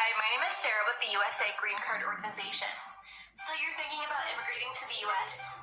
Hi, my name is Sarah with the USA Green Card Organization. So you're thinking about immigrating to the US?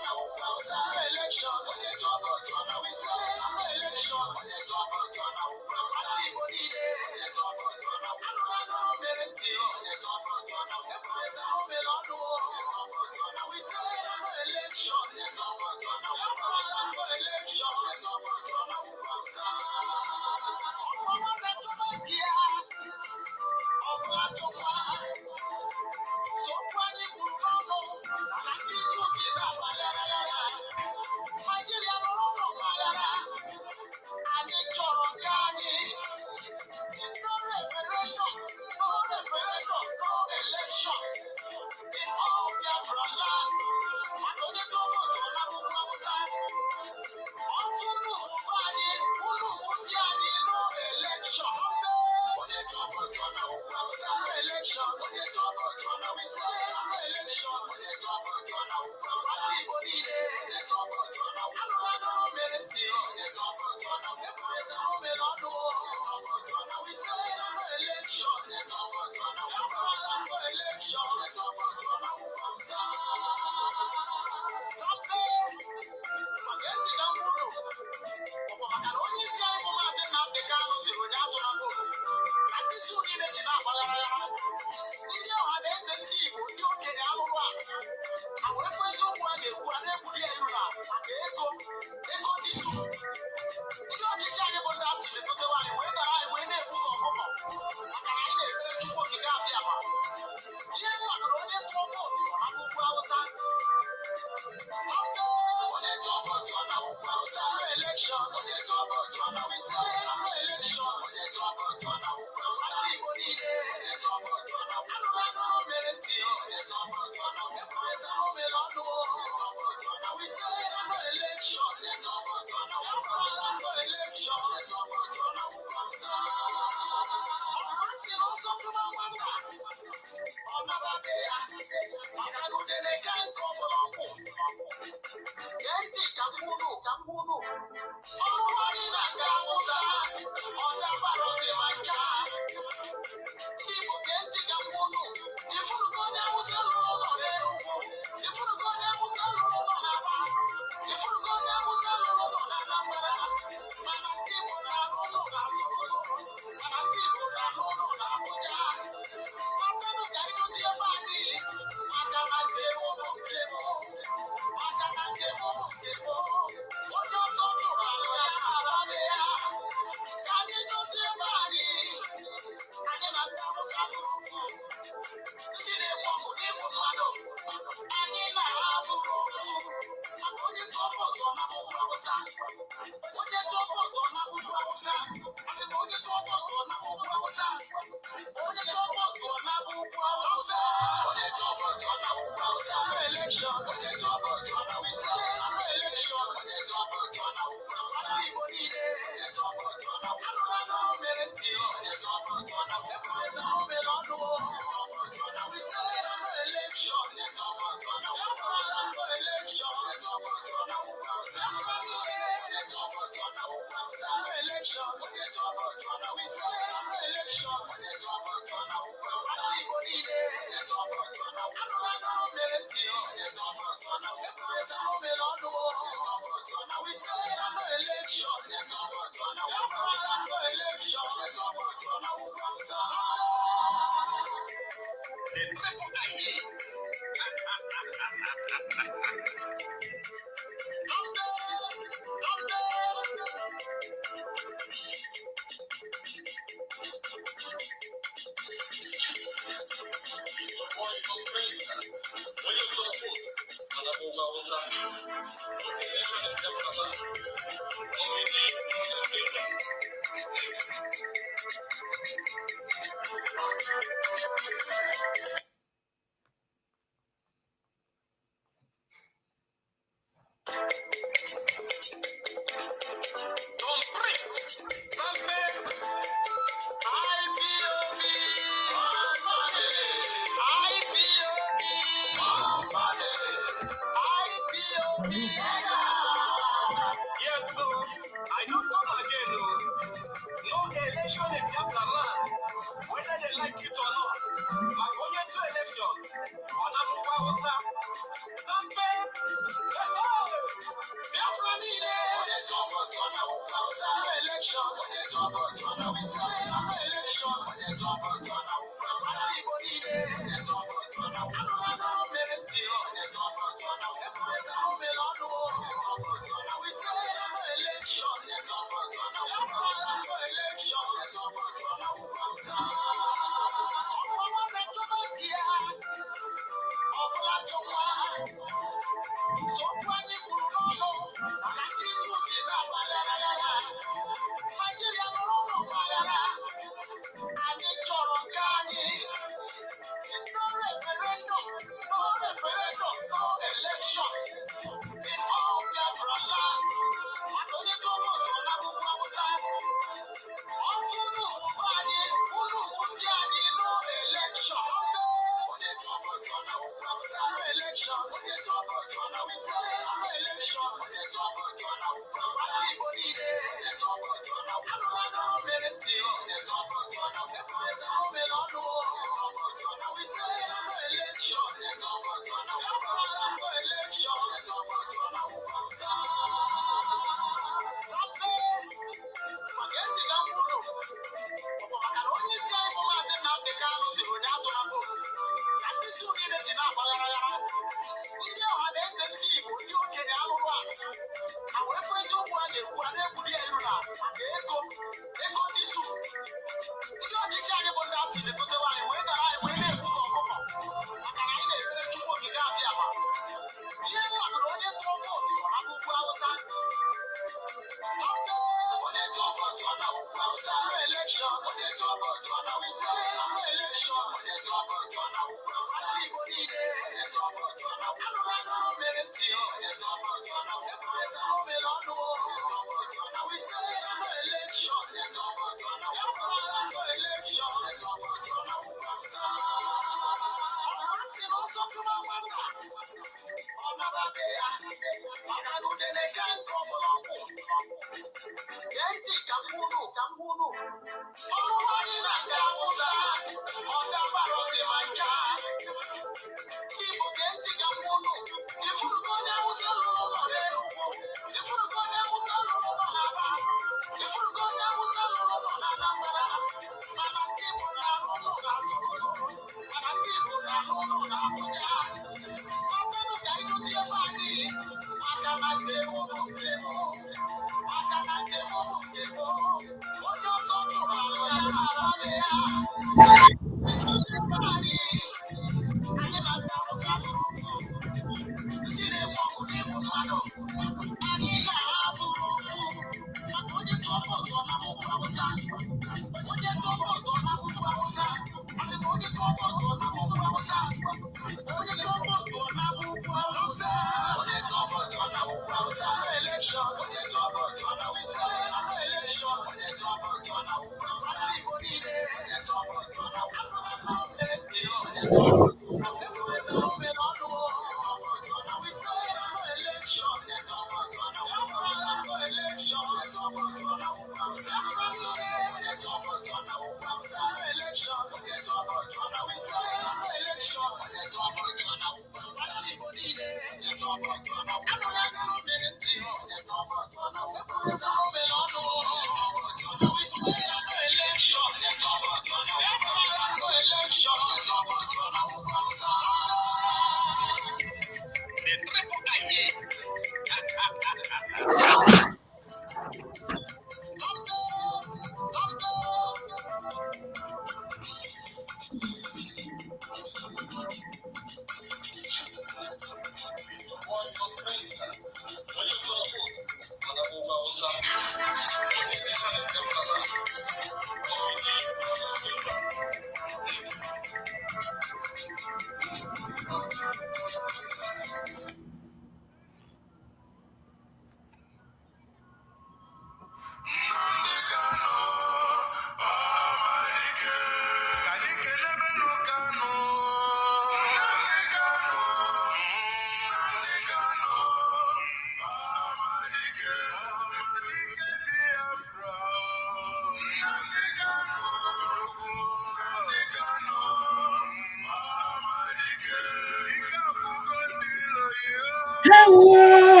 Hello.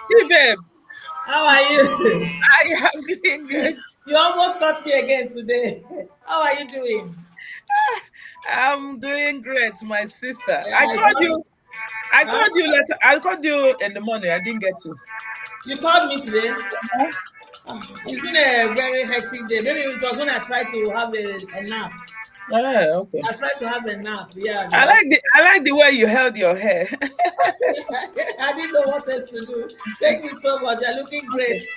Hey, babe. How are you? I am doing good. You almost caught me again today. How are you doing? I'm doing great, my sister. Yeah, I I called got, you. I huh? called you later. I called you in the morning. I didn't get you. You called me today. Huh? It's been a very hectic day. Maybe it was when I tried to have a nap. Okay. I tried to have a nap. Yeah, I because like the way you held your hair. I didn't know what else to do. Thank you so much. You're looking great. You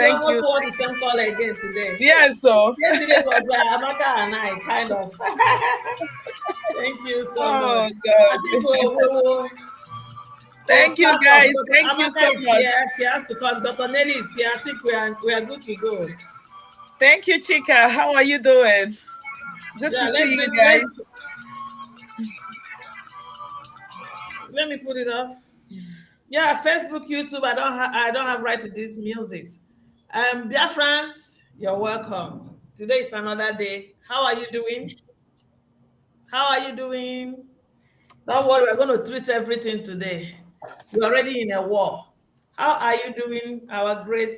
Thank almost you. wore the same color again today. Yes, so. Yesterday was Amaka and I, kind of. Thank you so much. Oh I think God. we'll Thank you, start off. guys. Dr. Thank you so Amaka is much. here. She has to come. Dr. Nelly is here. I think we are good to go. Thank you, Chika. How are you doing? Good Yeah, to see you guys. let me put it off. Yeah, Facebook, YouTube. I don't have right to this music. Biafrans, you're welcome. Today is another day. How are you doing? How are you doing? Don't worry, we're going to treat everything today. We're already in a war. How are you doing, our great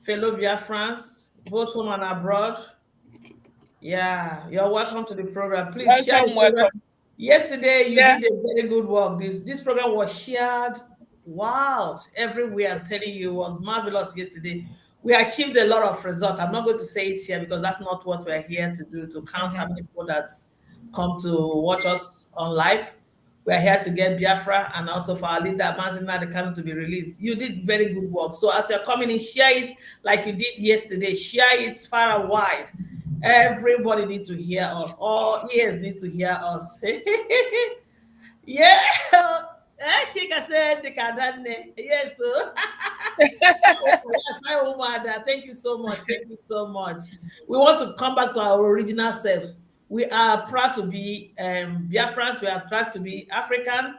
fellow Biafrans, both home and abroad? Yeah, you're welcome to the program. Please share the Welcome, program. welcome. Yesterday, you Yeah. did a very good work. This program was shared, wow, everywhere. I'm telling you, it was marvelous yesterday. We achieved a lot of results. I'm not going to say it here because that's not what we're here to do, to count how many people that come to watch us on live. We're here to get Biafra and also for our leader, Mazina, the Kanu, to be released. You did very good work. So as you're coming in, share it like you did yesterday. Share it far and wide. Everybody need to hear us. All ears need to hear us. Yeah. Chika said the kadane. Yes. So. Yes, hi, Umuada. Thank you so much. Thank you so much. We want to come back to our original self. We are proud to be Biafrans. We are proud to be African.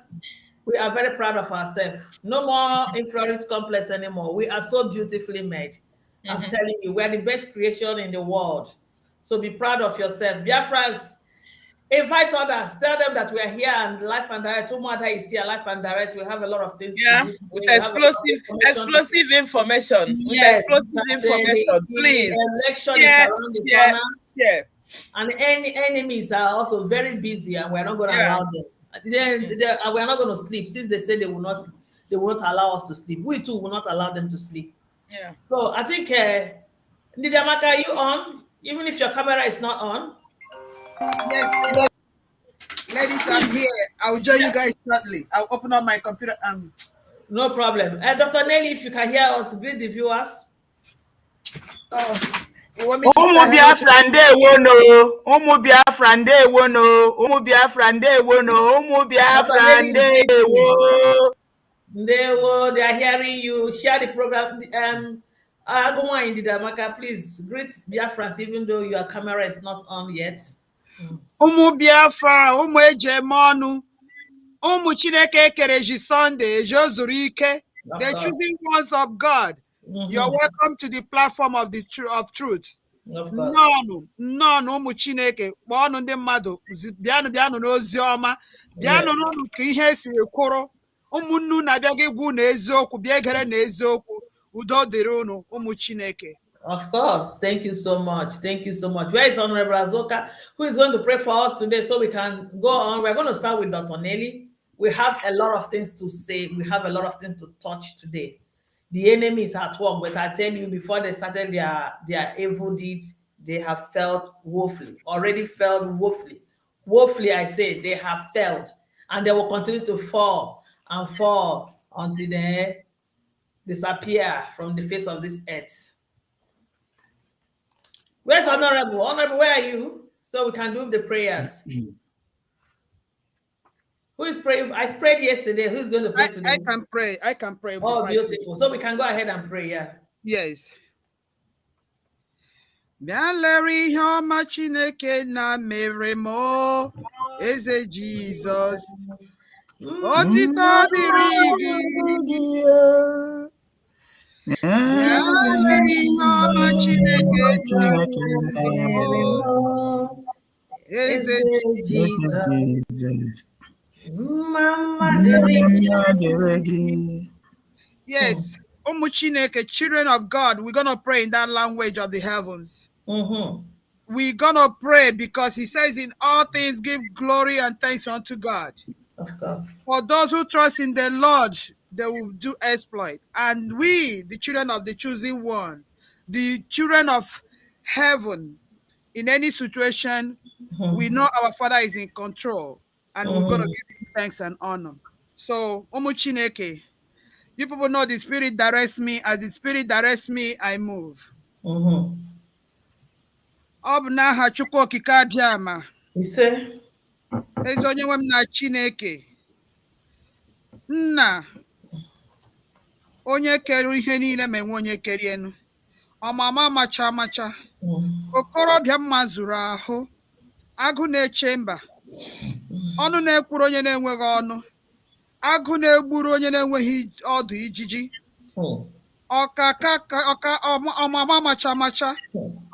We are very proud of ourselves. No more inferiority complex anymore. We are so beautifully made. I'm telling you, we are the best creation in the world. So be proud of yourself. Biafrans, invite others. Tell them that we are here and life and direct. Umuada is here, life and direct. We have a lot of things to Yeah, do with today. We have a lot of explosive information. With Yes, explosive that's information, the please election is share, around the share, corner, share. and any enemies are also very busy, and we're not going to Yeah. allow them. We're not going to sleep since they say they will not. They won't allow us to sleep. We too will not allow them to sleep. Yeah. So I think, Ndidiamaka, are you on? Even if your camera is not on. Yes, yes. Ladies, I'm here. I'll join you guys shortly. I'll open up my computer. No problem. Dr. Nelly, if you can hear us, greet the viewers. You want me to say Ụmụ hello? Biafra ndeewono, ụmụ Biafra ndeewono, ụmụ Biafra ndeewono, ụmụ Dr. Biafra Nelly is greeting. ndeewo. They are hearing you. Share the program. Agumwa Ndidamaka, please greet Biafrans, even though your camera is not on yet. Ụmụ Biafra, ụmụ ejem ọnụ, ụmụ Chineke ekereji Sunday, eji o zuru ike, the choosing ones of God. You're welcome to the platform of the of truth. Nnọọnụ ụmụ Chineke, kpọọnụ ndị mmadụ, bịanụ n'ozi ọma, bịanụ n'ụlọ ka ihe si ekworo. Ụmụnnu na-abịa gị gwu na eziokwu, bịa egere na eziokwu. Udo dịrị unu, ụmụ Chineke. Of course. Thank you so much. Thank you so much. Where is Honorable Azoka, who is going to pray for us today so we can go on? We're going to start with Dr. Nelly. We have a lot of things to say. We have a lot of things to touch today. The enemy is at work, but I tell you, before they started their evil deeds, they have failed woefully, already failed woefully. Woefully, I say, they have failed, and they will continue to fall and fall until they disappear from the face of this earth. Where's Honorable? Honorable, where are you? So we can do the prayers. Who is praying? I prayed yesterday. Who's going to pray today? I can pray. I can pray. Oh, beautiful. So we can go ahead and pray, yeah. Yes. Bịaleri ihe ọma Chineke na mere m eze Jizọs. Otito dịrị gị. Bịaleri ihe ọma Chineke na mere m eze Jizọs. Yes, ụmụ Chineke, children of God, we're going to pray in that language of the heavens. We're going to pray because he says in all things give glory and thanks unto God. Of course. For those who trust in the Lord, they will do exploit. And we, the children of the chosen one, the children of heaven, in any situation, we know our Father is in control, and we're going to give him thanks and honor. So, ụmụ Chineke, you people know the Spirit directs me. As the Spirit directs me, I move. Ọ bụ n'aha Chukwu Okike Abịama. Ise. Ezi onye nwe m na Chineke. Nna, onye kere ihe niile ma enwe onye kere enu. Ọmama amacha amacha. Okorobịa mma zuru ahụ. Agụ na-eche mba. Ọnụ na-ekwuru onye na-enweghị ọnụ. Agụ na-egburu onye na-enweghị ọdụ ijiji. Ọmama amacha amacha.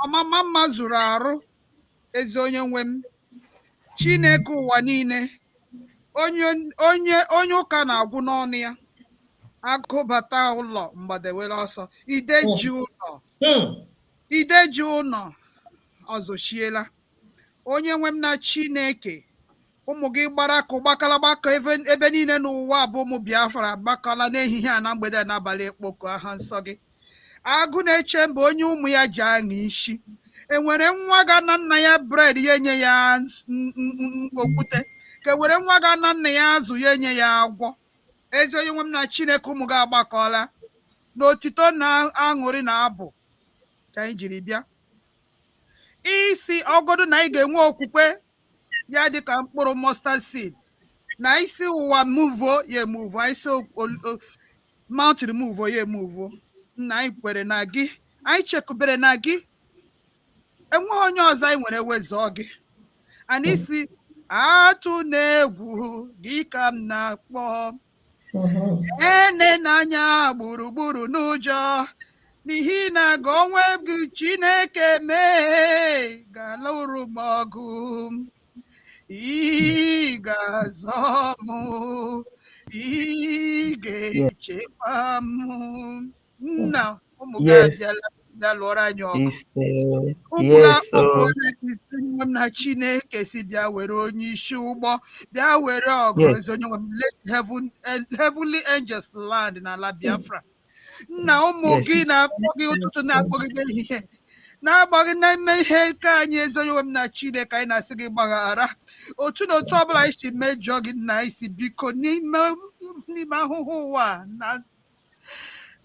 Ọmama mma zuru arụ. Ezi onye nwe m. Chineke ụwa niile. Onye ụka na-agwụ n'ọnụ ya. Agụbata ụlọ mgbadewere ọsọ. Ideji ụlọ ọzọchiela. Onye nwe m na Chineke. Ụmụ gị gbara akụ gbakọ ebe niile n'ụwa bụ ụmụ Biafra gbakọla n'ehihie a na mgbede n'abalị ekpoko aha nsọ gị. Agụ na-eche mba onye ụmụ ya ji aṅụ isi. Enwere nwa ga na nna ya bred ya enye ya okwute. Ka enwere nwa ga na nna ya azụ ya enye ya agwọ. Ezi onye nwe m na Chineke ụmụ gị agbakọla. N'otito na aṅụrị na abụ ka anyị jiri bịa. Isi isi ọgọdụ na anyị ga-enwe okwukwe ya dị ka mkpụrụ mustard seed na isi ụwa muvo ya emuvo anyị si mountain muvo ya emuvo nna anyị kwere na gị anyị chekubere na gị enweghị onye ọzọ anyị nwere wezụọ gị ana isi atụ na-egwu gị ka m na-akpọ ene n'anya gburugburu n'ụjọ n'ihi na gị onwe gị Chineke mee ga-alụrụ m ọgụ ị ga-azọ m ị ga-echekwa m nna ụmụ gị abịala bịa lụọrọ anyị ọgụ ụmụ gị akpọpụola gị isi onye m na Chineke si bịa were onye isi ụgbọ bịa were ọgụ ezi onye nwe m let heavenly angels land n'ala Biafra nna ụmụ gị na-akpọ gị ụtụtụ na-akpọ gị n'ehihie na-agbaghị n'ime ihe nke anyị ezi onye nwe m na Chineke anyị na-asị gị gbaghara otu na otu ọbụla anyị si mejọọ gị nna isi biko n'ime ahụhụ ụwa na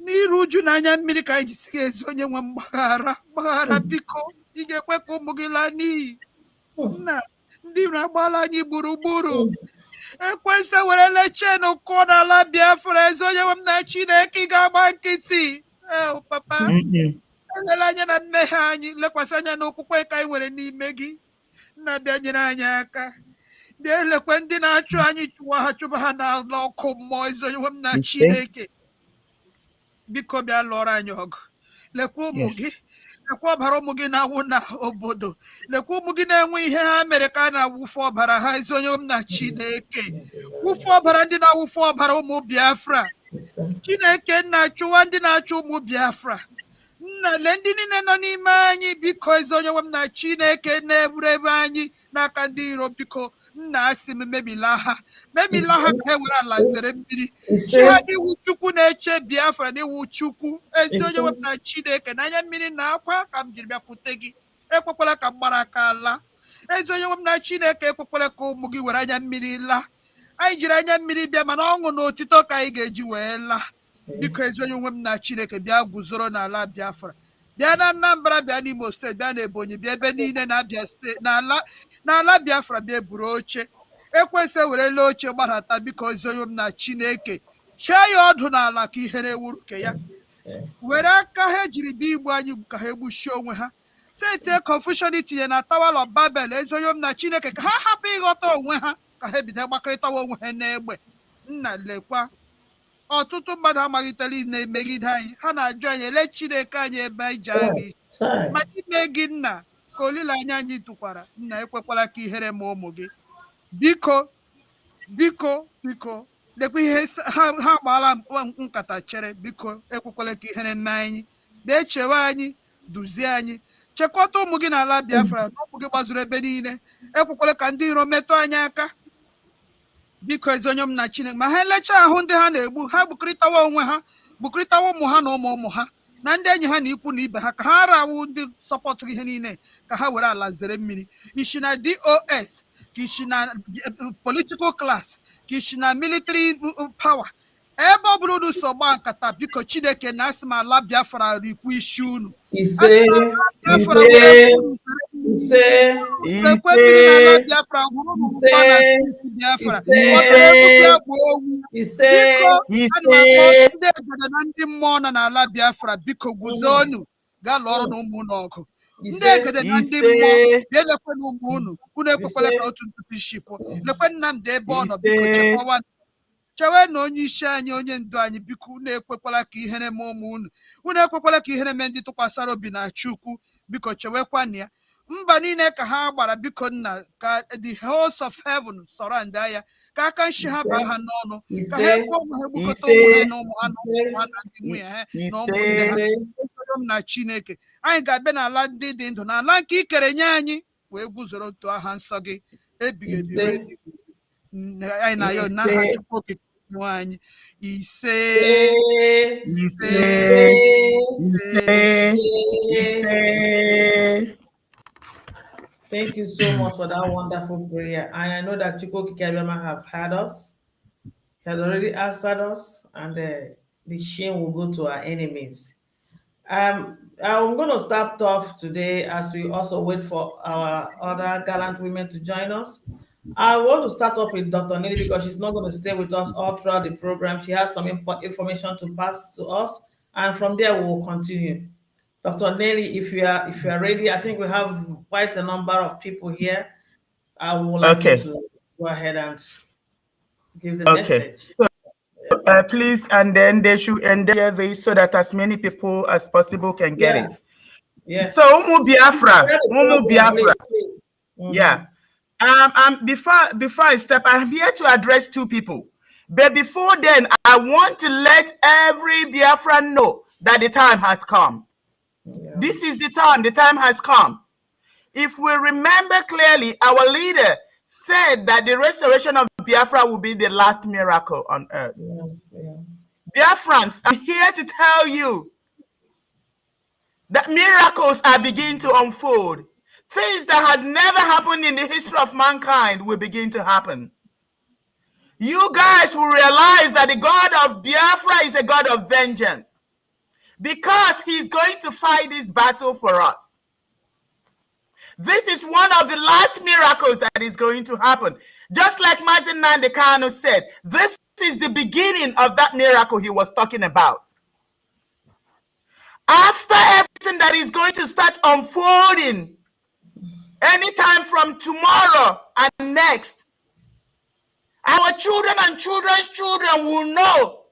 n'iru uju na anya mmiri ka anyị jisi gị ezi onye nwe m gbaghara biko ị ga-ekwe ka ụmụ gị laa n'iyi nna ndị iro agbaala anyị gburugburu ekwensị werele chen kụọ n'ala Biafra ezi onye nwe m na Chineke ị ga-agba nkịtị papa elela anya na mmehie anyị lekwasị anya n'okwukwe ka anyị nwere n'ime gị nna bịa nyere anyị aka bịa elekwe ndị na-achụ anyị chụba ha n'ala ọkụ mmụọ ezi onye nwe m na Chineke biko bịa lụọrọ anyị ọgụ lekwa ụmụ gị lekwa ọbara ụmụ gị na-awụ na obodo lekwa ụmụ gị na-enwe ihe ha mere ka a na-awụfu ọbara ha ezi onye m na Chineke wụfu ọbara ndị na-awụfu ọbara ụmụ Biafra Chineke nna chụwa ndị na-achụ ụmụ Biafra nna le ndị niile nọ n'ime anyị biko ezi onye nwe m na Chineke na-eburu ebe anyị n'aka ndị iro biko nna asị m mebila ha ka e were ala zere mmiri chi ha n'iwu Chukwu na-eche Biafra n'iwu Chukwu ezi onye nwe m na Chineke na anya mmiri na akwa ka m jiri bịakwute gị ekwekwala ka m gbara aka ala ezi onye nwe m na Chineke ekwekwala ka ụmụ gị were anya mmiri laa anyị jiri anya mmiri bịa mana ọṅụ na otito ka anyị ga-eji wee laa biko ezi onye nwe m na Chineke bịa guzoro n'ala Biafra bịa na Anambra bịa n'Imo steeti bịa na Ebonyi bịa ebe niile na Abia steeti n'ala Biafra bịa eburu oche ekwensị werele oche gbadata biko ezi onye m na Chineke chee ya ọdụ n'ala ka ihere wuru ke ya were aka ha ejiri bịa igbu anyị ka ha egbuchie onwe ha setie confusion itinye na Tower of Babel ezi onye m na Chineke ka ha hapụ ịghọta onwe ha ka ha ebido gbakọrịtawa onwe ha n'egbe nna lekwa ọtụtụ mmadụ amalitela na-emegide anyị ha na-ajụ anyị ele Chineke anyị ebe anyị ji anyị ma ime gị nna ka olileanya anyị tụkwara nna ekwekwala ka ihere ma ụmụ gị biko lekwa ihe ha gbaala nkata chere biko ekwekwala ka ihere mee anyị bịa chewe anyị duzie anyị chekọta ụmụ gị n'ala Biafra na ụmụ gị gbazuru ebe niile ekwekwala ka ndị iro metụ anyị aka biko ezi onye m na Chineke ma ha elecha ahụ ndị ha na-egbu ha gbukọrịtawa onwe ha gbukọrịtawa ụmụ ha na ụmụ ha na ndị enyi ha na ikwu na ibe ha ka ha rawu ndị sọpọtụ ihe niile ka ha were ala zere mmiri ishi na DOS ka ishi na political class ka ishi na military power ebe ọ bụla unu so gbaa nkata biko Chineke na asị m ala Biafra rikwu isi unu ekwe mmiri n'ala Biafra hụrụ Biafra biko ana m akpọ ndị egede na ndị mmụọ nọ n'ala Biafra biko guzonu gaa lụọrụ na ụmụ unu ọgụ ndị egede na ndị mmụọ bịa lekwe na ụmụ unu ekwekwala ka otu ntutu isi pụọ lekwe Nnamdị ebe ọ nọ biko chewe na onye isi anyị onye ndu anyị biko unu ekwekwala ka ihere mee ụmụ unu ekwekwala ka ihere mee ndị tụkwasara obi na Chukwu biko chewekwana ya mba niile ka ha gbara biko nna ka the host of heaven surround ya ka aka nshi ha baa ha n'ọnụ ka ha ekwe ụmụ ha egbukọta ụmụ ha na ụmụ ha na ụmụ ha na ndị nwunye ha na ụmụnne ha m na Chineke anyị ga-abịa n'ala ndị dị ndụ n'ala nke ikere nye anyị wee guzoro otu aha nsọ gị ebighị ebi anyị na-ayọ n'aha Chukwu okike anyị ise. Thank you so much for that wonderful prayer. And I know that Chukwu Kikabiyama have heard us. He has already answered us, and the shame will go to our enemies. I'm going to start off today as we also wait for our other gallant women to join us. I want to start off with Dr. Nelly because she's not going to stay with us all throughout the program. She has some information to pass to us, and from there we will continue. Dr. Nelly, if you are ready, I think we have quite a number of people here. I would like you to go ahead and give the message. So, please, and then they should endure this so that as many people as possible can get it. Yes. So, Umu Biafra. Please. Yeah. Before I step, I'm here to address two people. But before then, I want to let every Biafran know that the time has come. Yeah. This is the time. The time has come. If we remember clearly, our leader said that the restoration of Biafra will be the last miracle on earth. Biafrans, I'm here to tell you that miracles are beginning to unfold. Things that has never happened in the history of mankind will begin to happen. You guys will realize that the God of Biafra is a God of vengeance because he's going to fight this battle for us. This is one of the last miracles that is going to happen. Just like Mazen Nandekano said, this is the beginning of that miracle he was talking about. After everything that is going to start unfolding, anytime from tomorrow and next, our children and children's children will know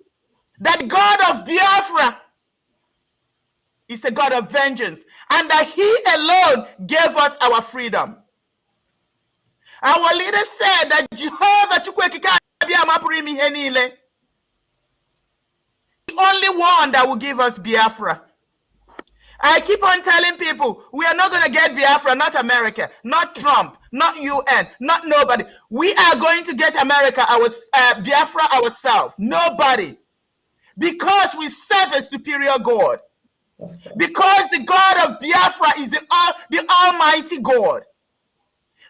that God of Biafra is a God of vengeance and that he alone gave us our freedom. Our leader said that Jehovah the only one that will give us Biafra. I keep on telling people, we are not going to get Biafra, not America, not Trump, not UN, not nobody. We are going to get America, Biafra ourselves. Nobody. Because we serve a superior God. Because the God of Biafra is the Almighty God.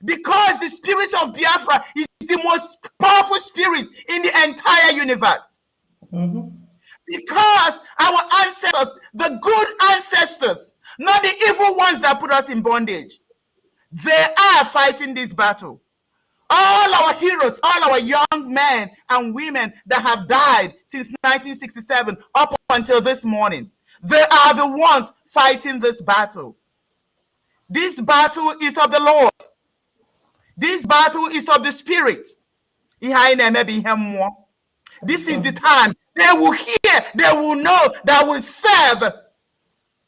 Because the spirit of Biafra is the most powerful spirit in the entire universe. Because our ancestors, the good ancestors, not the evil ones that put us in bondage, they are fighting this battle. All our heroes, all our young men and women that have died since 1967 up until this morning, they are the ones fighting this battle. This battle is of the Lord. This battle is of the Spirit. This is the time they will hear, they will know that we serve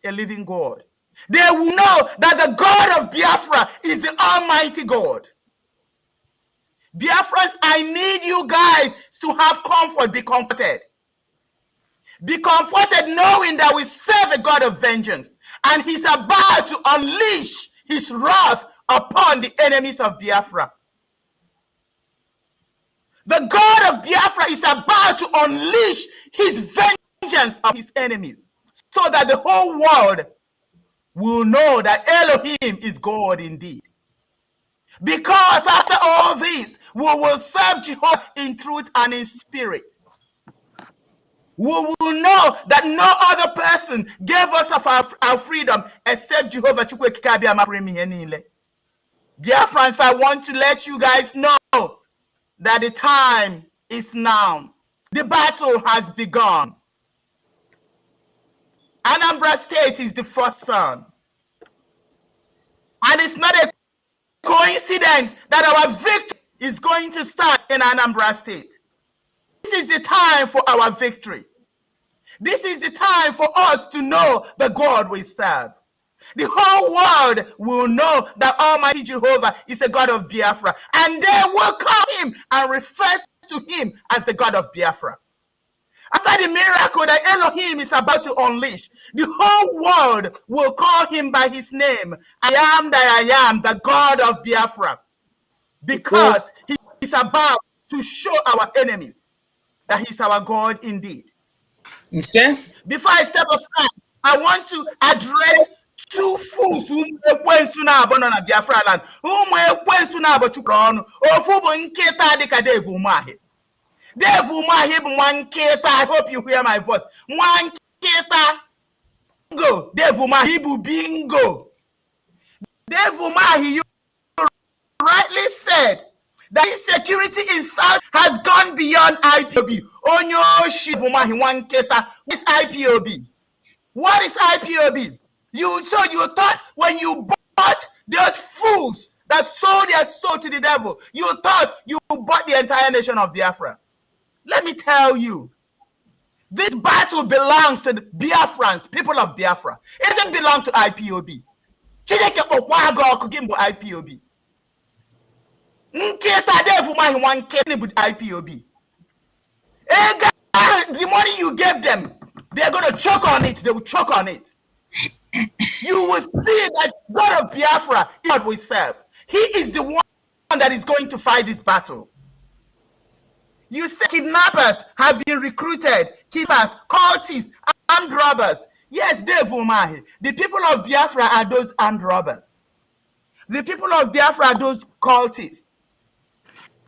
a living God. They will know that the God of Biafra is the Almighty God. Biafrans, I need you guys to have comfort, be comforted. Be comforted knowing that we serve a God of vengeance and he's about to unleash his wrath upon the enemies of Biafra. The God of Biafra is about to unleash his vengeance on his enemies so that the whole world will know that Elohim is God indeed. Because after all this, we will serve Jehovah in truth and in spirit. We will know that no other person gave us of our freedom except Jehovah. Biafrans, I want to let you guys know that the time is now. The battle has begun. Anambra State is the first son. And it's not a coincidence that our victory is going to start in Anambra State. This is the time for our victory. This is the time for us to know the God we serve. The whole world will know that Almighty Jehovah is a God of Biafra, and they will call him and refer to him as the God of Biafra. After the miracle that Elohim is about to unleash, the whole world will call him by his name. I am that I am, the God of Biafra. Because he is about to show our enemies that he's our God indeed. Before I step aside, I want to address two fools who went to Biafra land. Who went to Chukron, or Fubu Nketa de Kadev Umahi. Dev Umahi, one Keta, I hope you hear my voice. One Keta. Dave Umahi bụ bingo. Dave Umahi, you rightly said that insecurity in South has gone beyond IPOB. Onyoshi Umahi Wanketa. What is IPOB? What is IPOB? You thought when you bought those fools that sold their soul to the devil, you thought you bought the entire nation of Biafra. Let me tell you, this battle belongs to the Biafrans, people of Biafra. It doesn't belong to IPOB. Chineke Okwago Kugimbo IPOB. Nketa Devu Mahi Wankeni with IPOB. The money you gave them, they're going to choke on it. They will choke on it. You will see that God of Biafra is what we serve. He is the one that is going to fight this battle. You say kidnappers have been recruited, kidnappers, cultists, armed robbers. Yes, Dave Umahi. The people of Biafra are those armed robbers. The people of Biafra are those cultists.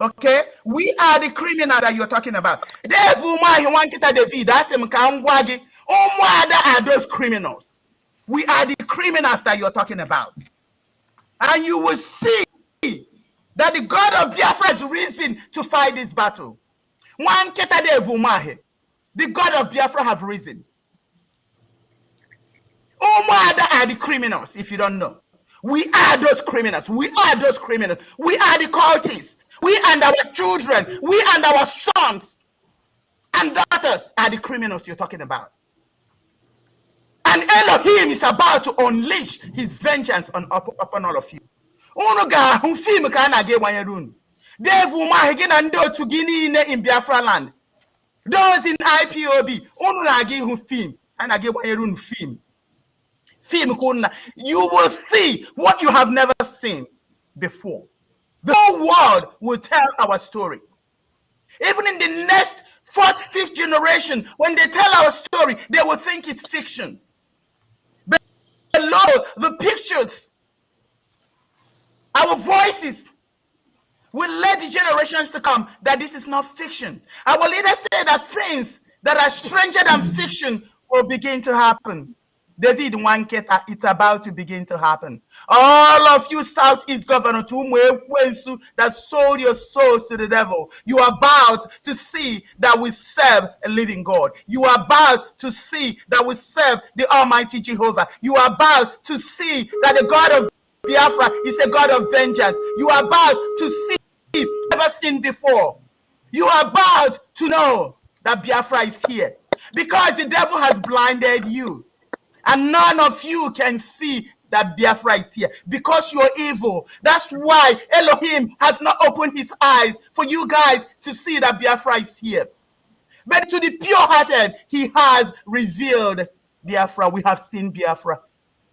Okay? We are the criminals that you're talking about. Dave Umahi, Wankita David, Asim Kangwagi, Umuada are those criminals. We are the criminals that you're talking about. And you will see that the God of Biafra has risen to fight this battle. Wankita Dave Umahi, the God of Biafra have risen. Umuada are the criminals, if you don't know. We are those criminals. We are those criminals. We are the cultists. We and our children, we and our sons and daughters are the criminals you're talking about. And Elohim is about to unleash his vengeance upon all of you. Unuga humfim kana ge wanyerun. Devu mahigin and do to Guinea in Biafra land. Those in IPOB, ununagi humfim and age wanyerun film. Film kuna. You will see what you have never seen before. The whole world will tell our story. Even in the next 4th, 5th generation, when they tell our story, they will think it's fiction. But below the pictures, our voices will let the generations to come that this is not fiction. I will either say that things that are stranger than fiction will begin to happen. David Wanketa, it's about to begin to happen. All of you Southeast governors that sold your souls to the devil, you are about to see that we serve a living God. You are about to see that we serve the Almighty Jehovah. You are about to see that the God of Biafra is a God of vengeance. You are about to see never seen before. You are about to know that Biafra is here because the devil has blinded you. And none of you can see that Biafra is here because you're evil. That's why Elohim has not opened his eyes for you guys to see that Biafra is here. But to the pure-hearted, he has revealed Biafra. We have seen Biafra.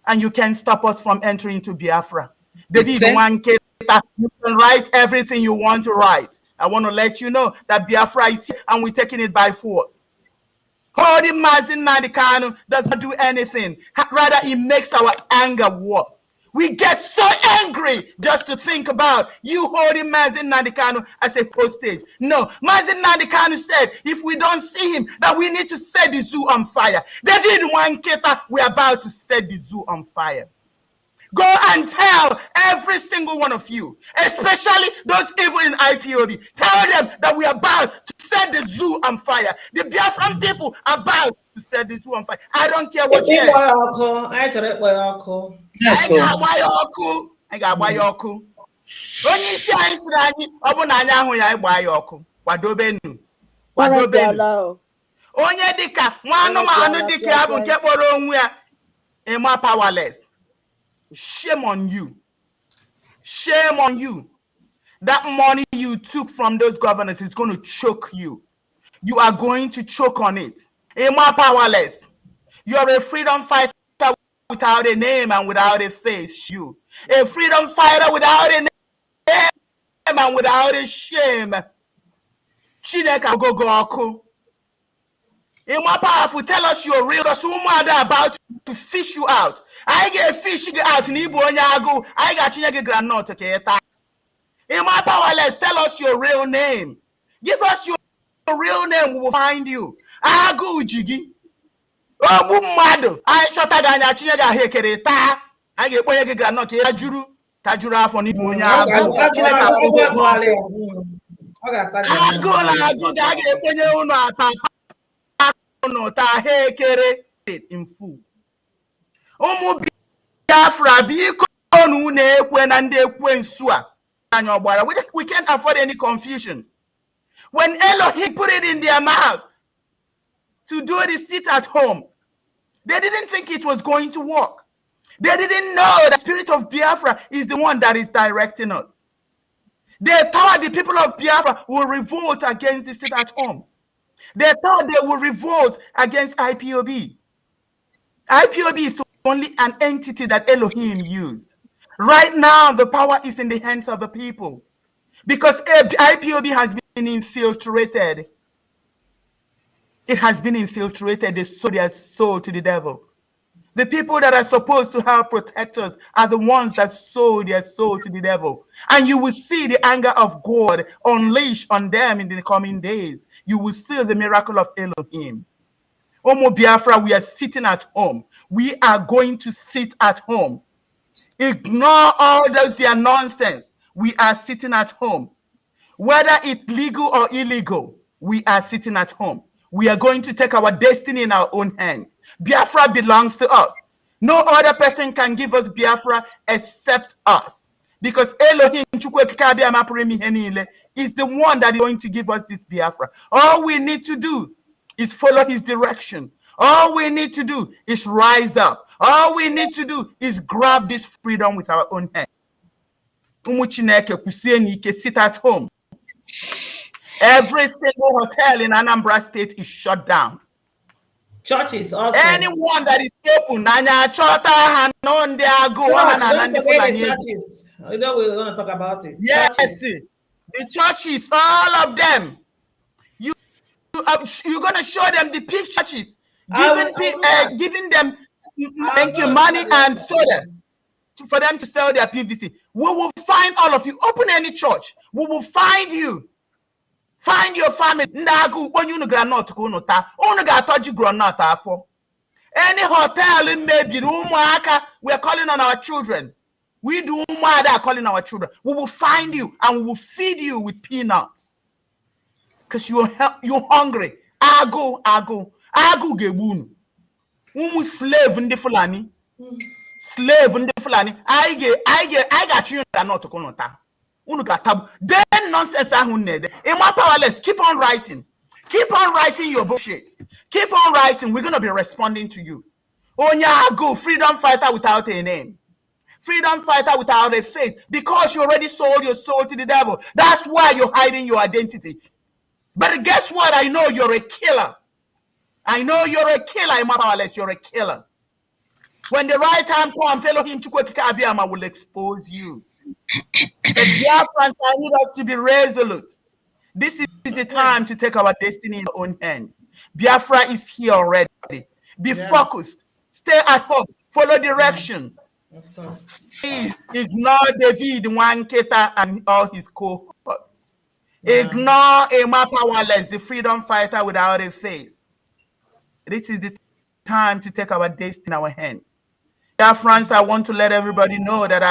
And you can't stop us from entering into Biafra. David Wanketa, you can write everything you want to write. I want to let you know that Biafra is here and we're taking it by force. Holding Mazin Nadikanu does not do anything. Rather, it makes our anger worse. We get so angry just to think about you holding Mazin Nadikanu as a hostage. No, Mazin Nadikanu said, if we don't see him, that we need to set the zoo on fire. David Wanketa, we're about to set the zoo on fire. Go and tell every single one of you, especially those evil in IPOB, tell them that we are about to set the zoo on fire. The Biafran people are about to set the zoo on fire. I don't care what you say. I got why yoku. Only see I said, Obunanya, who I buy yoku. Wadobenu. Wadobenu. Onye dika, one no man, dika, and kept our own way. Am I powerless? Shame on you. Shame on you. That money you took from those governors is going to choke you. You are going to choke on it. Am I powerless? You're a freedom fighter without a name and without a face. You. A freedom fighter without a name and without a shame. Chineka go go. Am I powerful? Tell us you're real. Because Umuada about to fish you out. I get fishing out in Ibu Onyago. I got Chineke Granot. Okay, am I powerless? Tell us your real name. Give us your real name. We will find you. Agu Jigi. Ogbu mmadụ anyị chọta gị anya chinye gị ahụ ekere taa anyị ga-ekponye gị granọt ya juru tajuru afọ n'ibu onye agụ agụ na agụ gị a ga-ekponye ụnụ ata ụnụ taa ha ekere in full. Ụmụ Biafra biko unu na-ekwe na ndị ekwensu a anyị ọgbara. We can't afford any confusion. When Elohim put it in their mouth to do the sit at home, they didn't think it was going to work. They didn't know the spirit of Biafra is the one that is directing us. They thought the people of Biafra will revolt against the sit at home. They thought they would revolt against IPOB. IPOB is only an entity that Elohim used. Right now, the power is in the hands of the people because IPOB has been infiltrated. It has been infiltrated. They sold their soul to the devil. The people that are supposed to help protect us are the ones that sold their soul to the devil. And you will see the anger of God unleashed on them in the coming days. You will see the miracle of Elohim. Omo Biafra, we are sitting at home. We are going to sit at home. Ignore all those their nonsense. We are sitting at home. Whether it's legal or illegal, we are sitting at home. We are going to take our destiny in our own hands. Biafra belongs to us. No other person can give us Biafra except us. Because Elohim is the one that is going to give us this Biafra. All we need to do is follow his direction. All we need to do is rise up. All we need to do is grab this freedom with our own hands. Sit at home. Every single hotel in Anambra State is shut down. Churches also. Anyone that is open, don't forget the churches. I know we're going to talk about it. Yes, churches. The churches, all of them. You're going to show them the big churches, giving them money and soda for them to sell their PVC. We will find all of you. Open any church. We will find you. Find your family. Any hotel in maybe we're calling on our children. We do Umuada calling our children. We will find you and we will feed you with peanuts. Because you're hungry. Ago gebunu. Slave in the Fulani. Slave in the Fulani. I got you not to konota. Then nonsense in my powerless. Keep on writing. Keep on writing your bullshit. Keep on writing. We're gonna be responding to you. Go freedom fighter without a name. Freedom fighter without a face. Because you already sold your soul to the devil. That's why you're hiding your identity. But guess what? I know you're a killer. I know you're a killer, in my powerless. You're a killer. When the right time comes, Elohim Chukwuka will expose you. The Biafrans, I need us to be resolute. This is the time to take our destiny in our own hands. Biafra is here already. Be focused. Stay at home. Follow direction. Please ignore David Wanketa and all his cohorts. Ignore Emma Powerless, the freedom fighter without a face. This is the time to take our destiny in our hands. Biafrans, I want to let everybody know that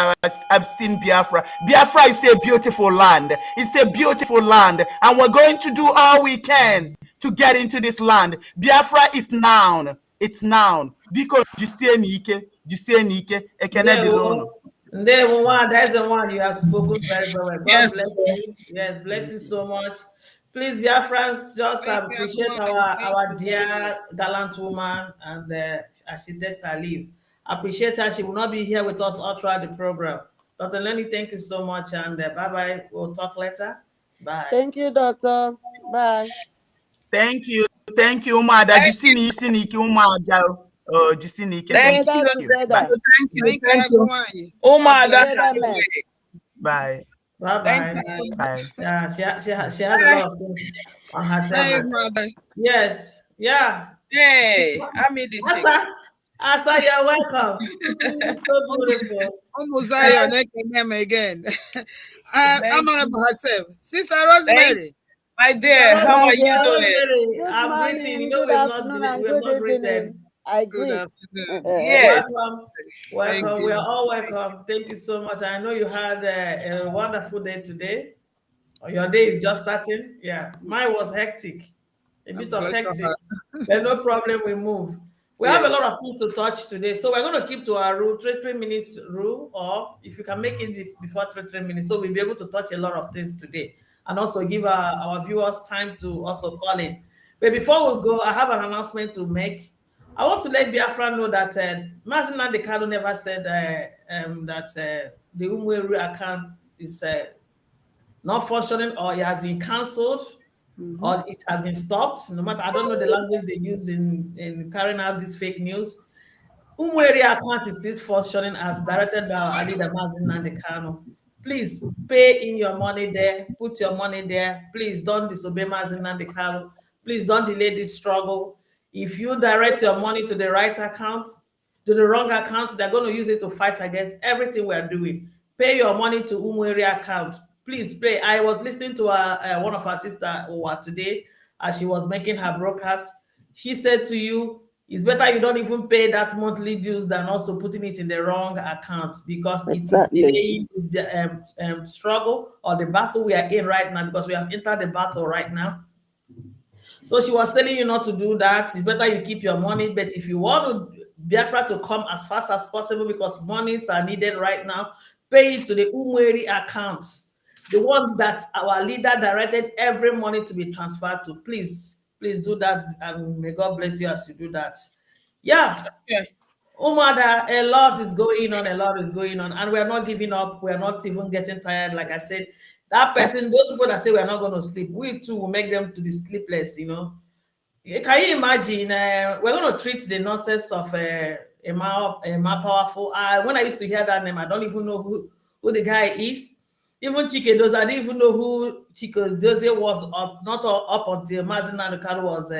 I've seen Biafra. Biafra is a beautiful land. It's a beautiful land. And we're going to do all we can to get into this land. Biafra is noun. It's noun. Because that's the one you have spoken very well. God bless you. Yes, bless you so much. Please, Biafrans, just appreciate our dear gallant woman and as she takes her leave. Appreciate her. She will not be here with us all throughout the program. Dr. Lenny, thank you so much, and bye-bye. We'll talk later. Bye. Thank you, Doctor. Bye. Thank you. Thank you, Umuada. Thank you. Thank you. Umuada. Bye. Bye-bye. Bye. Yeah, she has a lot of things on her table. Yes. Yeah. Hey, I made it. Asa, you're welcome. It's so beautiful. Zion, again. Honorable herself. Sister Rosemary. My dear, how are you doing? Good I'm morning, greeting. good afternoon, and good evening. I Good agree. afternoon. Yes. Welcome. Thank Welcome. you. We are all welcome. Thank you so much. I know you had a wonderful day today. Your day is just starting. Yeah. Mine was hectic. A bit I'm of blessed to hectic. have. But no problem, we move. We have a lot of things to touch today. So we're going to keep to our rule, 3 minutes rule, or if you can make it before 3 minutes, so we'll be able to touch a lot of things today and also give our viewers time to also call in. But before we go, I have an announcement to make. I want to let Biafra know that Mazin Nandekado never said that the Umweru account is not functioning or it has been cancelled or it has been stopped. No matter, I don't know the language they use in carrying out this fake news. Umweri account is still functioning as directed by our leader Mazin Nandekano. Please pay in your money there, put your money there. Please don't disobey Mazin Nandekano. Please don't delay this struggle. If you direct your money to the right account, to the wrong account, they're going to use it to fight against everything we're doing. Pay your money to Umweri account. Please pay. I was listening to one of our sisters today as she was making her broadcast. She said to you, it's better you don't even pay that monthly dues than also putting it in the wrong account because it is delaying the struggle or the battle we are in right now because we have entered the battle right now. So she was telling you not to do that. It's better you keep your money. But if you want Biafra to come as fast as possible because monies are needed right now, pay it to the Umweri account, the one that our leader directed every money to be transferred to. Please do that, and may God bless you as you do that. Yeah. Yeah. Umuada, a lot is going on, and we're not giving up. We're not even getting tired. Like I said, that person, those people that say we're not going to sleep, we too will make them to be sleepless, you know. Can you imagine? We're going to treat the nonsense of Emma Powerful. When I used to hear that name, I don't even know who the guy is. Even Chike Dozie, I didn't even know who Chike Dozie was not up until Mazin Nandekano was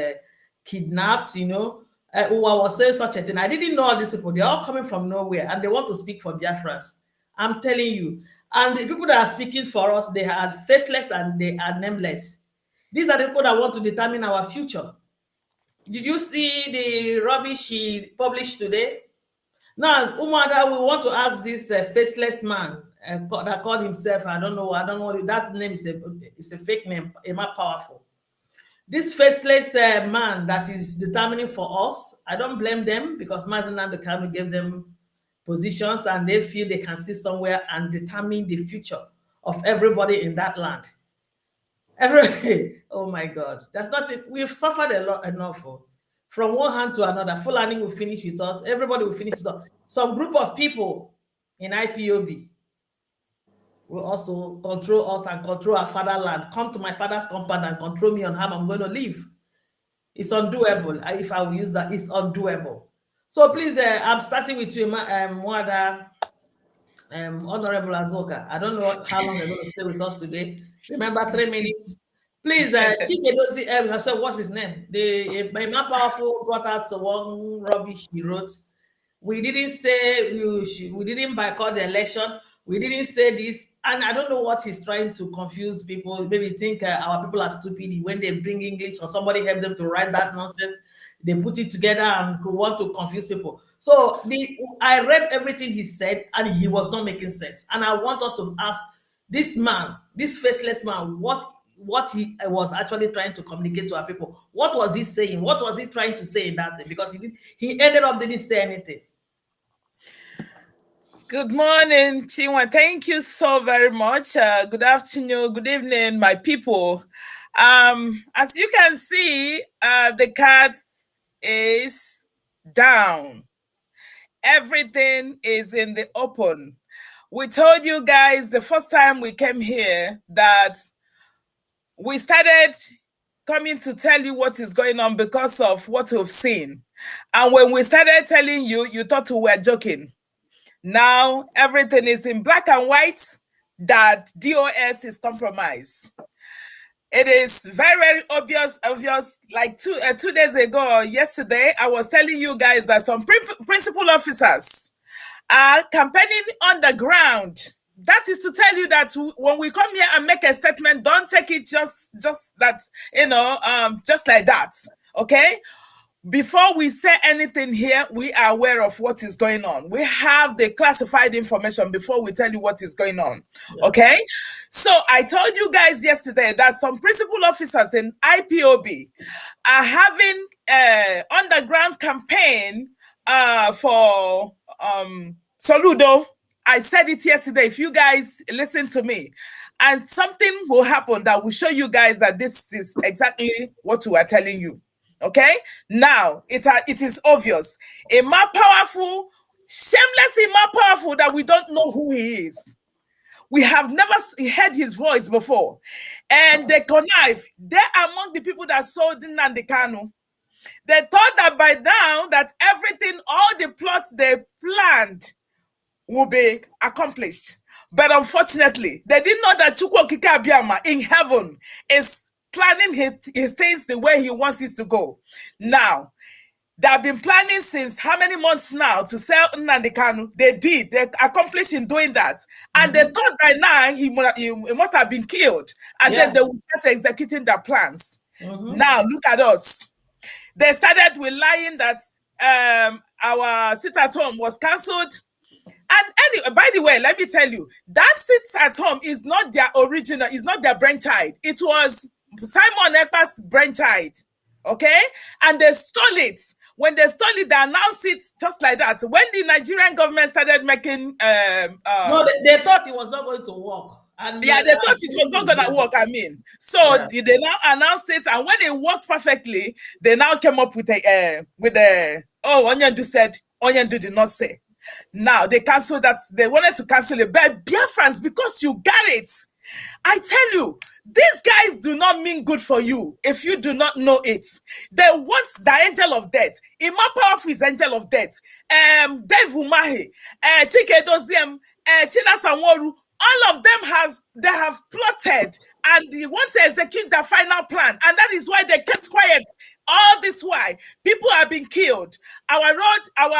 kidnapped, you know. Who was saying such a thing. I didn't know all these people. They're all coming from nowhere and they want to speak for Biafrans. I'm telling you. And the people that are speaking for us, they are faceless and they are nameless. These are the people that want to determine our future. Did you see the rubbish he published today? Now, Umuada, we want to ask this faceless man that called himself, I don't know, that name is a fake name, Emma Powerful. This faceless man that is determining for us, I don't blame them because Mazin Nandekano gave them positions and they feel they can sit somewhere and determine the future of everybody in that land. Oh my God, that's not it. We've suffered a lot enough. From one hand to another, Fulani will finish with us. Everybody will finish with us. Some group of people in IPOB will also control us and control our fatherland. Come to my father's compound and control me on how I'm going to live. It's undoable. If I will use that, it's undoable. So please, I'm starting with you, Umuada, Honorable Azoka. I don't know how long they're going to stay with us today. Remember, 3 minutes. Please, Chike Dozie, I said, what's his name? The Emma Powerful brought out one rubbish he wrote. We didn't say we didn't boycott the election. We didn't say this. And I don't know what he's trying to confuse people. Maybe think our people are stupid when they bring English or somebody help them to write that nonsense. They put it together and want to confuse people. So I read everything he said and he was not making sense. And I want us to ask this man, this faceless man, what he was actually trying to communicate to our people. What was he saying? What was he trying to say in that thing? Because he ended up didn't say anything. Good morning, Chinwe. Thank you so very much. Good afternoon, good evening, my people. As you can see, the cat is down. Everything is in the open. We told you guys the first time we came here that we started coming to tell you what is going on because of what we've seen. And when we started telling you, you thought we were joking. Now everything is in black and white that DOS is compromised. It is very, very obvious. Like 2 days ago, or yesterday, I was telling you guys that some principal officers are campaigning on the ground. That is to tell you that when we come here and make a statement, don't take it just that, just like that. Okay? before we say anything here, we are aware of what is going on. We have the classified information before we tell you what is going on. Yeah. Okay? So I told you guys yesterday that some principal officers in IPOB are having an underground campaign for Soludo. I said it yesterday. If you guys listen to me, and something will happen that will show you guys that this is exactly what we are telling you. Okay, now it is obvious. A more powerful, shamelessly more powerful that we don't know who he is. We have never heard his voice before, and they connive. They're among the people that sold Nnamdi Kanu. They thought that by now that everything, all the plots they planned will be accomplished. But unfortunately, they didn't know that Chukwu Okike Abiama in heaven is planning his things the way he wants it to go. Now, they have been planning since how many months now to sell Nnamdi Kanu? They accomplished in doing that. And they thought by now he must have been killed. And then they will start executing their plans. Now, look at us. They started with lying that our sit at home was cancelled. And anyway, by the way, let me tell you, that sit at home is not their original, it's not their brainchild. It was Simon Ekpa's brainchild, okay? And they stole it. When they stole it, they announced it just like that. When the Nigerian government started making... no, they thought it was not going to work. And yeah, they thought it was not going to work, I mean. So they now announced it, and when it worked perfectly, they now came up with Onyendu said, Onyendu did not say. Now they canceled that. They wanted to cancel it, but Biafrans, because you got it, I tell you, these guys do not mean good for you if you do not know it. They want the angel of death. Ima powerful is angel of death. Dave Umahi, Chike Doziem, China Sanworu, all of them have plotted and they want to execute their final plan, and that is why they kept quiet. All this while, people have been killed. Our road, our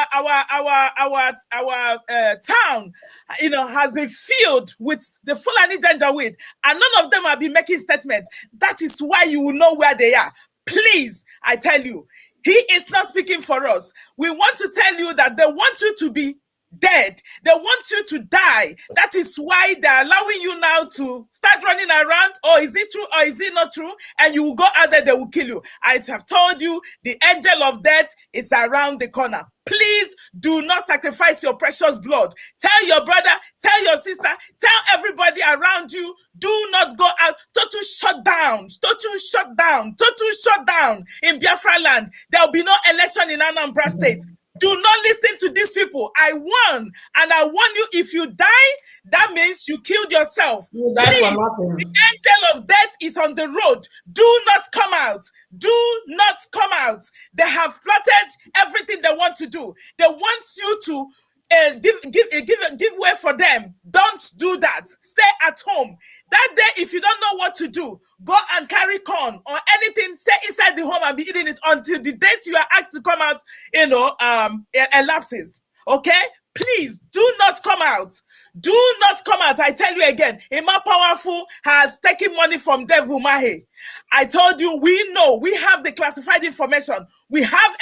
town, has been filled with the Fulani Janjaweed, and none of them have been making statements. That is why you will know where they are. Please, I tell you, he is not speaking for us. We want to tell you that they want you to be dead. They want you to die. That is why they're allowing you now to start running around. Oh, is it true or is it not true? And you will go out there, they will kill you. I have told you, the angel of death is around the corner. Please do not sacrifice your precious blood. Tell your brother, tell your sister, tell everybody around you, do not go out. Total shutdown. Total shutdown. Total shutdown in Biafra land. There will be no election in Anambra State. Do not listen to these people. I warn, and I warn you, if you die, that means you killed yourself. You die for nothing. The angel of death is on the road. Do not come out. Do not come out. They have plotted everything they want to do. They want you to give way for them. Don't do that. Stay at home. That day, if you don't know what to do, go and carry corn or anything. Stay inside the home and be eating it until the date you are asked to come out, elapses. Okay? Please do not come out. Do not come out. I tell you again, Ima Powerful has taken money from Devil Mahe. I told you, we know, we have the classified information. We have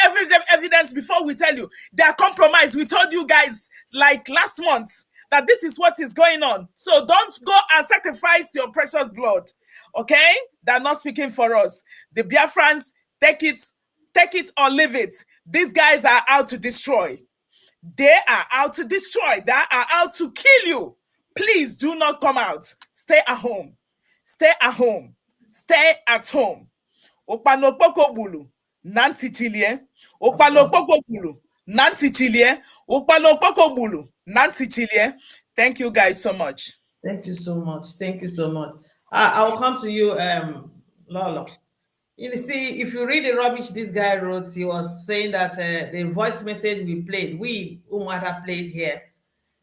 evidence before we tell you. They are compromised. We told you guys like last month that this is what is going on. So don't go and sacrifice your precious blood. Okay? They're not speaking for us. The Biafrans, take it or leave it. These guys are out to destroy. They are out to destroy. They are out to kill you. Please do not come out. Stay at home. Stay at home. Stay at home. Opanopoko bulu nantitilie. Opanopoko bulu nantitilie. Opanopoko bulu nantitilie. Thank you guys so much. Thank you so much. Thank you so much. I will come to you, Lolo. You see, if you read the rubbish this guy wrote, he was saying that the voice message we Umuada played here,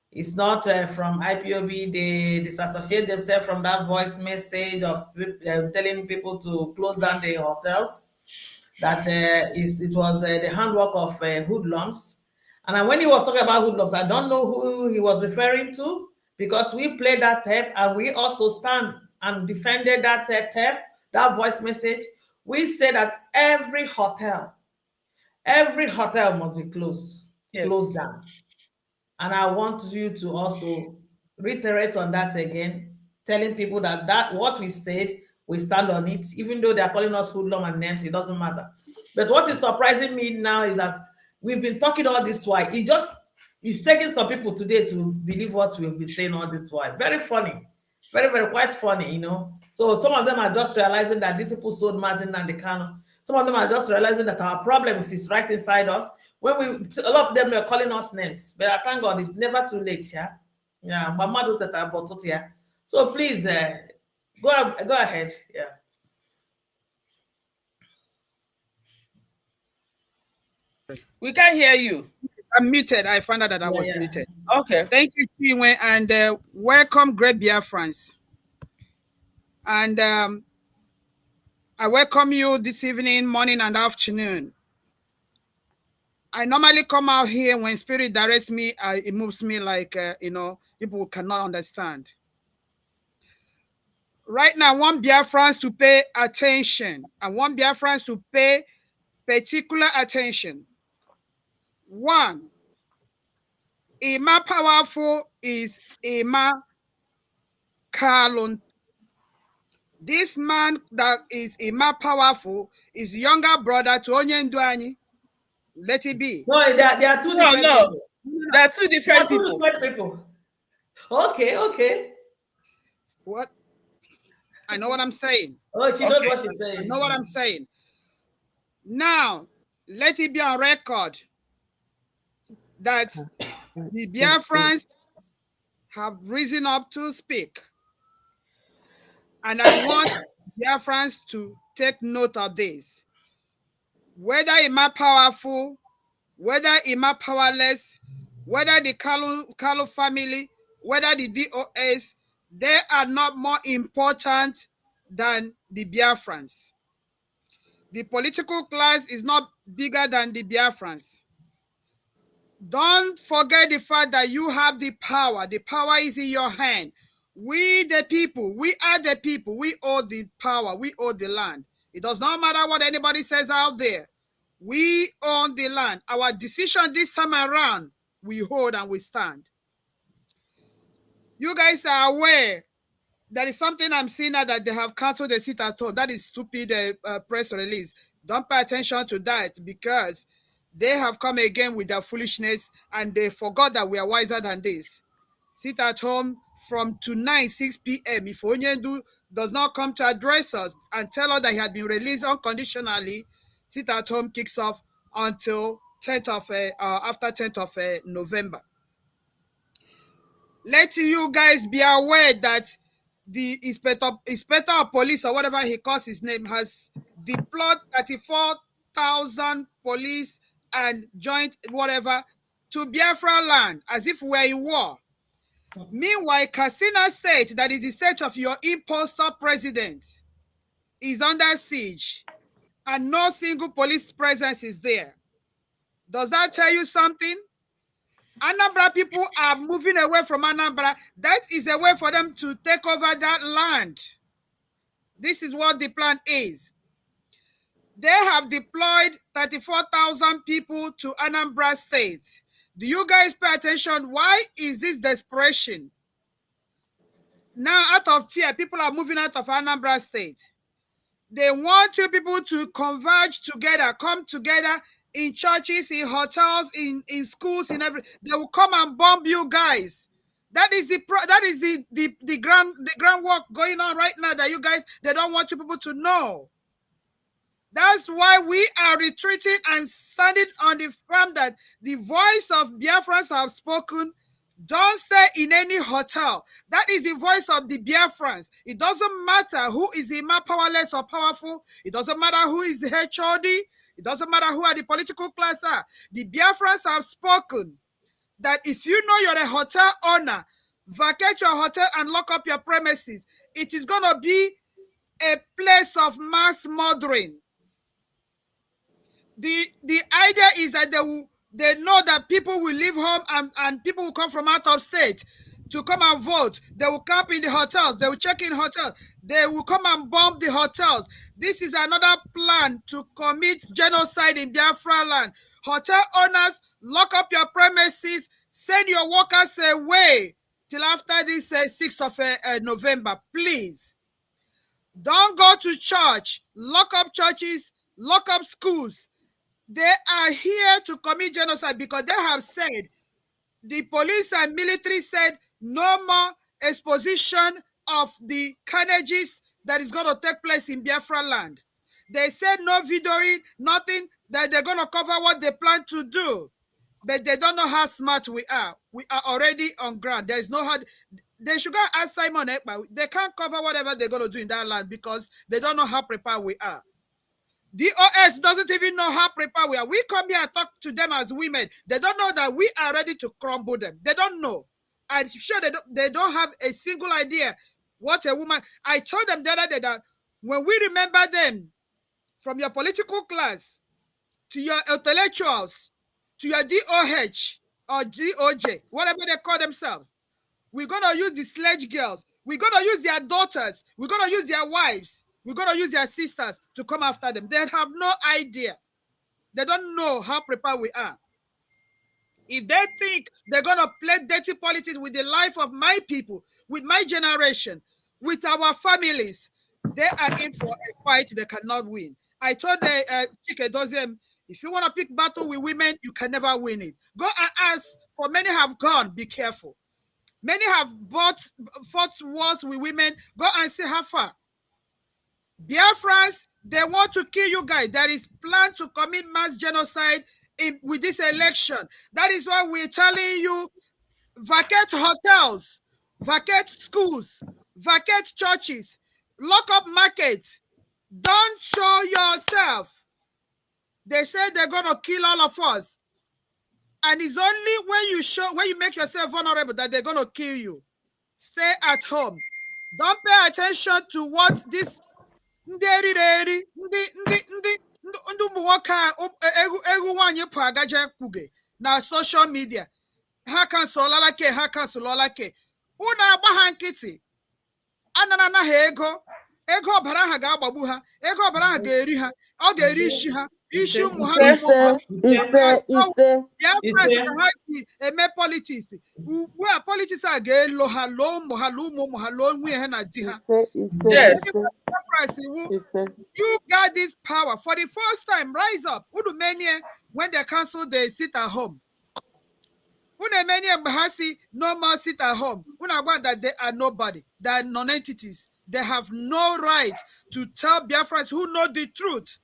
it's not from IPOB. They disassociate themselves from that voice message of telling people to close down the hotels. That it was the handwork of hoodlums. And when he was talking about hoodlums, I don't know who he was referring to, because we played that tape and we also stand and defended that tape, that voice message. We said that every hotel every hotel must be closed, Yes. closed down. And I want you to also reiterate on that again, telling people that what we said, we stand on it, even though they are calling us hoodlum and names, it doesn't matter. But what is surprising me now is that we've been talking all this while. It's taking some people today to believe what we've been saying all this while. Very funny. Very, very quite funny, you know. So some of them are just realizing that these people sold Martin and the Kano. Some of them are just realizing that our problems is right inside us. When a lot of them are calling us names, but I thank God it's never too late, yeah. Yeah, but madu teta botut, yeah. So please, go ahead, yeah. We can't hear you. I'm muted. I found out that I was Yeah. muted. Okay. Thank you, Chinwe, and welcome, great Biafrans. And I welcome you this evening, morning, and afternoon. I normally come out here when spirit directs me. It moves me like, people cannot understand. Right now, I want Biafrans to pay attention. I want Biafrans to pay particular attention. One, Ima powerful is Ima Kalun. This man that is Ima powerful is younger brother to Onyenduani. Let it be. No, they are two different people. There are two different people. Different people. Okay. What? I know what I'm saying. Oh, she knows what she's saying. I know what I'm saying. Now, let it be on record that the Biafrans have risen up to speak. And I want Biafrans to take note of this. Whether Ima powerful, whether Ima powerless, whether the Kalu family, whether the DOS, they are not more important than the Biafrans. The political class is not bigger than the Biafrans. Don't forget the fact that you have the power. The power is in your hand. We, the people, we are the people. We own the power. We own the land. It does not matter what anybody says out there. We own the land. Our decision this time around, we hold and we stand. You guys are aware there is something I'm seeing now that they have canceled the sit at home. That is stupid press release. Don't pay attention to that because they have come again with their foolishness and they forgot that we are wiser than this. Sit at home from tonight, 6 p.m. If Onyendu does not come to address us and tell us that he had been released unconditionally, sit at home kicks off until 10th of after 10th of November. Let you guys be aware that the inspector of police or whatever he calls his name has deployed 34,000 police and joint whatever to Biafra land as if we're in war. Meanwhile, Katsina State, that is the state of your impostor president, is under siege and no single police presence is there. Does that tell you something? Anambra people are moving away from Anambra. That is a way for them to take over that land. This is what the plan is. They have deployed 34,000 people to Anambra State. Do you guys pay attention? Why is this desperation? Now, out of fear, people are moving out of Anambra State. They want you people to converge together, come together in churches, in hotels, in schools, in every. They will come and bomb you guys. That is the groundwork going on right now that you guys, they don't want you people to know. That's why we are retreating and standing on the farm that the voice of Biafrans have spoken. Don't stay in any hotel. That is the voice of the Biafrans. It doesn't matter who is Ima powerless or powerful. It doesn't matter who is the HOD. It doesn't matter who are the political class are. The Biafrans have spoken that if you know you're a hotel owner, vacate your hotel and lock up your premises. It is going to be a place of mass murdering. The idea is that they know that people will leave home and people will come from out of state. to come and vote. They will camp in the hotels. They will check in hotels. They will come and bomb the hotels. This is another plan to commit genocide in Biafra land. Hotel owners, lock up your premises. Send your workers away till after this 6th of November, please. Don't go to church. Lock up churches. Lock up schools. They are here to commit genocide because they have said, the police and military said, no more exposition of the carnages that is going to take place in Biafra land. They said no videoing, nothing, that they're going to cover what they plan to do. But they don't know how smart we are. We are already on ground. There is no hard. They should go ask Simon Ekpa. They can't cover whatever they're going to do in that land because they don't know how prepared we are. DOS doesn't even know how prepared we are. We come here and talk to them as women. They don't know that we are ready to crumble them. They don't know. I'm sure they don't have a single idea what a woman. I told them the other day that when we remember them, from your political class to your intellectuals to your DOH or DOJ, whatever they call themselves, we're going to use the sledge girls. We're going to use their daughters. We're going to use their wives. We're going to use their sisters to come after them. They have no idea. They don't know how prepared we are. If they think they're going to play dirty politics with the life of my people, with my generation, with our families, they are in for a fight they cannot win. I told Chike Dozem, if you want to pick battle with women, you can never win it. Go and ask, for many have gone, be careful. Many have fought wars with women. Go and see how far. Biafrans, they want to kill you guys. There is plan to commit mass genocide with this election. That is why we're telling you, vacate hotels, vacate schools, vacate churches, lock up markets. Don't show yourself. They say they're going to kill all of us. And it's only when you make yourself vulnerable that they're going to kill you. Stay at home. Don't pay attention to what this na social media. Ha kansolala ke. Una agba ha nkịtị. Anana ha ego. Ego ọbara ha ga-agbagbu ha. Ego ọbara ha ga-eri ha. Ọ ga-eri isi ha. Isi ụmụ ha eme politics. Ugbu a politics a ga-elo ha loo ụmụ ha loo ụmụ ha loo nwunye ha na di ha. Yes. You got this power. For the first time, rise up. When they cancel, they sit at home. No more sit at home. That they are nobody. They are non-entities. They have no right to tell Biafrans who know the truth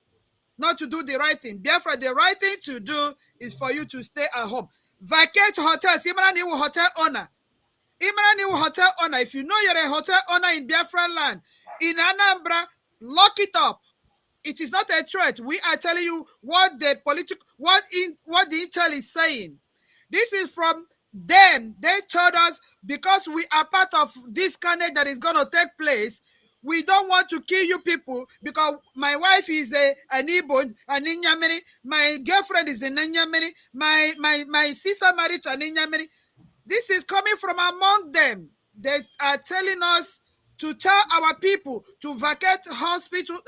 not to do the right thing. Biafra, the right thing to do is for you to stay at home. Vacate hotels. Hotel owner. If you know you're a hotel owner in Biafra land, in Anambra, lock it up. It is not a threat. We are telling you what the intel is saying. This is from them. They told us because we are part of this carnage that is going to take place, we don't want to kill you people because my wife is an Igbo, an Inyamiri. My girlfriend is an Inyamiri. My sister married to an Inyamiri. This is coming from among them. They are telling us to tell our people to vacate hospitals,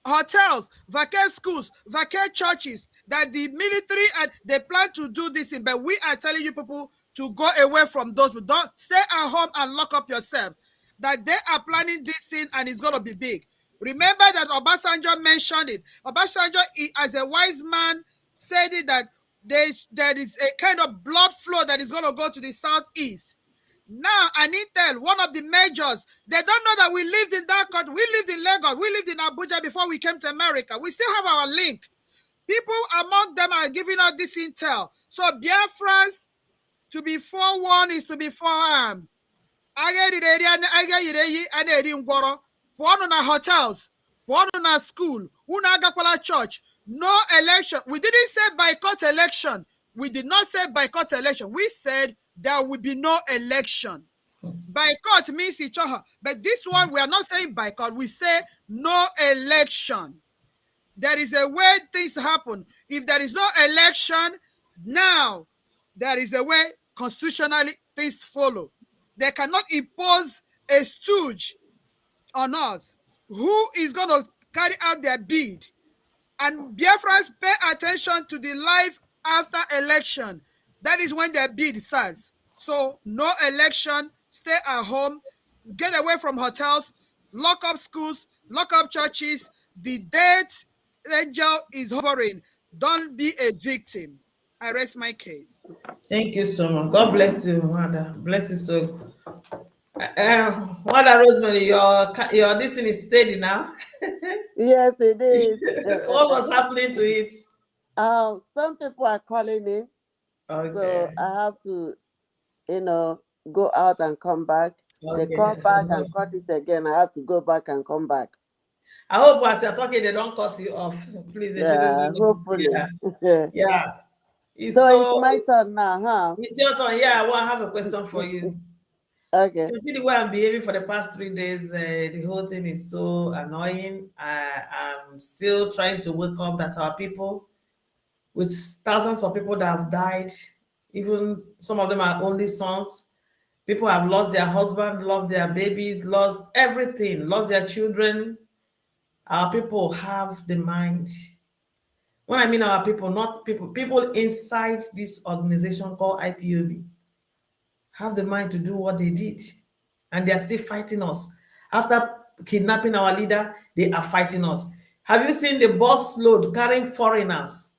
hotels, vacate schools, vacate churches, that the military and they plan to do this thing, but we are telling you people to go away from those. Don't stay at home and lock up yourself. That they are planning this thing and it's going to be big. Remember that Obasanjo mentioned it. Obasanjo, as a wise man, said it that there is a kind of blood flow that is going to go to the southeast. Now, an intel, one of the majors, they don't know that we lived in that country. We lived in Lagos. We lived in Abuja before we came to America. We still have our link. People among them are giving us this intel. So Biafrans, to be forewarned is to be forearmed. Hotels, school, church, no election. We didn't say boycott election. We did not say boycott election. We said there will be no election. Boycott means each other. But this one, we are not saying boycott. We say no election. There is a way things happen. If there is no election, now there is a way constitutionally things follow. They cannot impose a stooge on us who is going to carry out their bid. And Biafrans pay attention to the life after election. That is when their bid starts. So no election, stay at home, get away from hotels, lock up schools, lock up churches. The death angel is hovering. Don't be a victim. I rest my case. Thank you so much. God bless you, Mother. Bless you so. Mother Rosemary, your this thing is steady now. Yes, it is. What was happening to it? Some people are calling in, Okay. so I have to, go out and come back. They Okay. call back and cut it again. I have to go back and come back. I hope as you're talking, they don't cut you off. Please, they shouldn't do that. Hopefully. Yeah. So it's my turn now, huh? It's your turn. Yeah, well, I have a question for you. Okay. You see the way I'm behaving for the past 3 days, the whole thing is so annoying. I'm still trying to wake up that our people, with thousands of people that have died, even some of them are only sons. People have lost their husband, lost their babies, lost everything, lost their children. Our people have the mind. When I mean our people, not people inside this organization called IPOB have the mind to do what they did. And they are still fighting us. After kidnapping our leader, they are fighting us. Have you seen the bus load carrying foreigners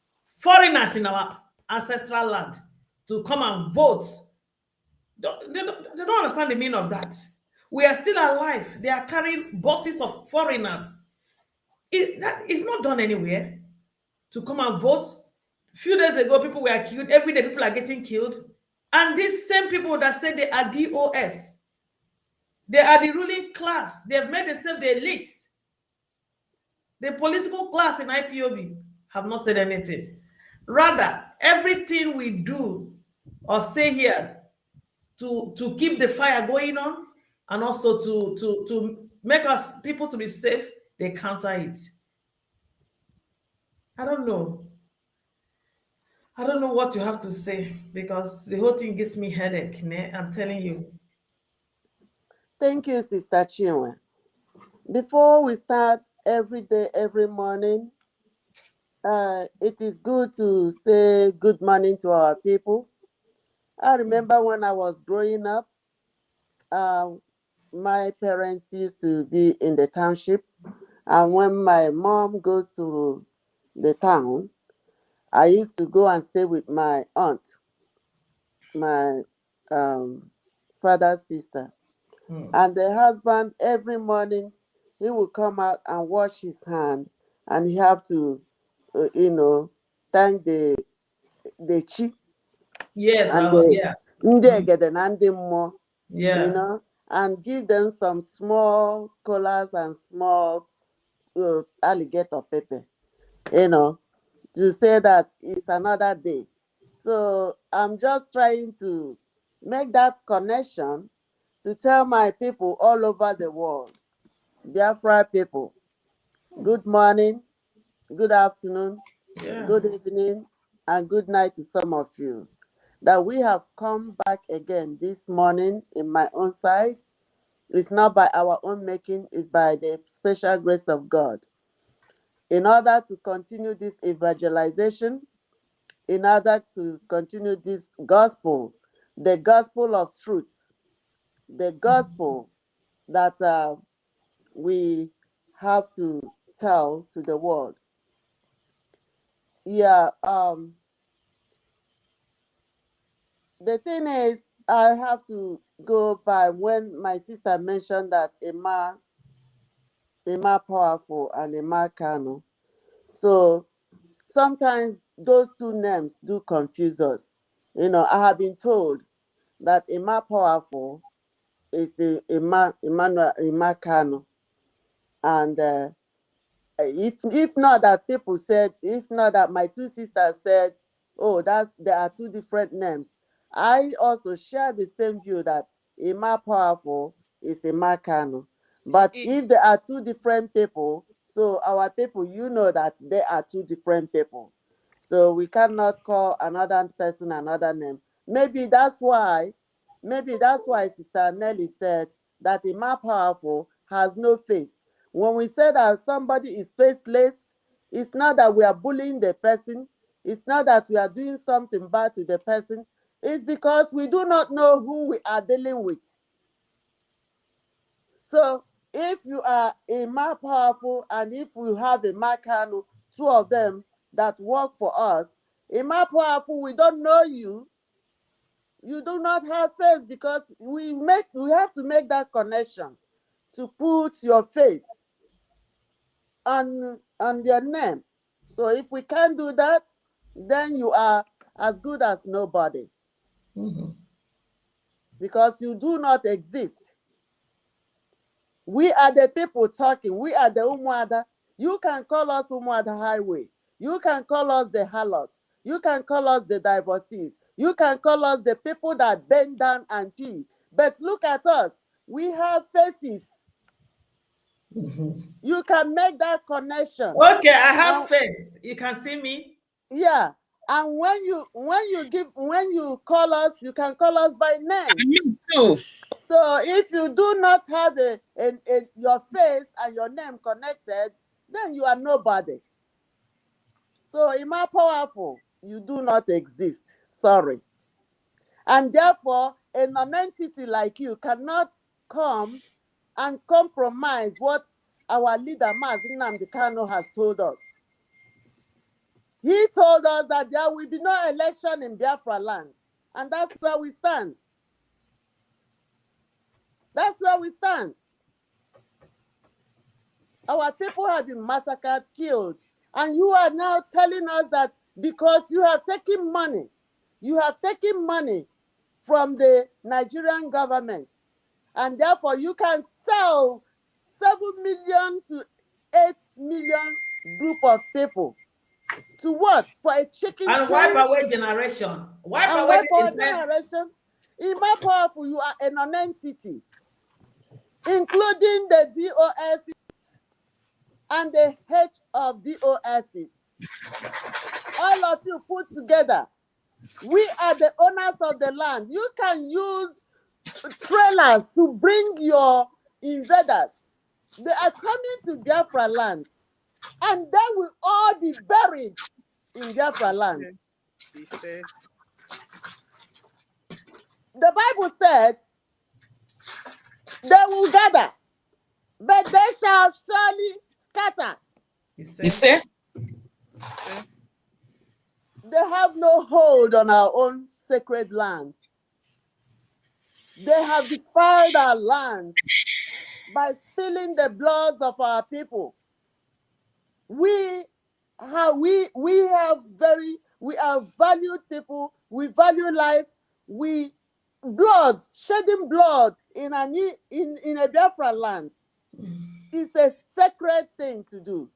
in our ancestral land to come and vote? They don't understand the meaning of that. We are still alive. They are carrying buses of foreigners. That is not done anywhere to come and vote. A few days ago, people were killed. Every day, people are getting killed. And these same people that say they are DOS, they are the ruling class. They have made themselves the elites. The political class in IPOB have not said anything. Rather, everything we do or say here to keep the fire going on and also to make us people to be safe, they counter it. I don't know. I don't know what you have to say because the whole thing gives me headache. I'm telling you. Thank you, Sister Chinwe. Before we start every day, every morning, it is good to say good morning to our people. I remember when I was growing up, my parents used to be in the township. And when my mom goes to the town, I used to go and stay with my aunt, my father's sister. And the husband, every morning, he would come out and wash his hand, and he have to, thank the chi. Yes, and yeah. Yeah. And give them some small collars and small alligator pepper, to say that it's another day. So I'm just trying to make that connection to tell my people all over the world, Biafra people, good morning, good afternoon, good evening, and good night to some of you. That we have come back again this morning in my own side. It's not by our own making, it's by the special grace of God. In order to continue this evangelization, in order to continue this gospel, the gospel of truth, the gospel that we have to tell to the world. Yeah, the thing is, I have to go by when my sister mentioned that Emma Powerful and Emma Kano. So sometimes those two names do confuse us. I have been told that Emma Powerful is Emma Kano. And if not that people said, if not that my two sisters said, oh, there are two different names. I also share the same view that Emma Powerful is Emma Kano. But if there are two different people, so our people, that they are two different people. So we cannot call another person another name. Maybe that's why Sister Nelly said that a more powerful has no face. When we say that somebody is faceless, it's not that we are bullying the person. It's not that we are doing something bad to the person. It's because we do not know who we are dealing with. So if you are a more powerful and if we have a Makano, two of them that work for us, a more powerful, we don't know you. You do not have face because we have to make that connection to put your face on their name. So if we can't do that, then you are as good as nobody. Because you do not exist. We are the people talking. We are the Umuada. You can call us Umuada Highway. You can call us the harlots. You can call us the divorcees. You can call us the people that bend down and pee. But look at us. We have faces. You can make that connection. Okay, I have face. You can see me. Yeah. And when you call us, you can call us by name. Me too. So if you do not have your face and your name connected, then you are nobody. So in my powerful, you do not exist. Sorry. And therefore, a non-entity like you cannot come and compromise what our leader, Mazi Nnamdi Kanu, has told us. He told us that there will be no election in Biafra land. And that's where we stand. That's where we stand. Our people have been massacred, killed. And you are now telling us that because you have taken money from the Nigerian government, and therefore you can sell 7 million to 8 million group of people. To what? For a chicken and change? wipe away generation. Wipe away generation. In my powerful, you are a non-entity, including the DOSs and the head of DOSs. All of you put together. We are the owners of the land. You can use trailers to bring your invaders. They are coming to Biafra land, and they will all be buried in Biafra land. The Bible said they will gather, but they shall surely scatter. You see? They have no hold on our own sacred land. They have defiled our land by spilling the bloods of our people. We are valued people. We value life. Shedding blood in a Biafra land is a sacred thing to do.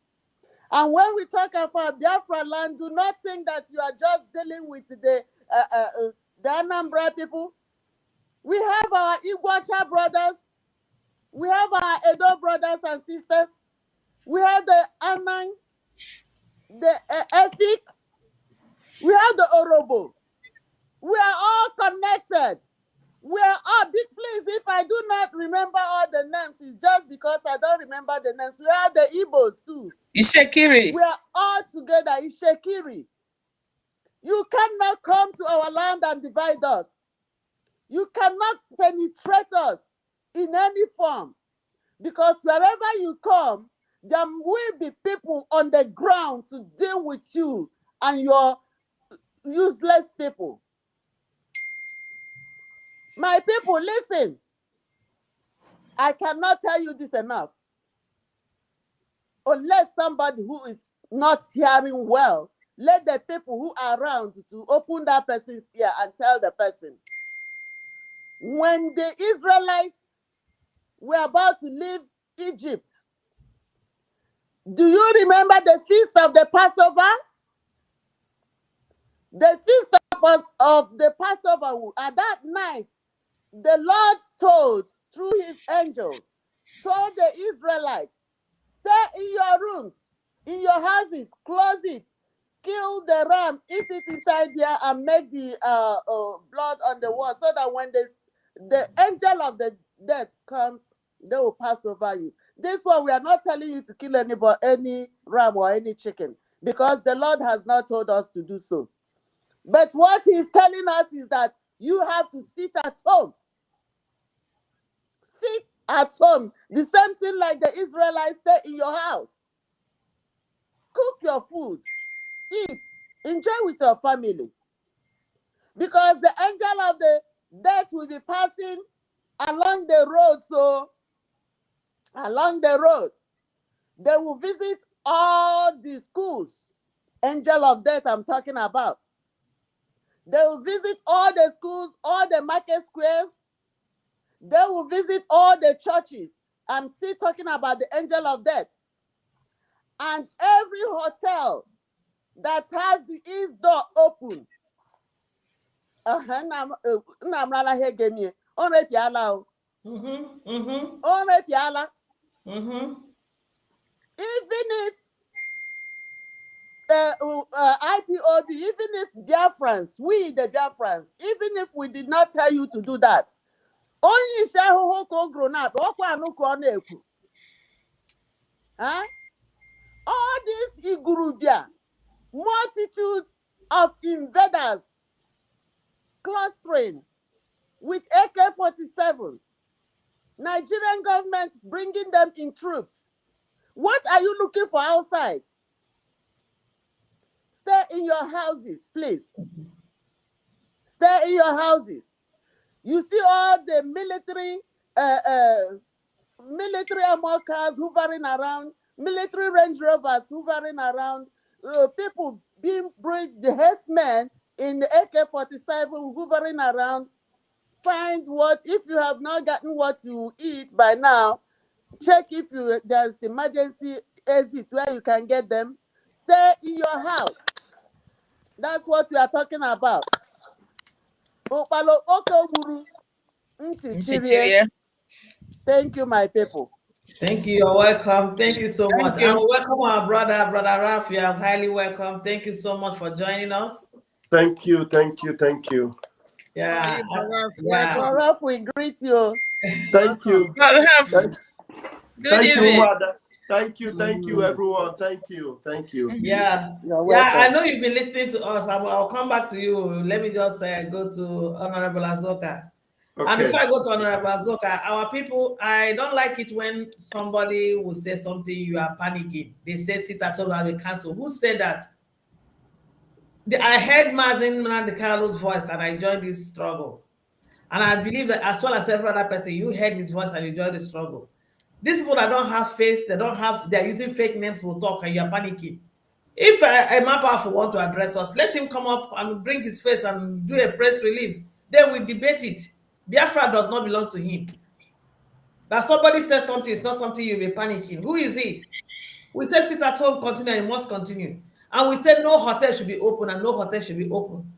And when we talk about Biafra land, do not think that you are just dealing with the Anambra people. We have our Iguacha brothers. We have our Edo brothers and sisters. We have the Anang, the Efik. We have the Orobo. We are all connected. We are all big. Please, if I do not remember all the names, it's just because I don't remember the names. We have the Igbos too. Ishekiri. We are all together. Ishekiri. You cannot come to our land and divide us. You cannot penetrate us in any form. Because wherever you come, there will be people on the ground to deal with you and your useless people. My people, listen. I cannot tell you this enough. Unless somebody who is not hearing well, let the people who are around to open that person's ear and tell the person. When the Israelites were about to leave Egypt, do you remember the feast of the Passover? The feast of the Passover, at that night, the Lord told, through his angels, told the Israelites, stay in your rooms, in your houses, close it, kill the ram, eat it inside there, and make the blood on the wall, so that when the angel of the death comes, they will pass over you. This one, we are not telling you to kill any ram or any chicken, because the Lord has not told us to do so. But what he's telling us is that you have to sit at home. Sit at home. The same thing like the Israelites stay in your house. Cook your food. Eat. Enjoy with your family. Because the angel of the death will be passing along the road. So, along the roads, they will visit all the schools. Angel of death I'm talking about. They will visit all the schools, all the market squares. They will visit all the churches. I'm still talking about the angel of death. And every hotel that has the east door open. Even if IPOB, even if Biafrans, we the Biafrans, even if we did not tell you to do that, only shahoho grown up, huh? All these Igurubia, multitude of invaders clustering with AK-47, Nigerian government bringing them in troops. What are you looking for outside? Stay in your houses, please. Stay in your houses. You see all the military armor cars hovering around, military Range Rovers hovering around, people being bring the herdsmen in the AK-47 hovering around. Find what, if you have not gotten what you eat by now, check if there's emergency exit where you can get them. Stay in your house. That's what we are talking about. Thank you, my people. Thank you. You're welcome. Thank you so much. you. And welcome our brother Ralph. You are highly welcome. Thank you so much for joining us. Thank you, thank you, thank you. Yeah. Ralph, we greet you. Thank you. Good Thank you, evening. Mother. Thank you, everyone. Thank you. Yeah. Yeah, I know you've been listening to us. I'll come back to you. Let me just go to Honorable Azoka. Okay. And before I go to Honorable Azoka, our people, I don't like it when somebody will say something, you are panicking. They say sit at home and we cancel. Who said that? I heard Mazin Nandekalo's voice and I joined this struggle. And I believe that as well as every other person, you heard his voice and you joined the struggle. These people that don't have face, they're using fake names will talk and you're panicking. If a Powerful want to address us, let him come up and bring his face and do a press release. Then we debate it. Biafra does not belong to him. That somebody says something, it's not something you'll be panicking. Who is he? We say sit at home, continue, and must continue. And we said no hotel should be open and no hotel should be open.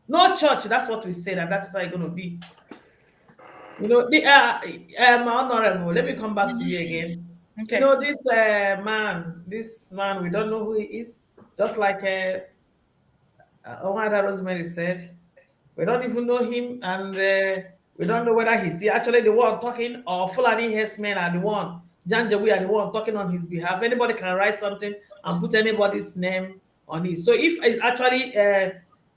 No church, that's what we said, and that's how it's going to be. You know, Honorable, let me come back to you again. Okay. You know, this man, we don't know who he is. Just like Umuada Rosemary said, we don't even know him, and we don't know whether he's actually the one talking or Fulani herdsmen are the one, Janjaweed are the one talking on his behalf. Anybody can write something and put anybody's name on it. So if it's actually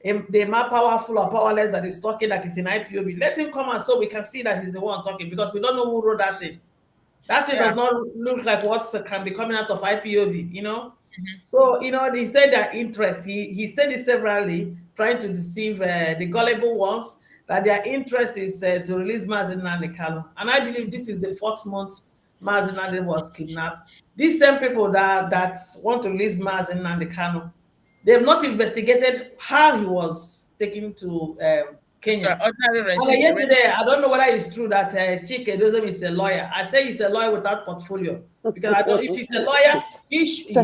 the more powerful or powerless that is talking that is in IPOB, let him come and so we can see that he's the one talking, because we don't know who wrote that thing. That thing does not look like what can be coming out of IPOB, you know? So, you know, they said their interest. He said it severally, trying to deceive the gullible ones, that their interest is to release Mazi Nnamdi Kanu. And I believe this is the 4th month Mazi Nnamdi was kidnapped. These same people that want to release Mazi Nnamdi Kanu, they have not investigated how he was taken to Kenya. And yesterday, I don't know whether it's true that Chike Dozem is a lawyer. I say he's a lawyer without portfolio, because I don't. If he's a lawyer, he should be.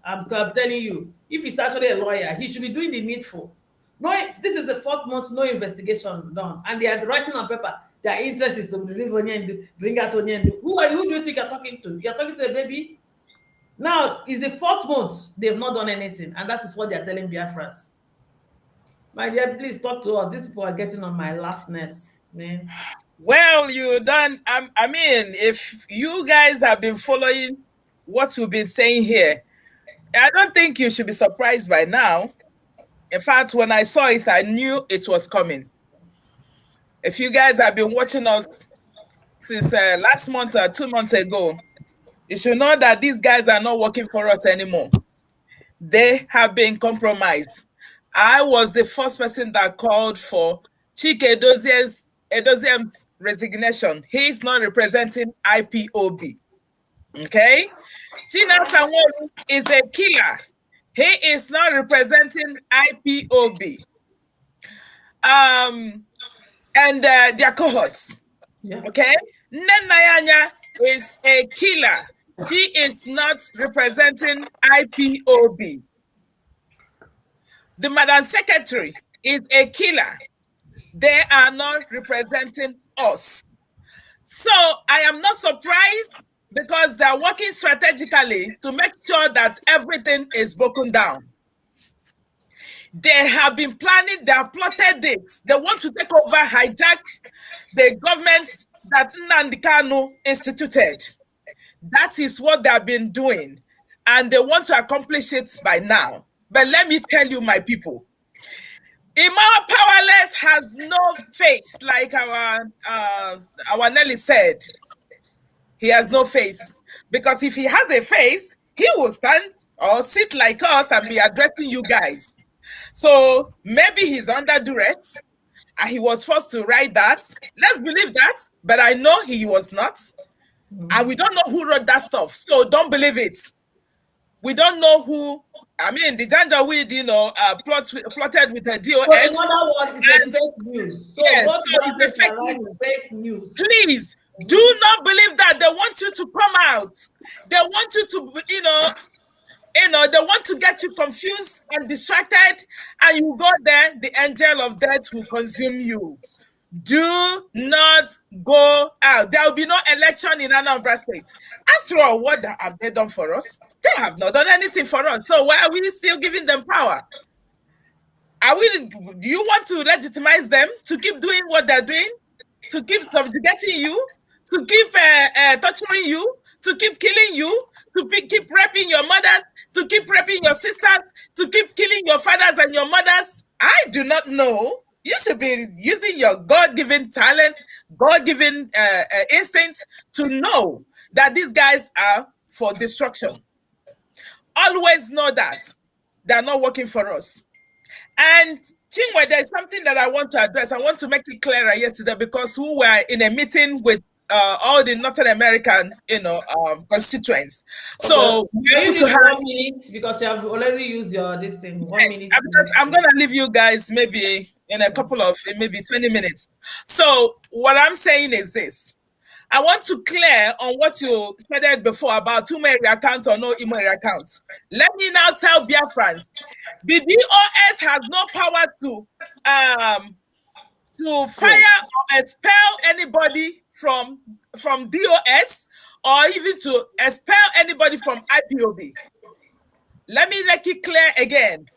I'm telling you, if he's actually a lawyer, he should be doing the needful. No, this is the 4th month, no investigation done, and they are writing on paper. Their interest is to bring out Onyendu. Who do you think you're talking to? You're talking to a baby. Now is the 4th month they've not done anything, and that is what they're telling Biafrans. My dear, please talk to us. These people are getting on my last nerves, man. Well, you done. I mean, if you guys have been following what we've been saying here, I don't think you should be surprised by now. In fact, when I saw it, I knew it was coming. If you guys have been watching us since last month or 2 months ago, you should know that these guys are not working for us anymore. They have been compromised. I was the first person that called for Chike Edoziem's resignation. He is not representing IPOB. Okay? Tina Sanwo is a killer. He is not representing IPOB. And their cohorts. Yeah. Okay? Nenayanya is a killer. She is not representing IPOB. The Madam Secretary is a killer. They are not representing us. So I am not surprised because they are working strategically to make sure that everything is broken down. They have been planning, they have plotted this. They want to take over, hijack the government that Nnamdi Kanu instituted. That is what they have been doing, and they want to accomplish it by now. But let me tell you, my people, Imam Powerless has no face, like our Nelly said. He has no face, because if he has a face, he will stand or sit like us and be addressing you guys. So maybe he's under duress and he was forced to write that. Let's believe that, but I know he was not. And we don't know who wrote that stuff, so don't believe it. We don't know who. I mean, the Janjaweed, plotted with a DOS. So in other words, it's a fake news. So yes, what so it's a fake news. Please do not believe that. They want you to come out. They want you to, they want to get you confused and distracted, and you go there, the angel of death will consume you. Do not go out. There will be no election in Anambra State. After all, what have they done for us? They have not done anything for us. So why are we still giving them power? Do you want to legitimize them to keep doing what they're doing? To keep subjugating you? To keep torturing you? To keep killing you? To keep raping your mothers? To keep raping your sisters? To keep killing your fathers and your mothers? I do not know. You should be using your God-given talent, God-given instincts to know that these guys are for destruction. Always know that they're not working for us. And Chinwe, there's something that I want to address. I want to make it clearer yesterday because we were in a meeting with all the Northern American, constituents. Okay. So we're able to have 1 minute because you have already used your this thing. 1 minute. Because I'm gonna leave you guys maybe in a couple of maybe 20 minutes. So what I'm saying is this. I want to clear on what you said before about email account or no email account. Let me now tell Biafrans, the DOS has no power to fire or expel anybody from DOS or even to expel anybody from IPOB. Let me make it clear again.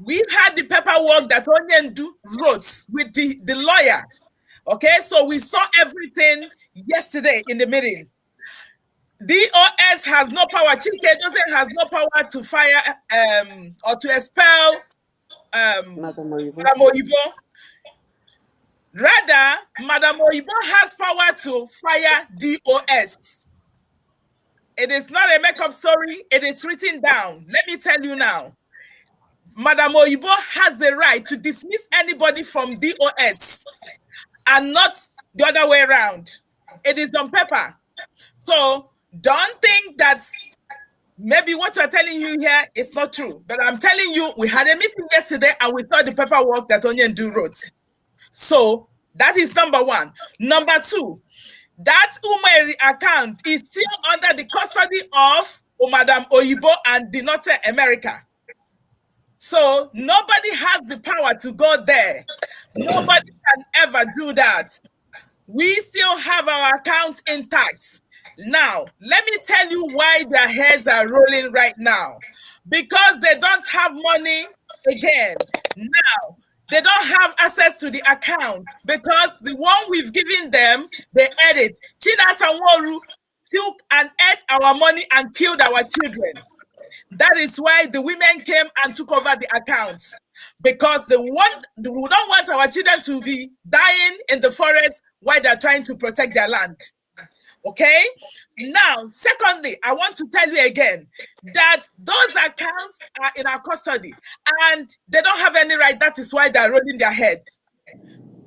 We had the paperwork that Onyendu wrote with the lawyer. Okay, so we saw everything yesterday in the meeting. DOS has no power. Chike doesn't has no power to fire or to expel Madam Oyibo. Rather, Madam Oyibo has power to fire DOS. It is not a make-up story. It is written down. Let me tell you now. Madam Oyibo has the right to dismiss anybody from DOS and not the other way around. It is on paper. So don't think that maybe what we're telling you here is not true. But I'm telling you, we had a meeting yesterday and we saw the paperwork that Onyendu wrote. So that is number one. Number two, that Umeri account is still under the custody of Madam Oyibo and the North America. So nobody has the power to go there. Nobody can ever do that. We still have our account intact. Now, let me tell you why their heads are rolling right now. Because they don't have money again. Now, they don't have access to the account because the one we've given them, they ate it. China Sanworu took and ate our money and killed our children. That is why the women came and took over the account, because we don't want our children to be dying in the forest while they're trying to protect their land. Okay? Now, secondly, I want to tell you again that those accounts are in our custody and they don't have any right. That is why they're rolling their heads.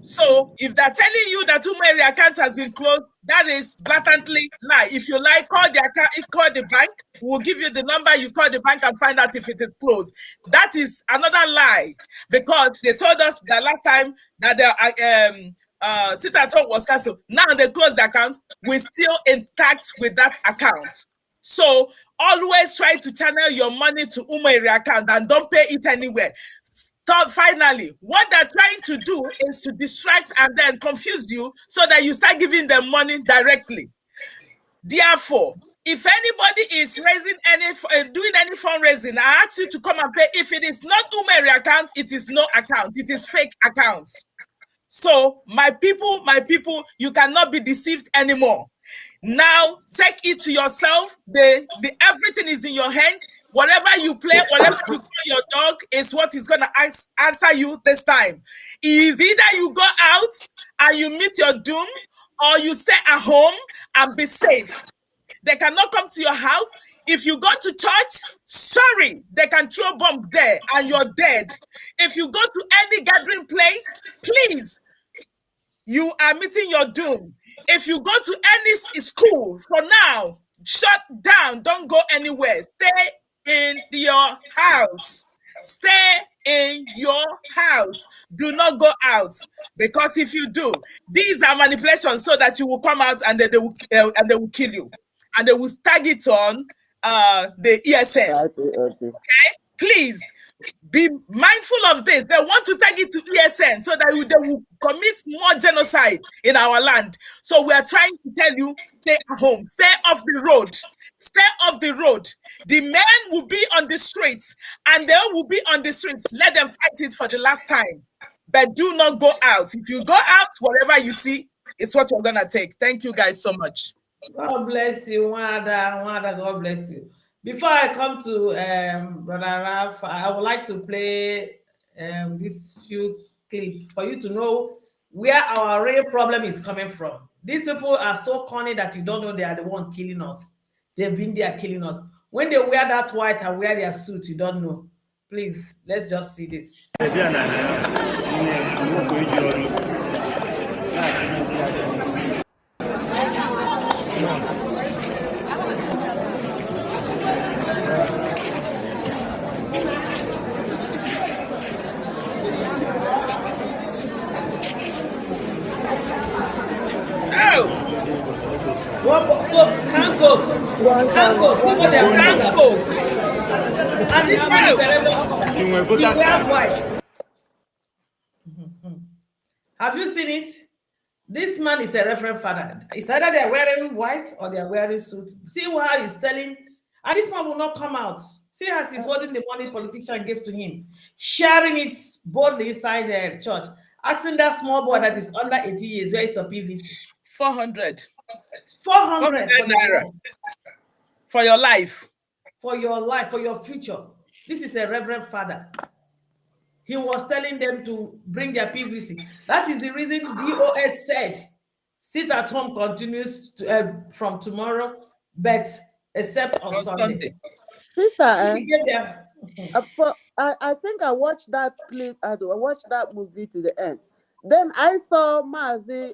So if they're telling you that Umeri account has been closed, that is blatantly lie. If you like, call the bank. We'll give you the number. You call the bank and find out if it is closed. That is another lie, because they told us that last time that the sit at home was cancelled. Now they closed the account. We're still intact with that account. So always try to channel your money to Umeri account and don't pay it anywhere. Finally, what they're trying to do is to distract and then confuse you so that you start giving them money directly. Therefore, if anybody is raising doing any fundraising, I ask you to come and pay. If it is not Umeri account, it is no account. It is fake accounts. So my people, you cannot be deceived anymore. Now take it to yourself. Everything is in your hands. Whatever you play, whatever you call your dog is what is gonna answer you this time. Is either you go out and you meet your doom, or you stay at home and be safe. They cannot come to your house. If you go to church, sorry, they can throw a bomb there and you're dead. If you go to any gathering place, please, you are meeting your doom. If you go to any school, for now, shut down. Don't go anywhere. Stay in your house. Stay in your house. Do not go out, because if you do, these are manipulations so that you will come out and they will kill you, and they will tag it on the ESN. Okay, please be mindful of this. They want to tag it to ESN so that they will commit more genocide in our land. So we are trying to tell you, stay at home, stay off the road, stay off the road. The men will be on the streets, and they will be on the streets. Let them fight it for the last time, but do not go out. If you go out, whatever you see is what you're gonna take. Thank you guys so much. God bless you, Umuada. God bless you. Before I come to Brother Ralph, I would like to play this few clips for you to know where our real problem is coming from. These people are so corny that you don't know they are the one killing us. They've been there killing us. When they wear that white and wear their suit, you don't know. Please, let's just see this. Can't go. See what they're doing. And this man is a he wears white. Have you seen it? This man is a reverend father. It's either they're wearing white or they're wearing suit. See how he's selling, and this man will not come out. See as he's holding the money politician gave to him, sharing it boldly inside the church, asking that small boy that is under 80 years, where is your PVC? 400 naira for your life, for your future. This is a reverend father. He was telling them to bring their PVC. That is the reason DOS said sit at home continues from tomorrow, but except on Sunday. Sister, I think I watched that clip. I watched that movie to the end. Then I saw Mazi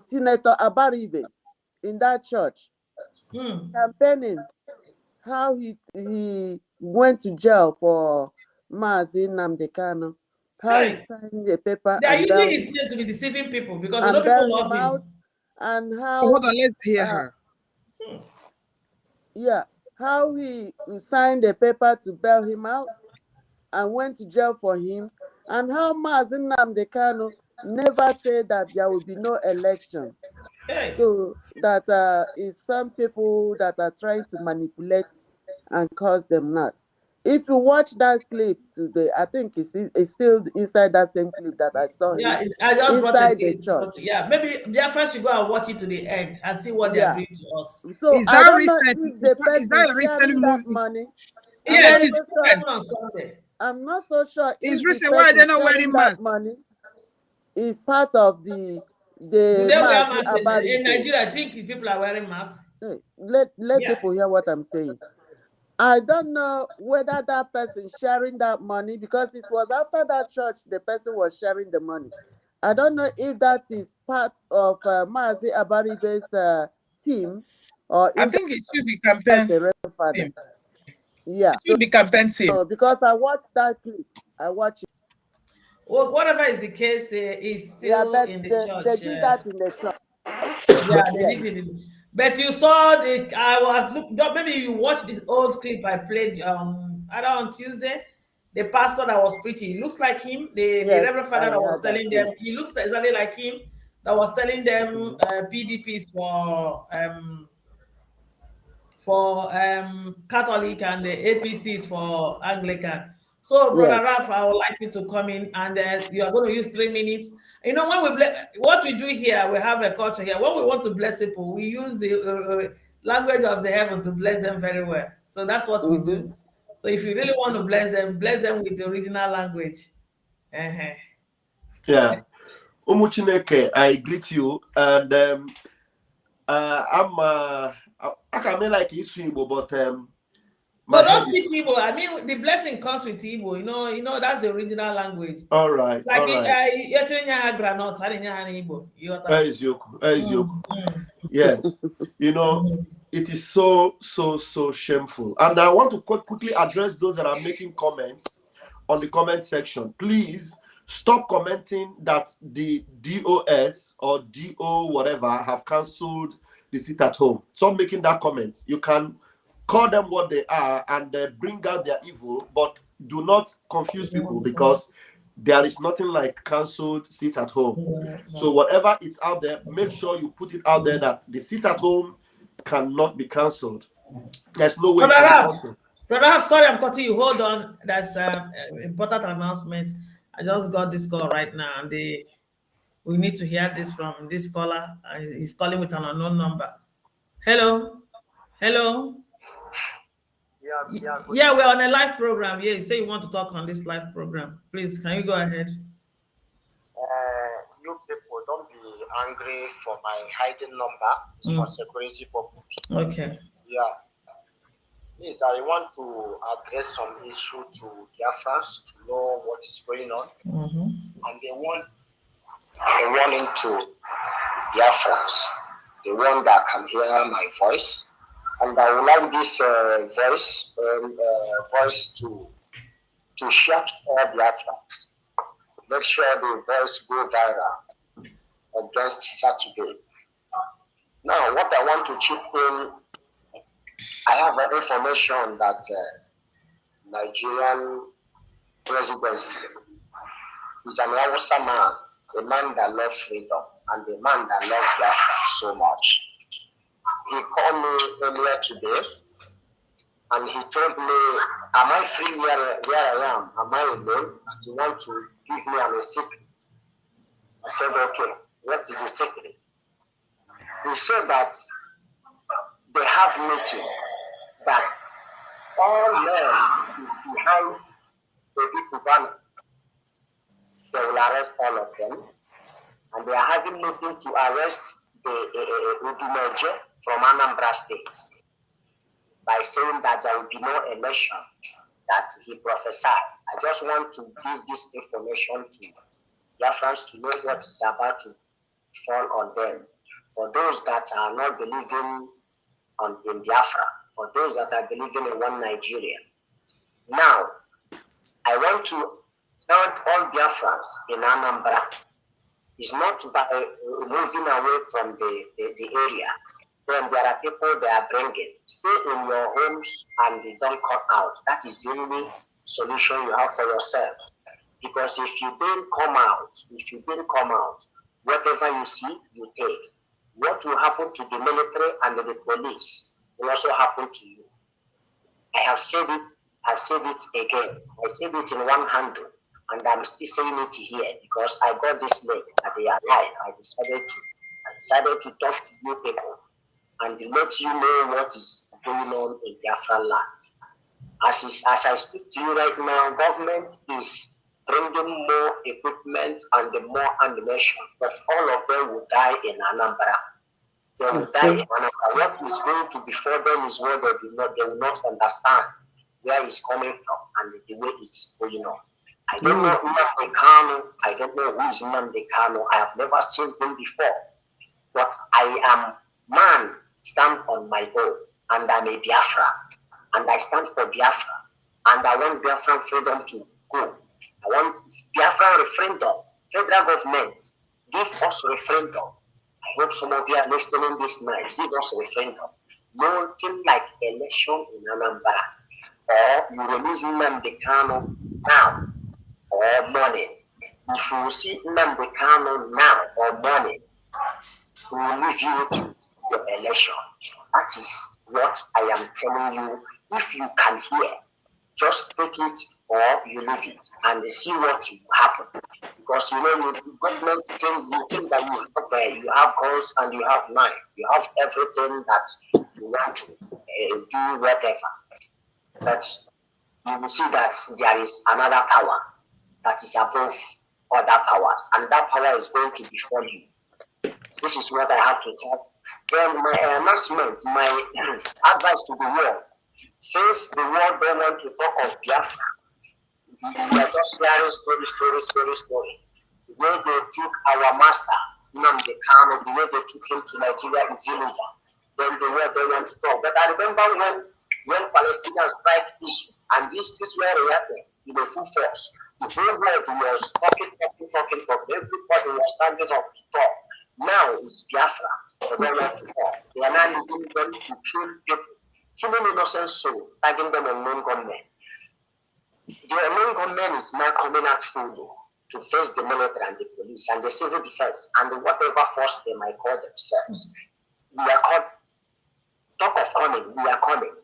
Senator Abaribe in that church campaigning how he went to jail for Mazi Nnamdi Kanu. How he signed a paper. They are using his name to be deceiving people because a lot of people love him. Out, and how hold on, let's hear her. Yeah, how he signed a paper to bail him out and went to jail for him, and how Mazi Nnamdi Kanu never said that there will be no election. Hey. So that is some people that are trying to manipulate and cause them not. If you watch that clip today, I think it's still inside that same clip that I saw Yeah, him I just brought inside the it. church. Yeah, maybe Biafra should go and watch it to the end and see what they are Yeah. doing to us. So Is I that don't know recent? if the Is that person a recent sharing that movie? money. I'm Yes, not it's so sure. happened on Sunday. I'm not so sure It's if the recent. Why are they person not sharing wearing that masks? money is part of Do the they wear Mazi masks in Abaribe. Nigeria? I think people are wearing masks. Let Yeah. people hear what I'm saying. I don't know whether that person sharing that money, because it was after that church the person was sharing the money. I don't know if that is part of Mazi Abaribe's team, or I if think it should be that's campaign a real father. team. Yeah. It should be campaign team. So because I watched that clip, I watched it. Well, whatever is the case, is still but in the they church. did that in the church. Yeah, they Yes. did it. But you saw the. I was looking. Maybe you watched this old clip I played. Either on Tuesday. The pastor that was preaching, it looks like him. The Yes, Reverend Father I that was heard that telling too. them, he looks exactly like him. That was telling them PDPs for Catholic and the APCs for Anglican. So, Brother Yes. Ralph, I would like you to come in, and you are going to use 3 minutes. You know, when we what we do here, we have a culture here. When we want to bless people, we use the language of the heaven to bless them very well. So that's what we do. So if you really want to bless them with the original language. Uh-huh. Yeah. Umuchineke, I greet you. And I can mean like Igbo, but No, don't speak Igbo. I mean, the blessing comes with Igbo. You know that's the original language. All right, Like all right. granite, Igbo. Yes, you know, it is so shameful. And I want to quickly address those that are making comments on the comment section. Please stop commenting that the DOS or DO whatever have cancelled the sit at home. Stop making that comment. You can call them what they are and bring out their evil, but do not confuse people, because there is nothing like cancelled sit at home. So whatever is out there, make sure you put it out there that the sit at home cannot be cancelled. There's no way it can be cancelled. Brother Ralph, sorry I'm cutting you. Hold on. That's an important announcement. I just got this call right now, and we need to hear this from this caller. He's calling with an unknown number. Hello? Hello? Yeah, we're on a live program. Yeah, you say you want to talk on this live program. Please, can you go ahead? You people, don't be angry for my hiding number. It's for security purpose. Okay. Yeah. Please, I want to address some issue to Biafrans to know what is going on. And they want a warning to Biafrans, the one that can hear my voice. And I would like this voice to shut all Biafrans. Make sure the voice go viral against Saturday. Now, what I want to chip in, I have information that Nigerian presidency is an Hausa man, a man that loves freedom, and a man that loves Biafra so much. He called me earlier today, and he told me, am I free where I am? Am I alone? And he want to give me a secret. I said, okay, what is the secret? He said that they have meeting, that all men behind the big banner, they will arrest all of them, and they are having meeting to arrest the Udumeje from Anambra State by saying that there will be no election that he prophesied. I just want to give this information to Biafrans to know what is about to fall on them. For those that are not believing in Biafra, for those that are believing in one Nigeria. Now, I want to tell all Biafrans in Anambra, it's not by moving away from the area. Then there are people they are bringing. Stay in your homes and they don't come out. That is the only solution you have for yourself. Because if you don't come out, whatever you see, you take. What will happen to the military and the police will also happen to you. I have said it again. I said it in one handle, and I'm still saying it here because I got this link that they are live. I decided to talk to you people and let you know what is going on in Biafra land. As I speak to you right now, government is bringing more equipment and more ammunition, but all of them will die in Anambra. They will die in Anambra. What is going to before them is what they will not understand where it's coming from and the way it's going on. I don't know Nnamdi Kanu. I don't know who is Nnamdi Kanu. I have never seen him before. But I am man, stand on my own, and I'm a Biafra. And I stand for Biafra. And I want Biafran freedom to go. I want Biafran referendum. Federal government, give us referendum. I hope some of you are listening this night. Give us referendum. Nothing like election in Anambra. Or you release Nnamdi Kanu now or morning. If you see Nnamdi Kanu now or morning, we will leave you to the election. That is what I am telling you. If you can hear, just take it or you leave it and see what will happen. Because you know, you government think that you have guns and you have knife, you have everything that you want to do whatever. But you will see that there is another power that is above other powers, and that power is going to be for you. This is what I have to tell. Then my announcement, my advice to the world, since the world don't want to talk of Biafra, we are just hearing story. The way they took our master, Nnamdi Kanu, the way they took him to Nigeria is illegal. Then the world don't want to talk. But I remember when Palestinians strike Israel, and this were reacting in a full force. The whole world was talking. Everybody was standing up to talk. Now it's Biafra. They don't want to talk. They are now leading them to kill people, killing innocent souls, tagging them on non-gunmen. The non-gunmen is now coming out fully to face the military and the police and the civil defense and whatever force they might call themselves. We are called. Talk of coming, we are coming.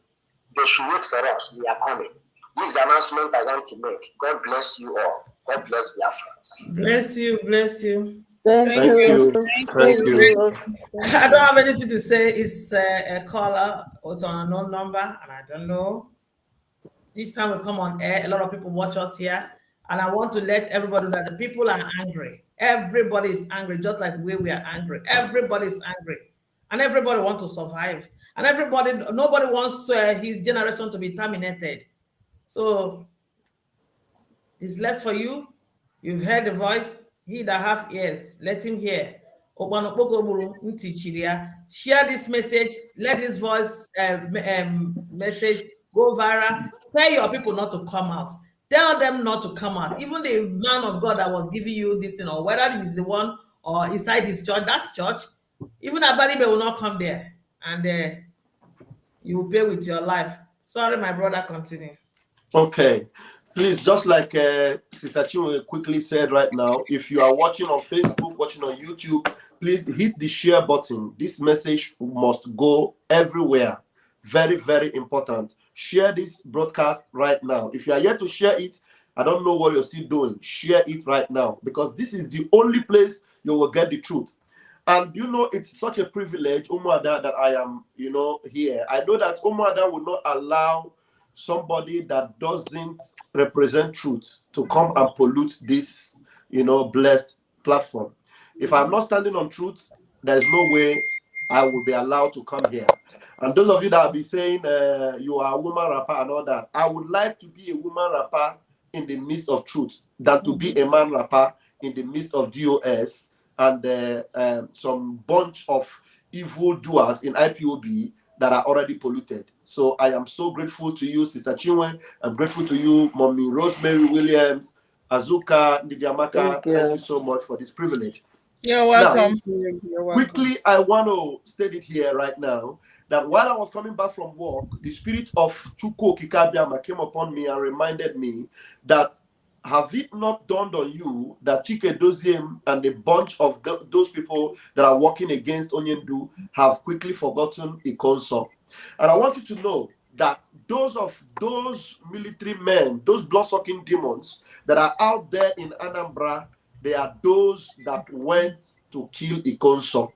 They should wait for us, we are coming. This announcement I want to make. God bless you all. God bless Biafra. Bless you. Thank you. I don't have anything to say. It's a caller. It's on a known number, and I don't know. Each time we come on air, a lot of people watch us here, and I want to let everybody know that the people are angry. Everybody is angry, just like we are angry. Everybody is angry, and everybody wants to survive, and nobody wants his generation to be terminated. So it's less for you. You've heard the voice. He that have ears, let him hear. Share this message. Let this voice message go viral. Tell your people not to come out. Tell them not to come out. Even the man of God that was giving you this thing, or whether he's the one or inside his church, that's church. Even Abaribe will not come there, and you will pay with your life. Sorry, my brother, continue. Okay. Please, just like Sister Chinwe quickly said right now, if you are watching on Facebook, watching on YouTube, please hit the share button. This message must go everywhere. Very, very important. Share this broadcast right now. If you are yet to share it, I don't know what you're still doing. Share it right now, because this is the only place you will get the truth. And you know, it's such a privilege, Umuada, that I am, here. I know that Umuada will not allow somebody that doesn't represent truth to come and pollute this, blessed platform. If I'm not standing on truth, there is no way I will be allowed to come here. And those of you that will be saying you are a woman rapper and all that, I would like to be a woman rapper in the midst of truth than to be a man rapper in the midst of DOS and some bunch of evil doers in IPOB that are already polluted. So I am so grateful to you, Sister Chinwe. I'm grateful to you, Mommy Rosemary Williams, Azuka, Nidiamaka. Thank you so much for this privilege. You're welcome. Now, quickly, I want to state it here right now that while I was coming back from work, the spirit of Chukwu Okike Abiama came upon me and reminded me that have it not dawned on you that Chike Doziem and a bunch of those people that are working against Onyendu have quickly forgotten Ikonso? And I want you to know that those military men, those blood-sucking demons that are out there in Anambra, they are those that went to kill Ikonso.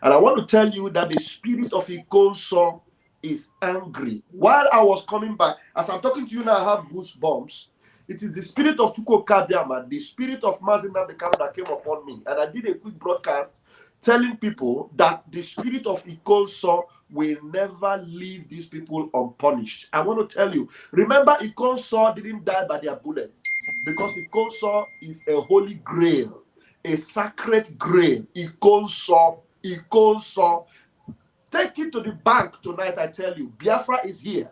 And I want to tell you that the spirit of Ikonso is angry. While I was coming back, as I'm talking to you now, I have goosebumps. It is the spirit of Chuko Kabiama, the spirit of Mazina Bekano that came upon me. And I did a quick broadcast telling people that the spirit of Ikonso will never leave these people unpunished. I want to tell you, remember, Ikonso didn't die by their bullets, because Ikonso is a holy grail, a sacred grail. Ikonso. Take it to the bank tonight, I tell you. Biafra is here.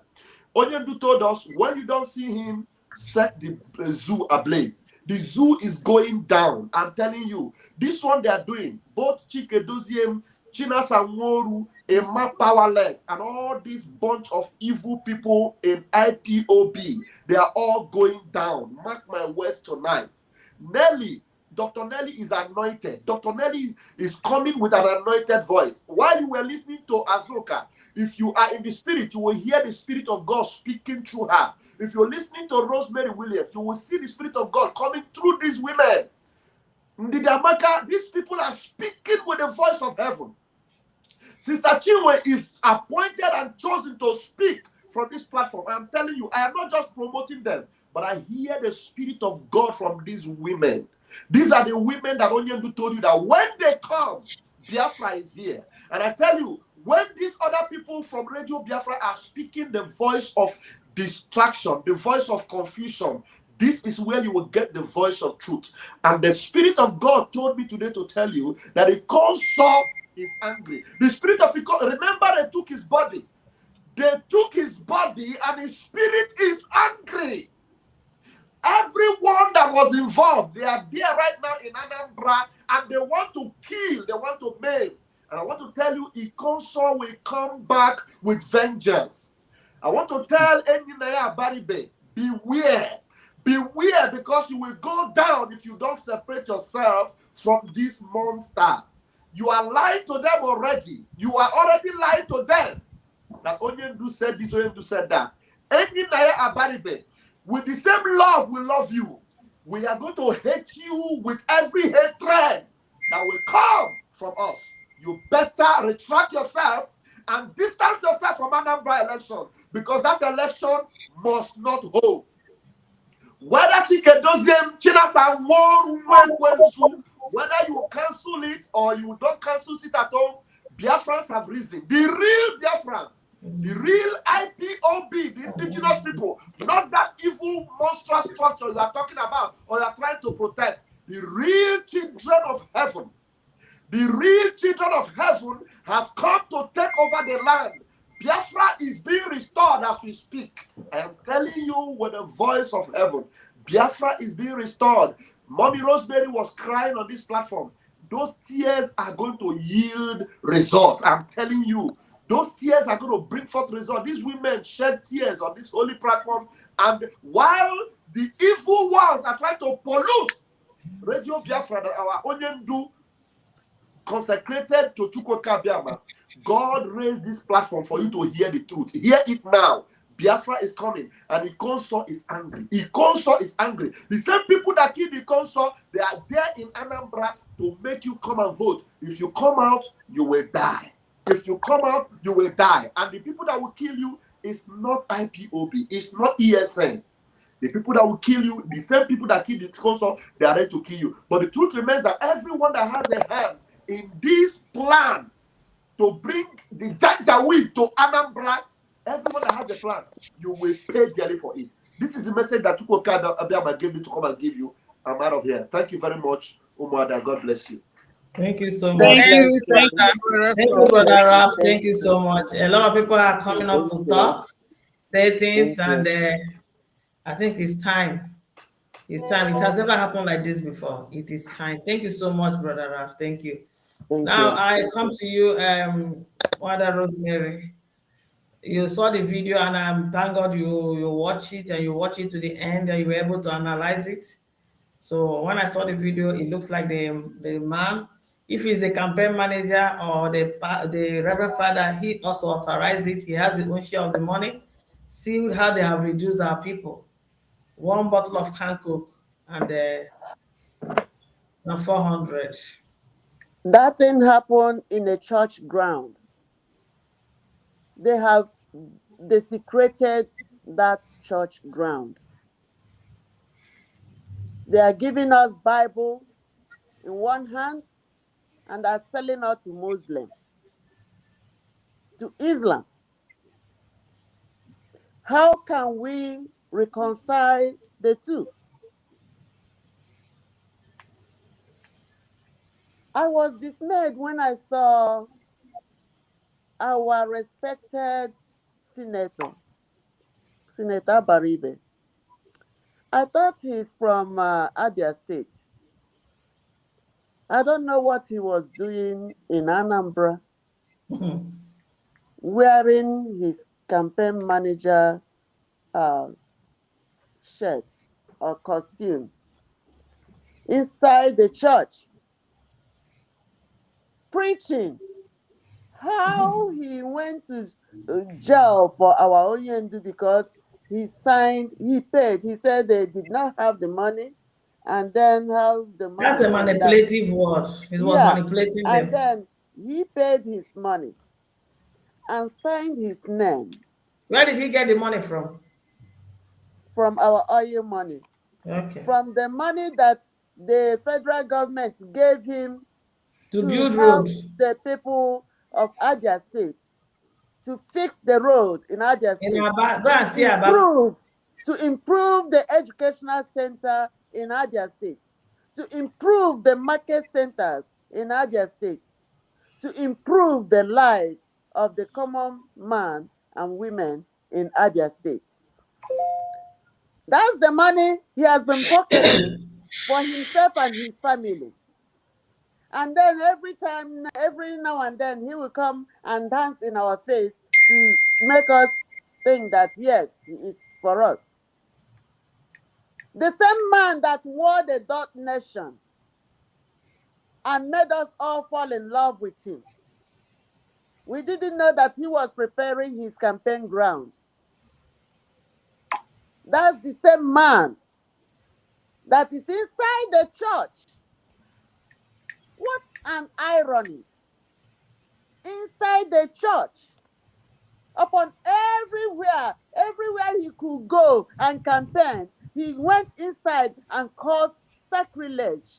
Onyendu told us, when you don't see him, set the zoo ablaze. The zoo is going down. I'm telling you, this one they are doing, both Chike Doziem, China Sanworu, Emma Powerless, and all this bunch of evil people in IPOB, they are all going down. Mark my words tonight. Dr. Nelly is anointed. Dr. Nelly is coming with an anointed voice. While you were listening to Azoka, if you are in the spirit, you will hear the spirit of God speaking through her. If you're listening to Rosemary Williams, you will see the spirit of God coming through these women. Ndidamaka, these people are speaking with the voice of heaven. Sister Chinwe is appointed and chosen to speak from this platform. I'm telling you, I am not just promoting them, but I hear the spirit of God from these women. These are the women that Onyendu told you that when they come, Biafra is here. And I tell you, when these other people from Radio Biafra are speaking the voice of distraction, the voice of confusion, this is where you will get the voice of truth. And the Spirit of God told me today to tell you that Ikonso is angry. The spirit of Ikonso, remember, they took his body. They took his body and his spirit is angry. Everyone that was involved, they are there right now in Anambra, and they want to kill, they want to maim. And I want to tell you, Ikonso will come back with vengeance. I want to tell Enyinaya Baribe, beware. Beware, because you will go down if you don't separate yourself from these monsters. You are lying to them already. You are already lying to them. That Onyendu said this, Onyendu said that. Enyinaya Abaribe, with the same love we love you, we are going to hate you with every hatred that will come from us. You better retract yourself and distance yourself from Anambra election, because that election must not hold. Whether Chike Doziem, China Sanworu, whether you cancel it or you don't cancel it at all, Biafrans have risen. The real Biafrans. The real IPOB, the indigenous people, not that evil monstrous structure you are talking about or you are trying to protect. The real children of heaven, the real children of heaven have come to take over the land. Biafra is being restored as we speak. I am telling you with the voice of heaven, Biafra is being restored. Mommy Rosemary was crying on this platform. Those tears are going to yield results. I'm telling you. Those tears are going to bring forth results. These women shed tears on this holy platform. And while the evil ones are trying to pollute Radio Biafra, that our Onyendu consecrated to Chukwu Kabiama, God raised this platform for you to hear the truth. Hear it now. Biafra is coming, and Ikonso is angry. Ikonso is angry. The same people that killed Ikonso, they are there in Anambra to make you come and vote. If you come out, you will die. If you come out, you will die. And the people that will kill you is not IPOB. It's not ESN. The people that will kill you, the same people that killed the Ikonso, they are ready to kill you. But the truth remains that everyone that has a hand in this plan to bring the Janjaweed to Anambra, everyone that has a plan, you will pay dearly for it. This is the message that Chukwu Abiyama gave me to come and give you. I'm out of here. Thank you very much, Umuada. God bless you. Thank you so much. Thank you, Brother Ralph. Thank you so much. A lot of people are coming up to talk, say things, and I think it's time. It's time. It has never happened like this before. It is time. Thank you so much, Brother Ralph. Thank you. Now I come to you, Mother Rosemary. You saw the video, and thank God you watch it and you watch it to the end, and you were able to analyze it. So when I saw the video, it looks like the man, if he's the campaign manager or the Reverend Father, he also authorized it. He has his own share of the money. See how they have reduced our people. One bottle of canned Coke and now 400. That thing happened in a church ground. They have desecrated that church ground. They are giving us Bible in one hand and are selling out to Muslim, to Islam. How can we reconcile the two? I was dismayed when I saw our respected Senator Baribe. I thought he's from Abia State. I don't know what he was doing in Anambra, wearing his campaign manager shirt or costume inside the church, preaching how he went to jail for our Onyendu because he paid. He said they did not have the money, and then how the money. That's a manipulative word. He was manipulating them. And then he paid his money and signed his name. Where did he get the money from? From our oil money. Okay. From the money that the federal government gave him to build roads. The people of Abia State to fix the road in Abia State. Go and see to improve the educational center in Abia State, to improve the market centers in Abia State, to improve the life of the common man and women in Abia State. That's the money he has been pocketing for himself and his family. And then every now and then, he will come and dance in our face to make us think that, yes, he is for us. The same man that wore the dot nation and made us all fall in love with him. We didn't know that he was preparing his campaign ground. That's the same man that is inside the church. What an irony. Inside the church, upon everywhere he could go and campaign, he went inside and caused sacrilege.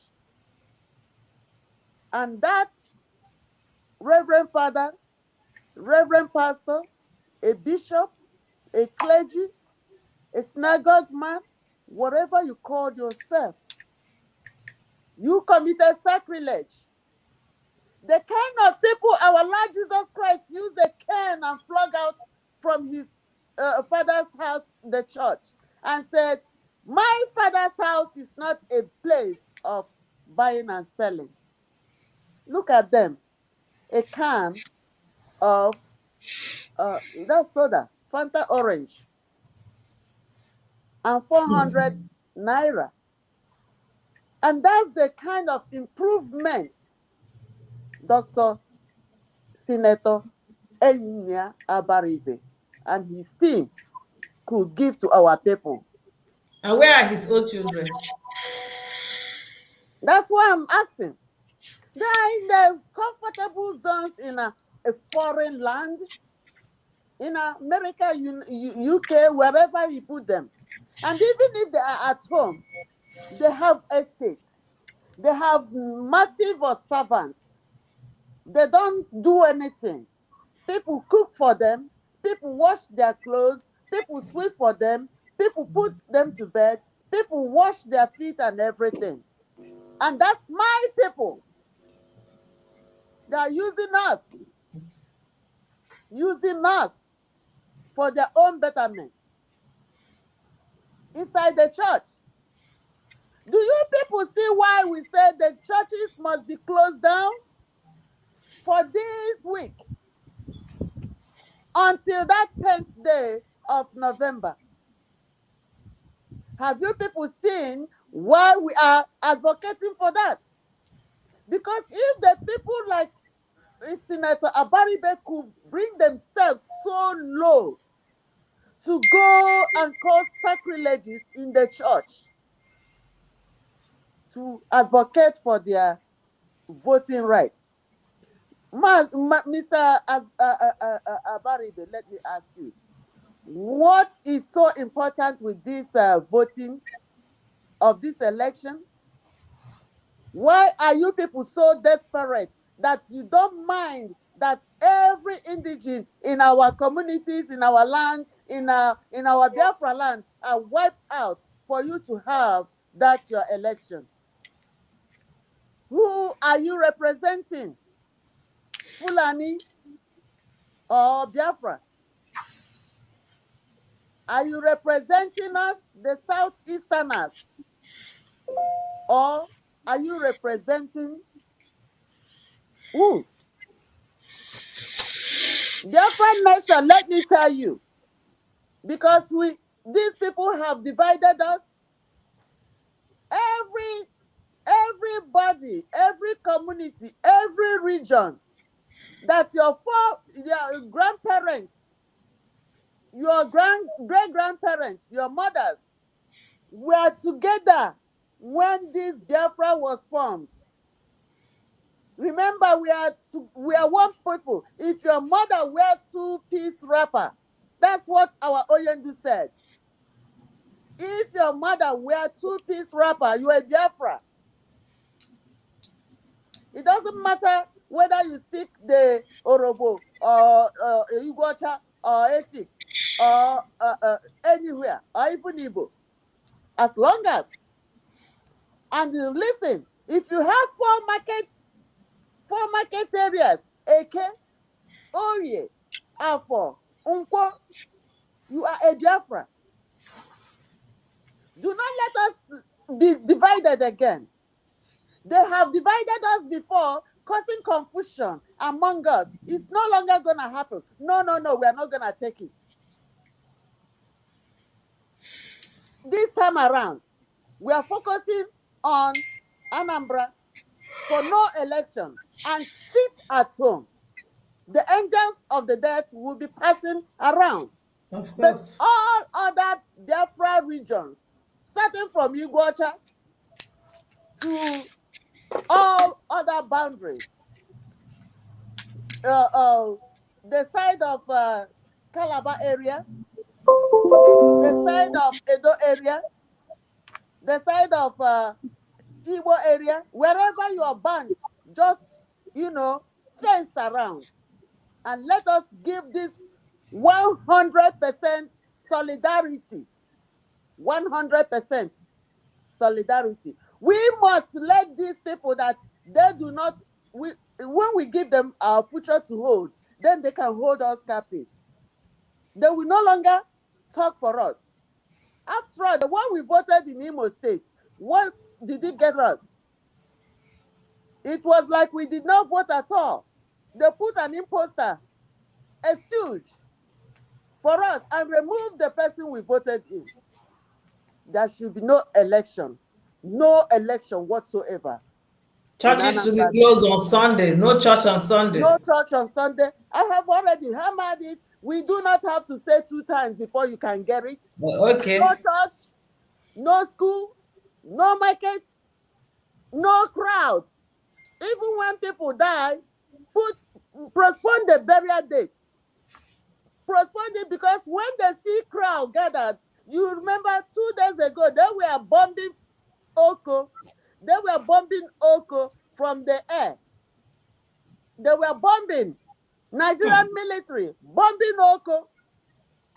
And that Reverend Father, Reverend Pastor, a bishop, a clergy, a synagogue man, whatever you called yourself, you committed sacrilege. The kind of people our Lord Jesus Christ used a cane and flog out from his father's house, the church, and said, my father's house is not a place of buying and selling. Look at them. A can of that soda, Fanta Orange, and 400 naira. And that's the kind of improvement Dr. Senator Enya Abaribe and his team could give to our people. And where are his own children? That's why I'm asking. They are in the comfortable zones in a foreign land, in America, UK, wherever he put them. And even if they are at home, they have estates. They have massive servants. They don't do anything. People cook for them. People wash their clothes. People sweep for them. People put them to bed. People wash their feet and everything. And that's my people. They are using us for their own betterment inside the church. Do you people see why we say the churches must be closed down for this week until that 10th day of November? Have you people seen Why we are advocating for that? Because if the people like Senator Abaribe could bring themselves so low to go and cause sacrileges in the church to advocate for their voting right. Mr. Abaribe, let me ask you, what is so important with this voting of this election? Why are you people so desperate that you don't mind that every indigene in our communities, in our lands, in our Biafra land are wiped out for you to have that your election? Who are you representing? Fulani or Biafra? Are you representing us, the Southeasterners? Or are you representing who? Biafra nation, let me tell you, because these people have divided us. Everybody, every community, every region that your grandparents, your great-grandparents, your mothers were together when this Biafra was formed. Remember, we are one people. If your mother wears two-piece wrapper, that's what our Oyendu said. If your mother wears two-piece wrapper, you are Biafra. It doesn't matter whether you speak the Orobo or Igbocha or Efik or anywhere or even Igbo. As long as, and listen, if you have four market areas, Eke, Oye, Afo, Unko, you are a Biafra. Do not let us be divided again. They have divided us before, causing confusion among us. It's no longer going to happen. No, we are not going to take it. This time around, we are focusing on Anambra for no election and sit at home. The angels of the dead will be passing around. Of But course. all other Biafra regions, starting from Igbocha to all other boundaries, the side of Calabar area, the side of Edo area, the side of Igbo area, wherever you are banned, just, fence around. And let us give this 100% solidarity. 100% solidarity. We must let these people that they do not, when we give them our future to hold, then they can hold us captive. They will no longer talk for us. After all, the one we voted in Imo State, what did it get us? It was like we did not vote at all. They put an imposter, a stooge, for us and remove the person we voted in. There should be no election whatsoever. Churches should be closed on Sunday. No church on Sunday. No church on Sunday. I have already hammered it. We do not have to say 2 times before you can get it. Okay. No church, no school, no market, no crowd. Even when people die, postpone the burial date. Postpone it, because when they see crowd gathered, you remember 2 days ago, they were bombing Oko. They were bombing Oko from the air. They were bombing Nigerian military, bombing Oko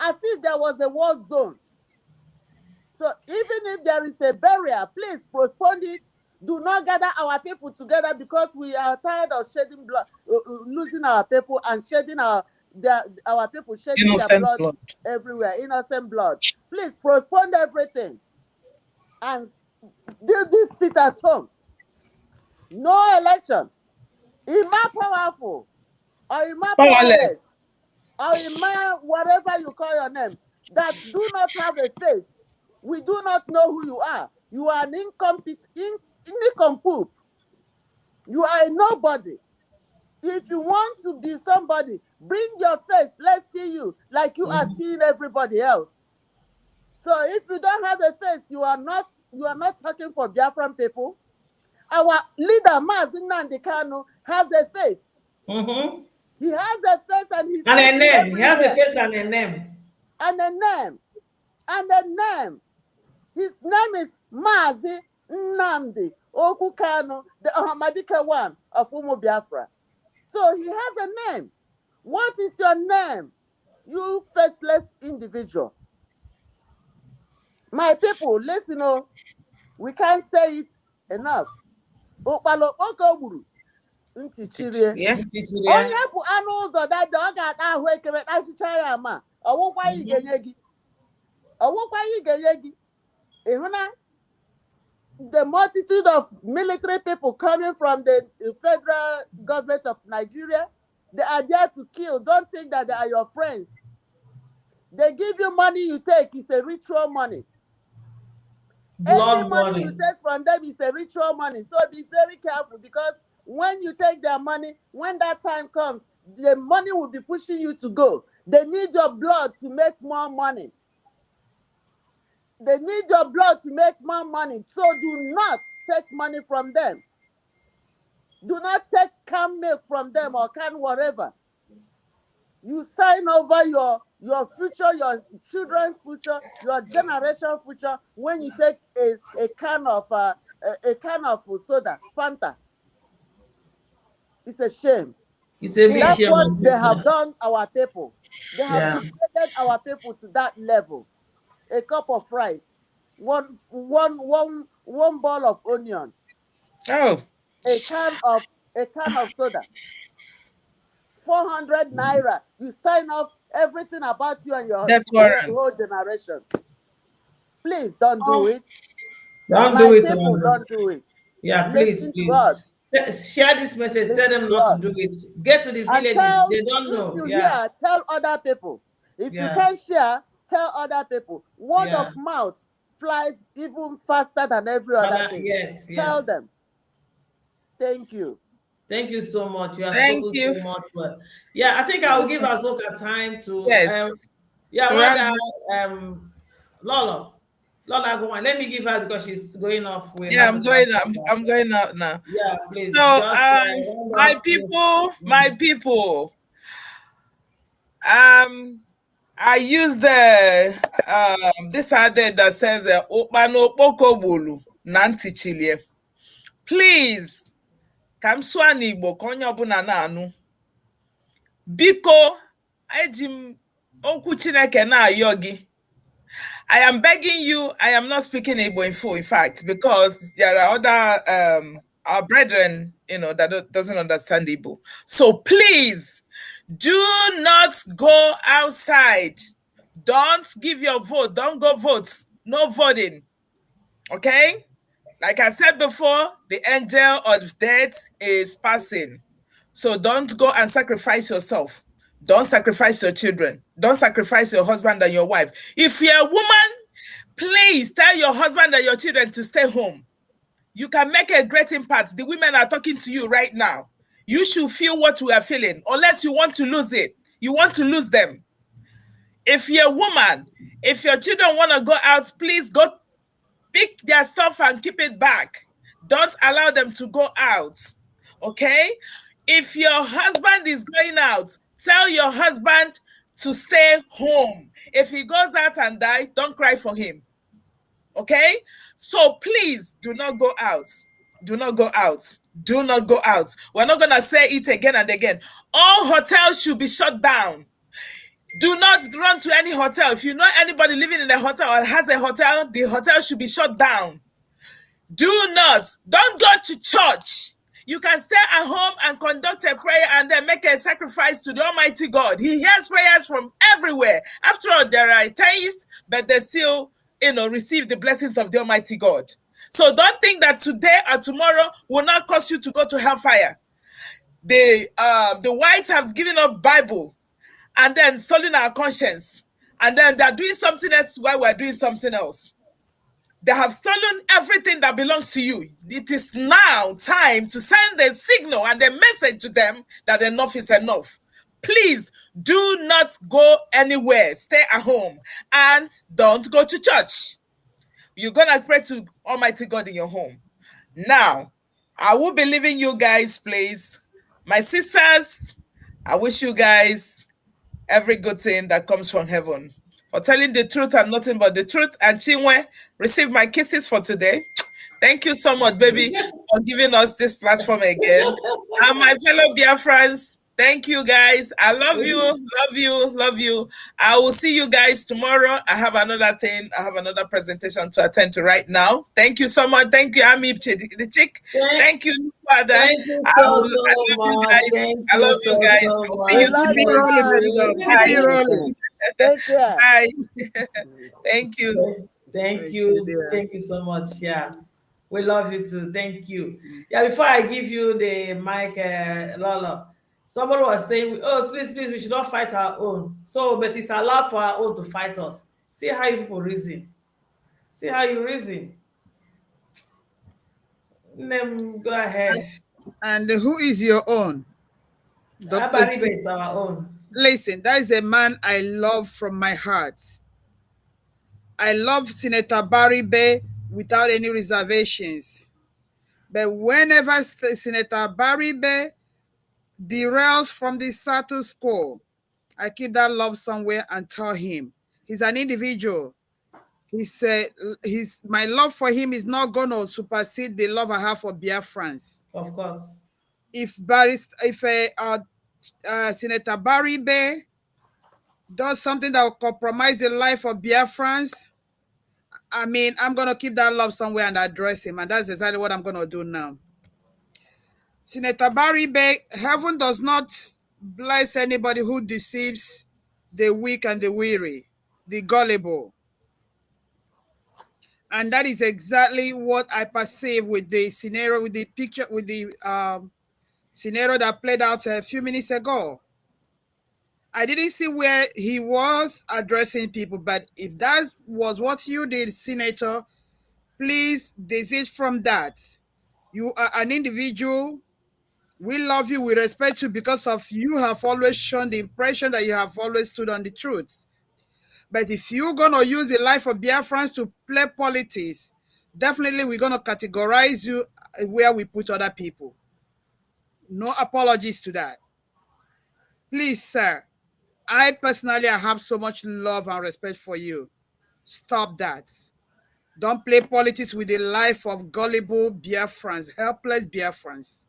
as if there was a war zone. So even if there is a barrier, please postpone it. Do not gather our people together, because we are tired of shedding blood, losing our people and shedding our people shedding Innocent their blood everywhere, innocent blood. Please postpone everything and do this sit at home. No election. Ima powerful or Ima powerless or Ima whatever you call your name, that do not have a face. We do not know who you are. You are an nincompoop. You are a nobody. If you want to be somebody, bring your face. Let's see you like you are seeing everybody else. So if you don't have a face, you are not talking for Biafran people. Our leader, Mazi Nnamdi Kanu, has a face. He has a face and he's and a name. everywhere. He has a face and a name. And a name. And a name. His name is Mazi Nnamdi Kanu, the Ahmadika one of Umuada Biafra. So he has a name. What is your name? You faceless individual. My people, listen, we can't say it enough. Onye bụ anụ ụzọ dada ọ ga-ata ahụ ekere kpachicha ya ama ọwụkwa ya igenye gị ịhụ na the multitude of military people coming from the federal government of Nigeria, they are there to kill. Don't think that they are your friends. They give you money you take, it's a ritual money. Any money you take from them is a ritual money. So be very careful, because when you take their money, when that time comes, the money will be pushing you to go. They need your blood to make more money. They need your blood to make more money. So do not take money from them. Do not take canned milk from them or canned whatever. You sign over your future, your children's future, your generation future when you take a can of soda, Fanta. It's a shame. It's a big That's shame. what they have done our people. They have degraded our people to that level. A cup of rice, one ball of onion, Oh, a can of soda, 400 naira. You sign off everything about you and your whole generation. Please don't do it. Don't do it. Don't do it. Yeah, please. Share this message. Tell them not to do it. Get to the villages. They don't know. If you hear, tell other people. If you can't share, tell other people. Word of mouth flies even faster than every other thing. Yes. Tell them. Thank you. Thank you so much. You have spoken so much. Well, I think I will give Azoka time to. Lola, go on. Let me give her, because she's going off. I'm going out now. Yeah, please. So, my people. I use the this adage that says please, kam sụa n'Igbo ka onye ọbụla na-anụ. Biko, eji m okwu Chineke na-ayọ gị. I am begging you. I am not speaking Igbo in full, in fact, because there are other our brethren, that doesn't understand Igbo. So please, do not go outside. Don't give your vote. Don't go vote. No voting. Okay? Like I said before, the angel of death is passing. So don't go and sacrifice yourself. Don't sacrifice your children. Don't sacrifice your husband and your wife. If you're a woman, please tell your husband and your children to stay home. You can make a great impact. The women are talking to you right now. You should feel what we are feeling, unless you want to lose it. You want to lose them. If you're a woman, if your children want to go out, please go pick their stuff and keep it back. Don't allow them to go out. Okay? If your husband is going out, tell your husband to stay home. If he goes out and dies, don't cry for him. Okay? So please do not go out. Do not go out. Do not go out. We're not going to say it again and again. All hotels should be shut down. Do not run to any hotel. If you know anybody living in a hotel or has a hotel, the hotel should be shut down. Don't go to church. You can stay at home and conduct a prayer and then make a sacrifice to the Almighty God. He hears prayers from everywhere. After all, there are atheists, but they still, receive the blessings of the Almighty God. So don't think that today or tomorrow will not cause you to go to hellfire. The whites have given up Bible and then stolen our conscience. And then they're doing something else while we're doing something else. They have stolen everything that belongs to you. It is now time to send a signal and a message to them that enough is enough. Please do not go anywhere. Stay at home and don't go to church. You're going to pray to Almighty God in your home. Now, I will be leaving you guys, please. My sisters, I wish you guys every good thing that comes from heaven. For telling the truth and nothing but the truth. And Chinwe, receive my kisses for today. Thank you so much, baby, for giving us this platform again. And my fellow Biafrans, thank you, guys. I love you, love you, love you. I will see you guys tomorrow. I have another thing. I have another presentation to attend to right now. Thank you so much. Thank you, Ami the chick. Thank you, Father. Thank you I so love you much. guys. Thank I love you you guys. so I'll much. see you love you, tomorrow. man. Bye. Keep it rolling. Take care. Bye. Thank you. Thank you. Thank you so much. Yeah. We love you too. Thank you. Yeah, before I give you the mic, Lolo, somebody was saying, oh, please, we should not fight our own. So, but it's allowed for our own to fight us. See how you people reason. See how you reason. Go ahead. And who is your own? Abari is our own. Listen, that is a man I love from my heart. I love Senator Barry Bay without any reservations. But whenever Senator Barry Bay derails from the status quo, I keep that love somewhere and tell him he's an individual. He said, my love for him is not going to supersede the love I have for Biafrans. Of course. If Senator Barry Bay does something that will compromise the life of Biafrans, I mean, I'm going to keep that love somewhere and address him. And that's exactly what I'm going to do now. Senator Barry Bay, heaven does not bless anybody who deceives the weak and the weary, the gullible. And that is exactly what I perceive with the scenario, with the picture, with the scenario that played out a few minutes ago. I didn't see where he was addressing people, but if that was what you did, Senator, please desist from that. You are an individual. We love you. We respect you because of you have always shown the impression that you have always stood on the truth. But if you're going to use the life of Biafrans to play politics, definitely we're going to categorize you where we put other people. No apologies to that. Please, sir, I personally have so much love and respect for you. Stop that. Don't play politics with the life of gullible Biafrans, helpless Biafrans.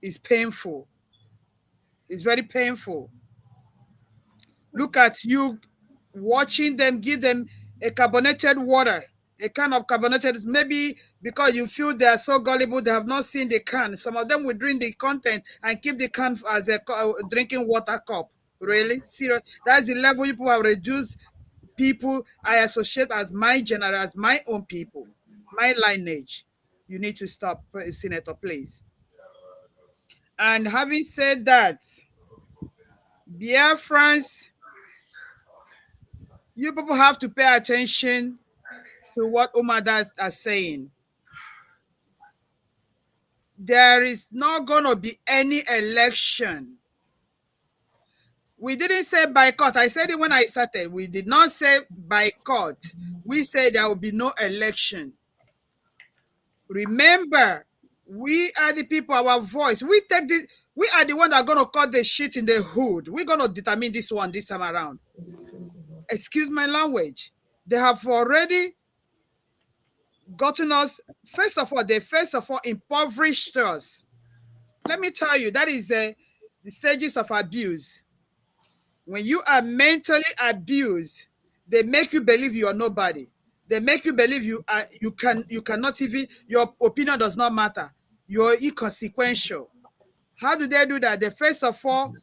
It's painful. It's very painful. Look at you watching them, give them a carbonated water, a can of carbonated, maybe because you feel they are so gullible, they have not seen the can. Some of them will drink the content and keep the can as a drinking water cup. Really? Serious? That's the level you people have reduced people I associate as my general, as my own people, my lineage. You need to stop, Senator, please. And having said that, Biafrans, you people have to pay attention to what Umuada are saying. There is not going to be any election. We didn't say boycott. I said it when I started. We did not say boycott. We said there will be no election. Remember, we are the people, our voice. We are the one that are going to cut the shit in the hood. We're going to determine this one this time around. Excuse my language. They have already gotten us, first of all, impoverished us. Let me tell you, that is the stages of abuse. When you are mentally abused, they make you believe you are nobody. They make you believe you cannot even, your opinion does not matter. You're inconsequential. How do they do that? They first of all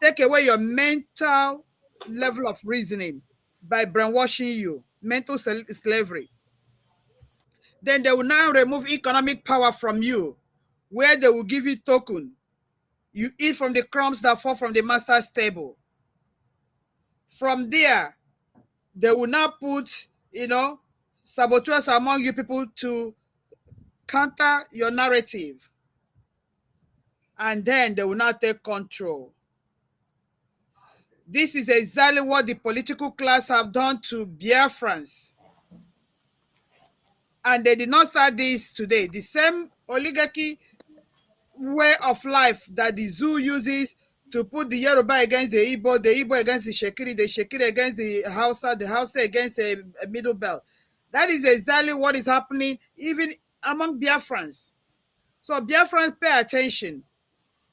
take away your mental level of reasoning by brainwashing you, mental slavery. Then they will now remove economic power from you, where they will give you token. You eat from the crumbs that fall from the master's table. From there, they will now put, saboteurs among you people to counter your narrative. And then they will not take control. This is exactly what the political class have done to Biafrans. And they did not start this today. The same oligarchy way of life that the zoo uses to put the Yoruba against the Igbo against the Shekiri against the Hausa against the Middle Belt. That is exactly what is happening even among Biafrans. So Biafrans, pay attention.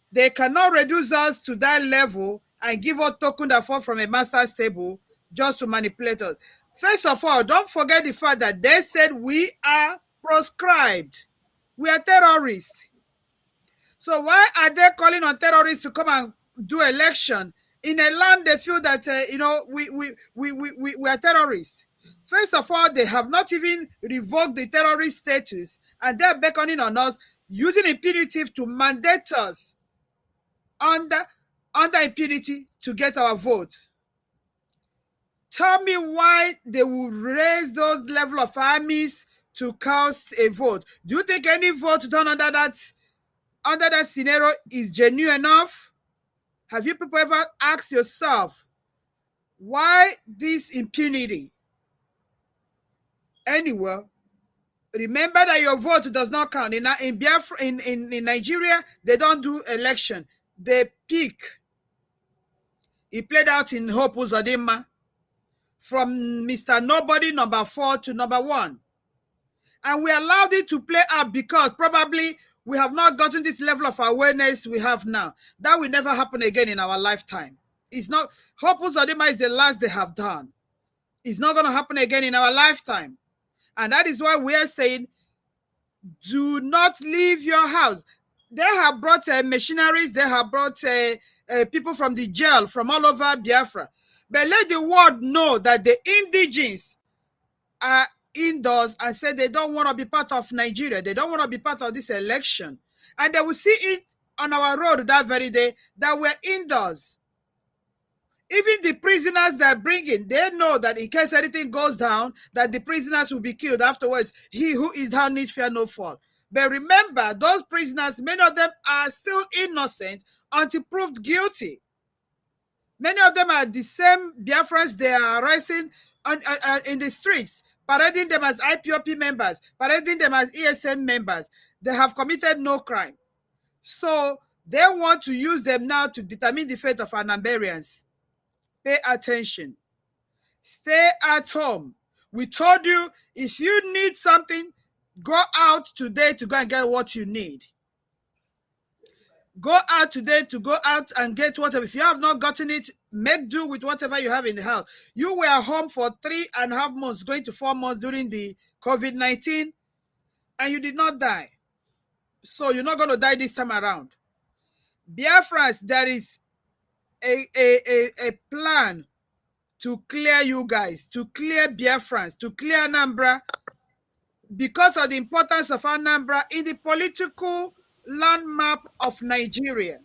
They cannot reduce us to that level and give us token that fall from a master's table just to manipulate us. First of all, don't forget the fact that they said we are proscribed. We are terrorists. So why are they calling on terrorists to come and do election in a land they feel that we are terrorists? First of all, they have not even revoked the terrorist status, and they're beckoning on us using impunity to mandate us under impunity to get our vote. Tell me why they will raise those level of armies to cast a vote. Do you think any vote done under that scenario is genuine enough? Have you people ever asked yourself why this impunity? Anyway, remember that your vote does not count. In Biafra, in Nigeria, they don't do election. They pick. It played out in Hope Uzodinma from Mr. Nobody, number 4 to number 1. And we allowed it to play out because probably we have not gotten this level of awareness we have now. That will never happen again in our lifetime. It's not, Hope Uzodinma is the last they have done. It's not going to happen again in our lifetime. And that is why we are saying, do not leave your house. They have brought machineries. They have brought people from the jail from all over Biafra. But let the world know that the indigenes are indoors and say they don't want to be part of Nigeria. They don't want to be part of this election. And they will see it on our road that very day that we're indoors. Even the prisoners that bring in, they know that in case anything goes down, that the prisoners will be killed afterwards. He who is down needs fear no fall. But remember, those prisoners, many of them are still innocent until proved guilty. Many of them are the same Biafrans they are arresting in the streets, parading them as IPOP members, parading them as ESM members. They have committed no crime. So they want to use them now to determine the fate of Anambrians. Pay attention. Stay at home. We told you, if you need something, go out today to go and get what you need. Go out today to go out and get whatever. If you have not gotten it, make do with whatever you have in the house. You were home for 3.5 months, going to 4 months during the COVID-19, and you did not die. So you're not going to die this time around. Biafrans, there is a plan to clear you guys, to clear Biafrans, to clear Anambra, because of the importance of Anambra in the political landmap of Nigeria.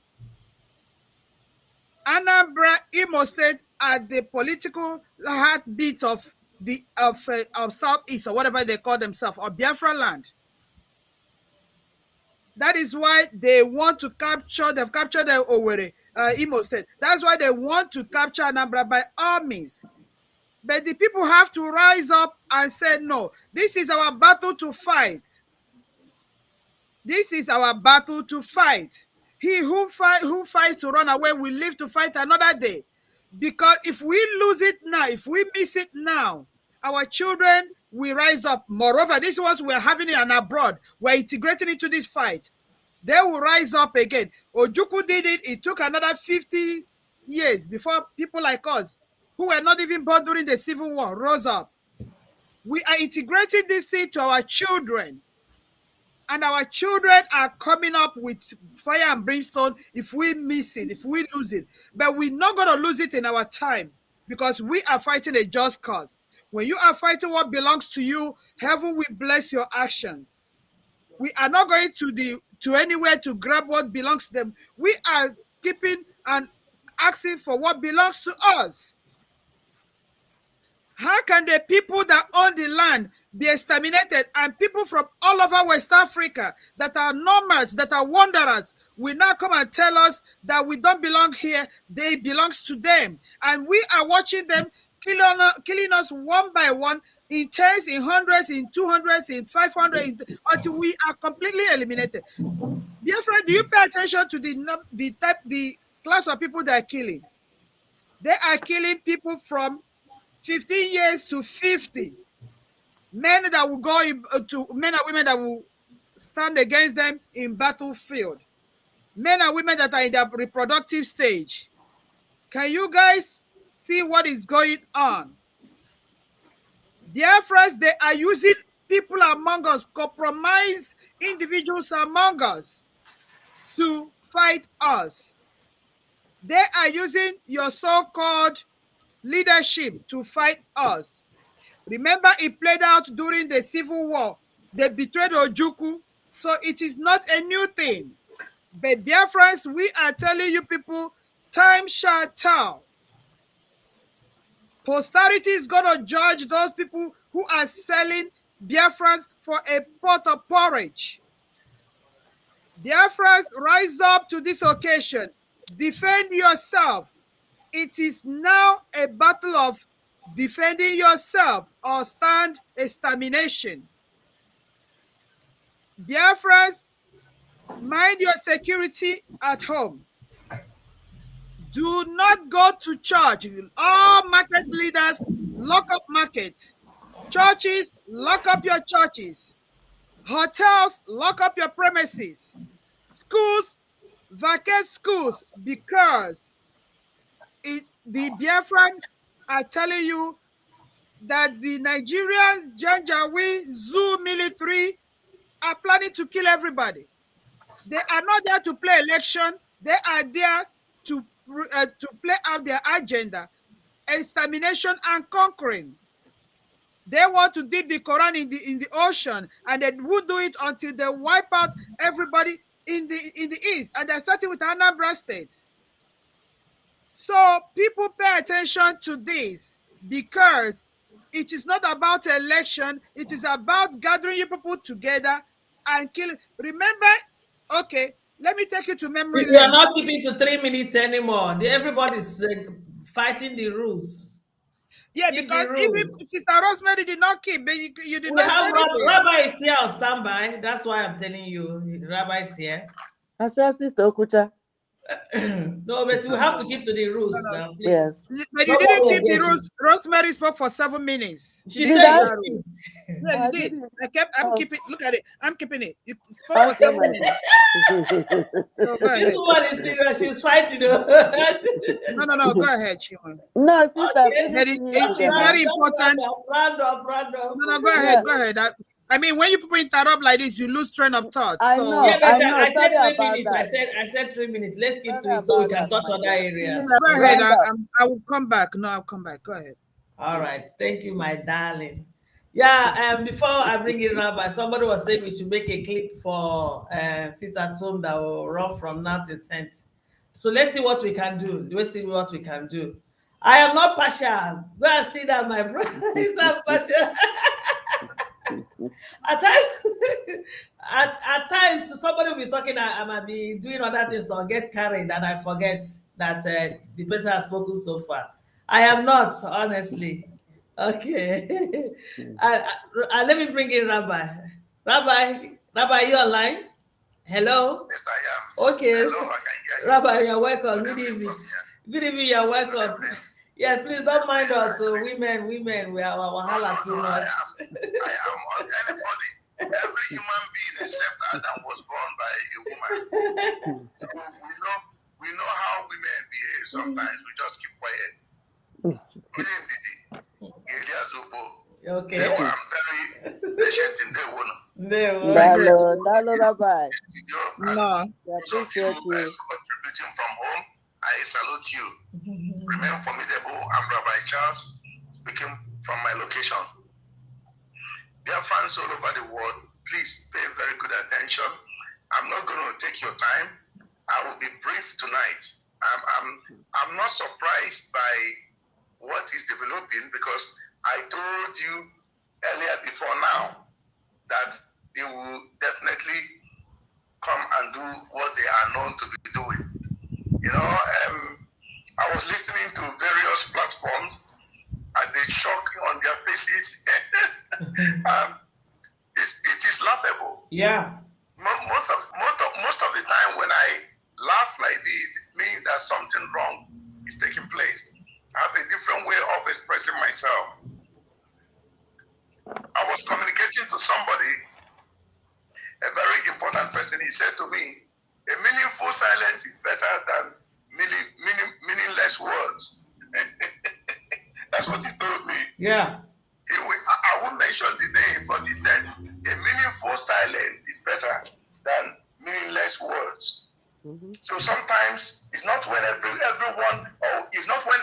Anambra, Imo State are the political heartbeat of Southeast, or whatever they call themselves, or Biafra land. That is why they want to capture, they've captured the Owerri, Imo State. That's why they want to capture Anambra by all means. But the people have to rise up and say, no, this is our battle to fight. This is our battle to fight. He who fights to run away will live to fight another day. Because if we lose it now, if we miss it now, our children will rise up. Moreover, these ones we're having it and abroad, we're integrating into this fight. They will rise up again. Ojukwu did it. It took another 50 years before people like us, who were not even born during the Civil War, rose up. We are integrating this thing to our children. And our children are coming up with fire and brimstone if we miss it, if we lose it. But we're not going to lose it in our time, because we are fighting a just cause. When you are fighting what belongs to you, heaven will bless your actions. We are not going to anywhere to grab what belongs to them. We are keeping and asking for what belongs to us. How can the people that own the land be exterminated, and people from all over West Africa that are nomads, that are wanderers, will now come and tell us that we don't belong here, they belongs to them. And we are watching them killing us one by one, in tens, in hundreds, in 200s, in 500, until we are completely eliminated. Biafra, do you pay attention to the class of people they are killing? They are killing people from 15 years to 50. Men that will go to men and women that will stand against them in battlefield. Men and women that are in their reproductive stage. Can you guys see what is going on? Biafras, they are using people among us, compromised individuals among us to fight us. They are using your so-called leadership to fight us. Remember, it played out during the Civil War. They betrayed Ojukwu, so it is not a new thing. But Biafrans, we are telling you people, time shall tell. Posterity is going to judge those people who are selling Biafrans for a pot of porridge. Biafrans, rise up to this occasion. Defend yourself. It is now a battle of defending yourself or stand extermination. Biafrans, mind your security at home. Do not go to church. All market leaders, lock up markets. Churches, lock up your churches. Hotels, lock up your premises. Schools, vacate schools, because the Biafran are telling you that the Nigerian Janjaweed Zoo military are planning to kill everybody. They are not there to play election. They are there to play out their agenda, extermination and conquering. They want to dip the Quran in the ocean, and they will do it until they wipe out everybody in the east. And they're starting with Anambra State. So people pay attention to this, because it is not about election. It is about gathering you people together and killing. Remember, okay, let me take you to memory lane. We are not keeping to 3 minutes anymore. Everybody's fighting the rules. Yeah, because even Sister Rosemary did not keep, but you did not say anything. Rabbi is here on standby. That's why I'm telling you, Rabbi is here. Sister Okucha. No, but we have to keep to the rules now, please. Yes. But you didn't keep the rules. Rosemary spoke for 7 minutes. She said that. Yeah, you did. I'm keeping. Look at it. I'm keeping it. You spoke for 7 minutes. This woman is serious. She's fighting. No. Go ahead, Chima. No, sister. Okay. It's very important. Random. No, go ahead. Go ahead. I mean, when you people interrupt like this, you lose train of thought. I know. I said 3 minutes. I said 3 minutes. Let's keep to it so we can touch other areas. Go ahead. I will come back. No, I'll come back. Go ahead. All right. Thank you, my darling. Yeah, before I bring in Rabbi, somebody was saying we should make a clip for sit at home that will run from now to 10th. So let's see what we can do. Let's see what we can do. I am not partial. Go and see that, my brother. He's not partial. At times, somebody will be talking, I might be doing other things or get carried, and I forget that the person has spoken so far. I am not, honestly. Okay. Let me bring in Rabbi. Rabbi, you online? Hello? Yes, I am. Okay. Hello, I can hear you. Rabbi, you're welcome. Good evening. Good evening, you're welcome. Yeah, please don't mind us. So women, we are wahala too much. I am on anybody. Every human being except Adam was born by a woman. We know how women behave sometimes. We just keep quiet. Okay. I'm very patient in the one. Hello, Rabbi. No. Appreciate you. Contributing from home. I salute you. Remain formidable. I'm Rabbi Charles, speaking from my location. Dear fans all over the world, please pay very good attention. I'm not going to take your time. I will be brief tonight. I'm not surprised by what is developing, because I told you earlier before now that they will definitely come and do what they are known to be doing. You know, I was listening to various platforms and the shock on their faces. It is laughable. Yeah. Most of the time when I laugh like this, it means that something wrong is taking place. I have a different way of expressing myself. I was communicating to somebody, a very important person. He said to me, a meaningful silence is better than meaningless words. That's what he told me. Yeah. I won't mention the name, but he said, a meaningful silence is better than meaningless words. So sometimes it's not when everyone, or it's not when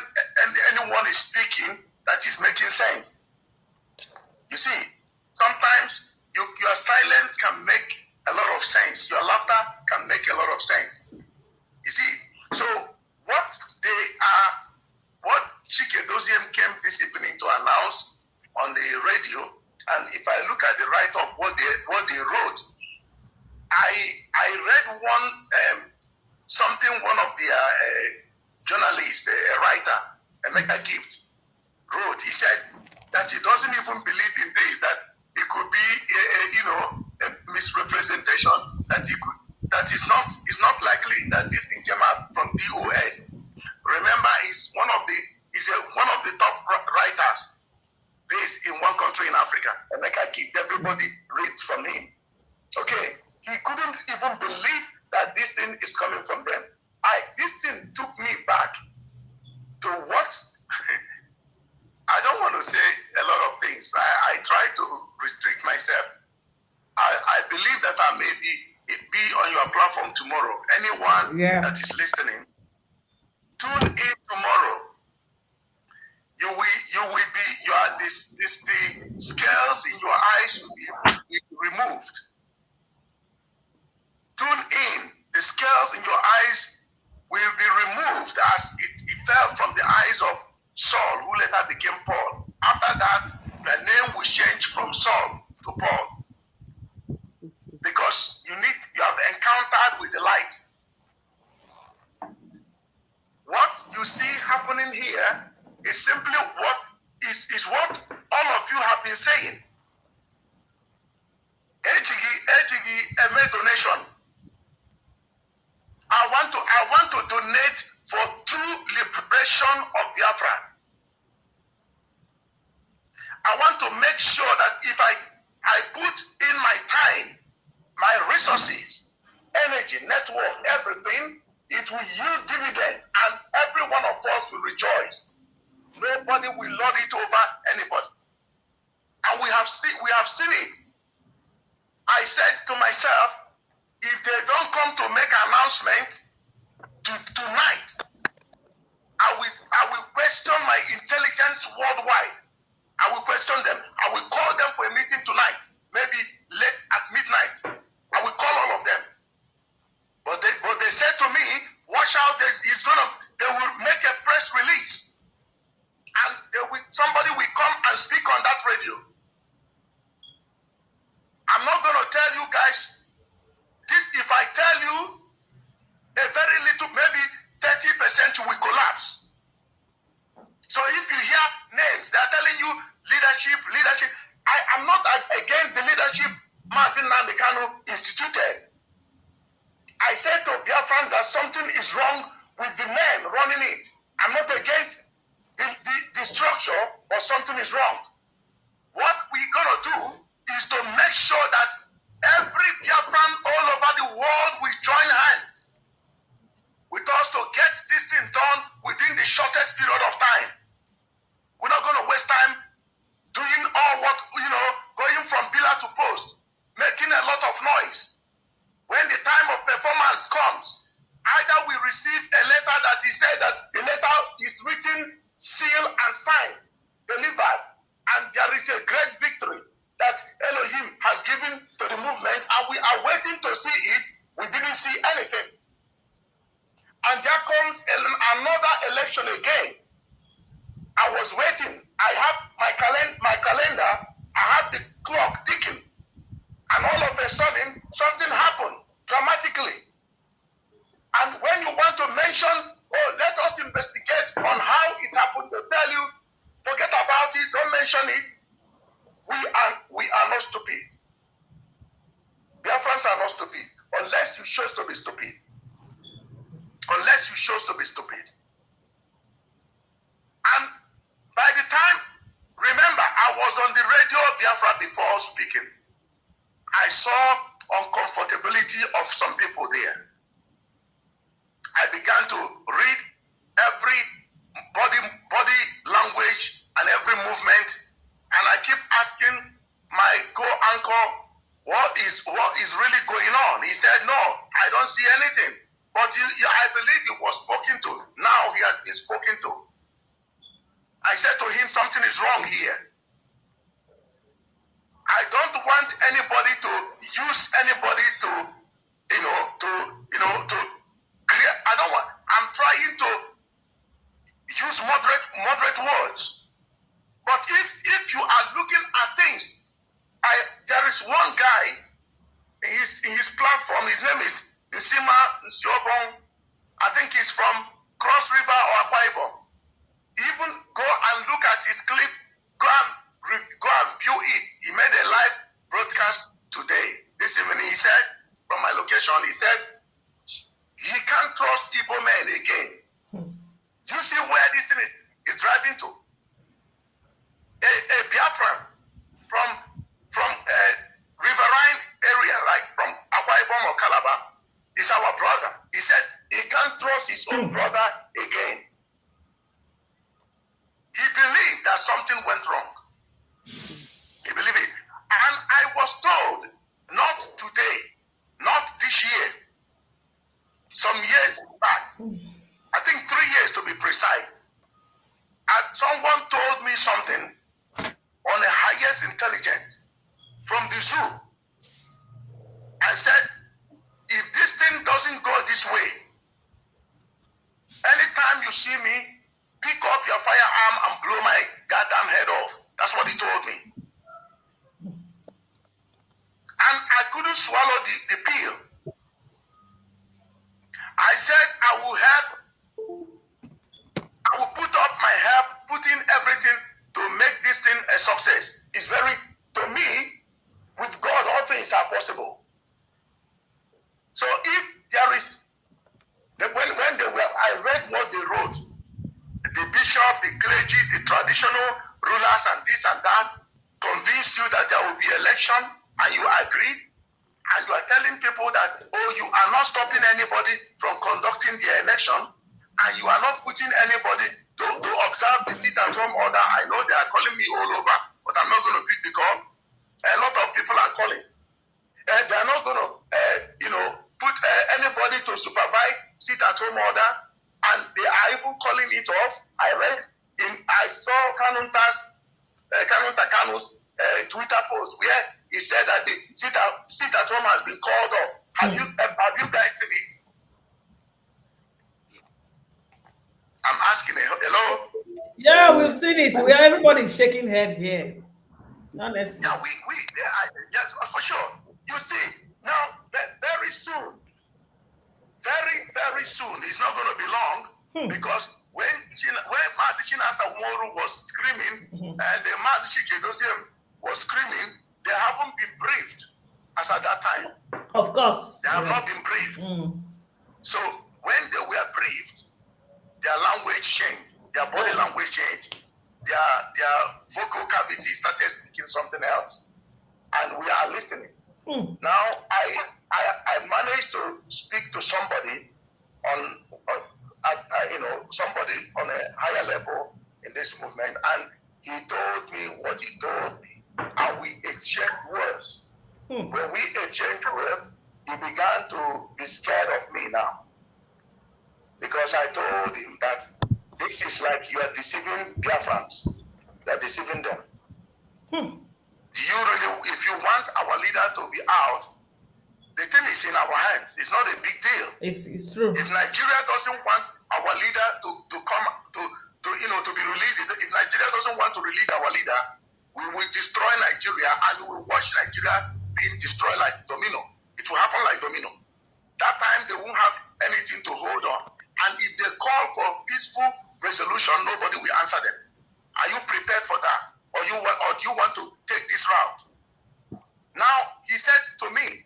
anyone is speaking that is making sense. You see, sometimes your silence can make a lot of sense. Your laughter can make a lot of sense. You see, so what Chike Doziem came this evening to announce on the radio, and if I look at the write-up, what they wrote, I read something one of the journalists, a writer, MNK Gift, wrote. He said that he doesn't even believe in this, that it could be a misrepresentation, that is not likely that this thing came out from DOS. Remember, he's one of the top writers based in one country in Africa. MNK Gift, everybody reads from him. Okay, he couldn't even believe that this thing is coming from them. This thing took me back to what I don't want to say a lot of things. I try to restrict myself. I believe that I may be on your platform tomorrow. Anyone that is listening, tune in tomorrow. The scales in your eyes will be removed. Tune in. The scales in your eyes will be removed as it fell from the eyes of Saul, who later became Paul. After that, the name will change from Saul to Paul. Because you have encountered with the light. What you see happening here is simply what all of you have been saying. Ejigi made donation. I want to donate for true liberation of Biafra. I want to make sure that if I put in my time, my resources, energy, network, everything, it will yield dividend, and every one of us will rejoice. Nobody will lord it over anybody. And we have seen it. I said to myself, if they don't come to make an announcement tonight, I will question my intelligence worldwide. I will question them. I will call them for a meeting tonight, maybe late at midnight. I will call all of them. But they said to me, watch out, they will make a press release. And somebody will come and speak on that radio. I'm not going to tell you guys this. If I tell you a very little, maybe 30% will collapse. So if you hear names, they're telling you leadership. I am not against the leadership Mazin Nandekano instituted. I said to Biafrans that something is wrong with the men running it. I'm not against the structure, but something is wrong. What we're going to do is to make sure that every Biafran all over the world will join hands with us to get this thing done within the shortest period of time. We're not going to waste time doing all what, going from pillar to post, making a lot of noise. When the time of performance comes, either we receive a letter that he said that the letter is written, sealed, and signed, delivered, and there is a great victory that Elohim has given to the movement, and we are waiting to see it. We didn't see anything. And there comes another election again. I was waiting I have my calendar, I have the clock ticking. And all of a sudden, something happened dramatically. And when you want to mention, oh, let us investigate on how it happened, they tell you, forget about it, don't mention it. We are not stupid. Biafrans are not stupid, unless you choose to be stupid. Unless you choose to be stupid. And by the time, remember, I was on the radio Biafra before speaking. I saw uncomfortability of some people there. I began to read every body language and every movement, and I keep asking my co-anchor, what is really going on? He said, no, I don't see anything. But I believe he was spoken to. Now he has been spoken to. I said to him, something is wrong here. I don't want anybody to use anybody to create. I'm trying to use moderate words. But if you are looking at things, there is one guy in his platform, his name is Nsima Nsiobon. I think he's from Cross River or Akwa Ibom. Even go and look at his clip, go and view it. He made a live broadcast today. This evening, he said, from my location, he said, he can't trust Igbo men again. Do you see where this thing is driving to? A Biafran from a riverine area, like from Akwa Ibom or Calabar, is our brother. He said he can't trust his own brother again. He believed that something went wrong. He believed it. And I was told, not today, not this year, some years back, I think 3 years to be precise, and someone told me something on the highest intelligence from the zoo and said, if this thing doesn't go this way, anytime you see me, pick up your firearm and blow my goddamn head off. That's what he told me. And I couldn't swallow the pill. I said I will put up my help, put in everything to make this thing a success. It's very, to me, with God, all things are possible. So if there is, when they were, I read what they wrote, the bishop, the clergy, the traditional rulers and this and that convinced you that there will be election and you agreed, and you are telling people that, oh, you are not stopping anybody from conducting the election, and you are not putting anybody to observe the sit-at-home order. I know they are calling me all over, but I'm not going to pick the call. A lot of people are calling. They are not going to, put anybody to supervise sit-at-home order, and they are even calling it off. I saw Kanunta Kanu's Twitter post where he said that the sit-at-home has been called off. Have you guys seen it? I'm asking, hello? Yeah, we've seen it. Everybody's shaking head here. Honestly. Yeah, yeah, for sure. You see, now, very soon, very soon, it's not going to be long, because when Mazi Chinasa Moru was screaming, and the Mazi Chikedozium was screaming, they haven't been briefed as at that time. Of course. They have not been briefed. So when they were briefed, their language changed, their body language changed, their vocal cavity started speaking something else, and we are listening. Now I managed to speak to somebody somebody on a higher level in this movement, and he told me what he told me, and we exchanged words. When we exchanged words, he began to be scared of me now, because I told him that this is like you are deceiving Biafrans. You are deceiving them. Do you really, if you want our leader to be out, the thing is in our hands. It's not a big deal. It's true. If Nigeria doesn't want our leader to come to to be released. If Nigeria doesn't want to release our leader, we will destroy Nigeria and we will watch Nigeria being destroyed like domino. It will happen like domino. That time they won't have anything to hold on. And if they call for peaceful resolution, nobody will answer them. Are you prepared for that? Or do you want to take this route? Now, he said to me,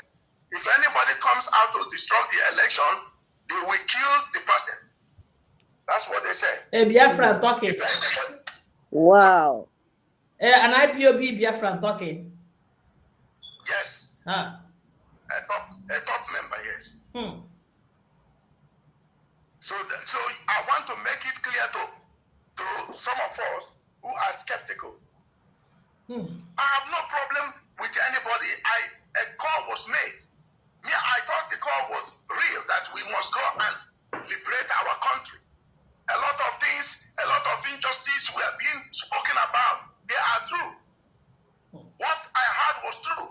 if anybody comes out to disrupt the election, they will kill the person. That's what they said. Biafran talking. Wow. An IPOB Biafran talking. Yes. Ah. A top member, yes. So I want to make it clear to some of us who are skeptical. I have no problem with anybody. A call was made. Yeah, I thought the call was real, that we must go and liberate our country. A lot of things, a lot of injustice were being spoken about. They are true. What I heard was true.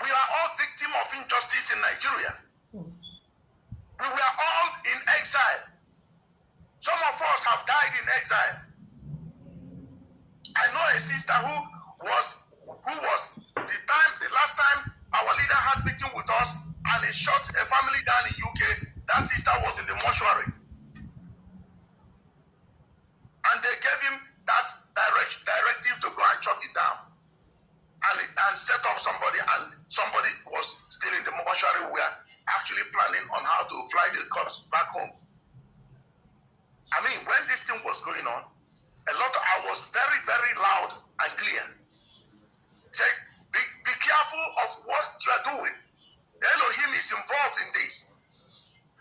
We are all victims of injustice in Nigeria. We were all in exile. Some of us have died in exile. I know a sister who was the last time our leader had meeting with us and he shot a family down in UK. That sister was in the mortuary. And they gave him that directive to go and shut it down. And set up somebody, and somebody was still in the mortuary. We are actually planning on how to fly the corpse back home. I mean, when this thing was going on, I was very, very loud and clear. Say, be careful of what you are doing. Elohim is involved in this.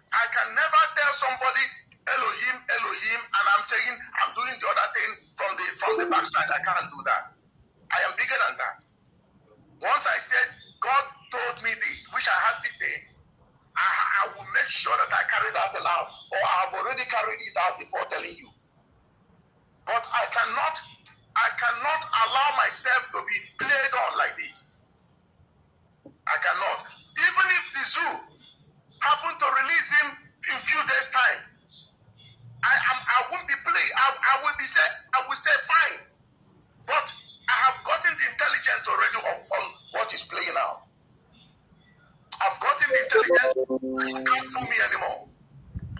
I can never tell somebody Elohim, and I'm saying I'm doing the other thing from the backside. I can't do that. I am bigger than that. Once I said, God told me this, which I hardly say, I will make sure that I carry that out, or I have already carried it out before telling you. But I cannot allow myself to be played on like this. I cannot. Even if the zoo happen to release him in few days' time, I won't be played. I will say fine. But I have gotten the intelligence already on what is playing out. I've gotten the intelligence. You can't fool me anymore.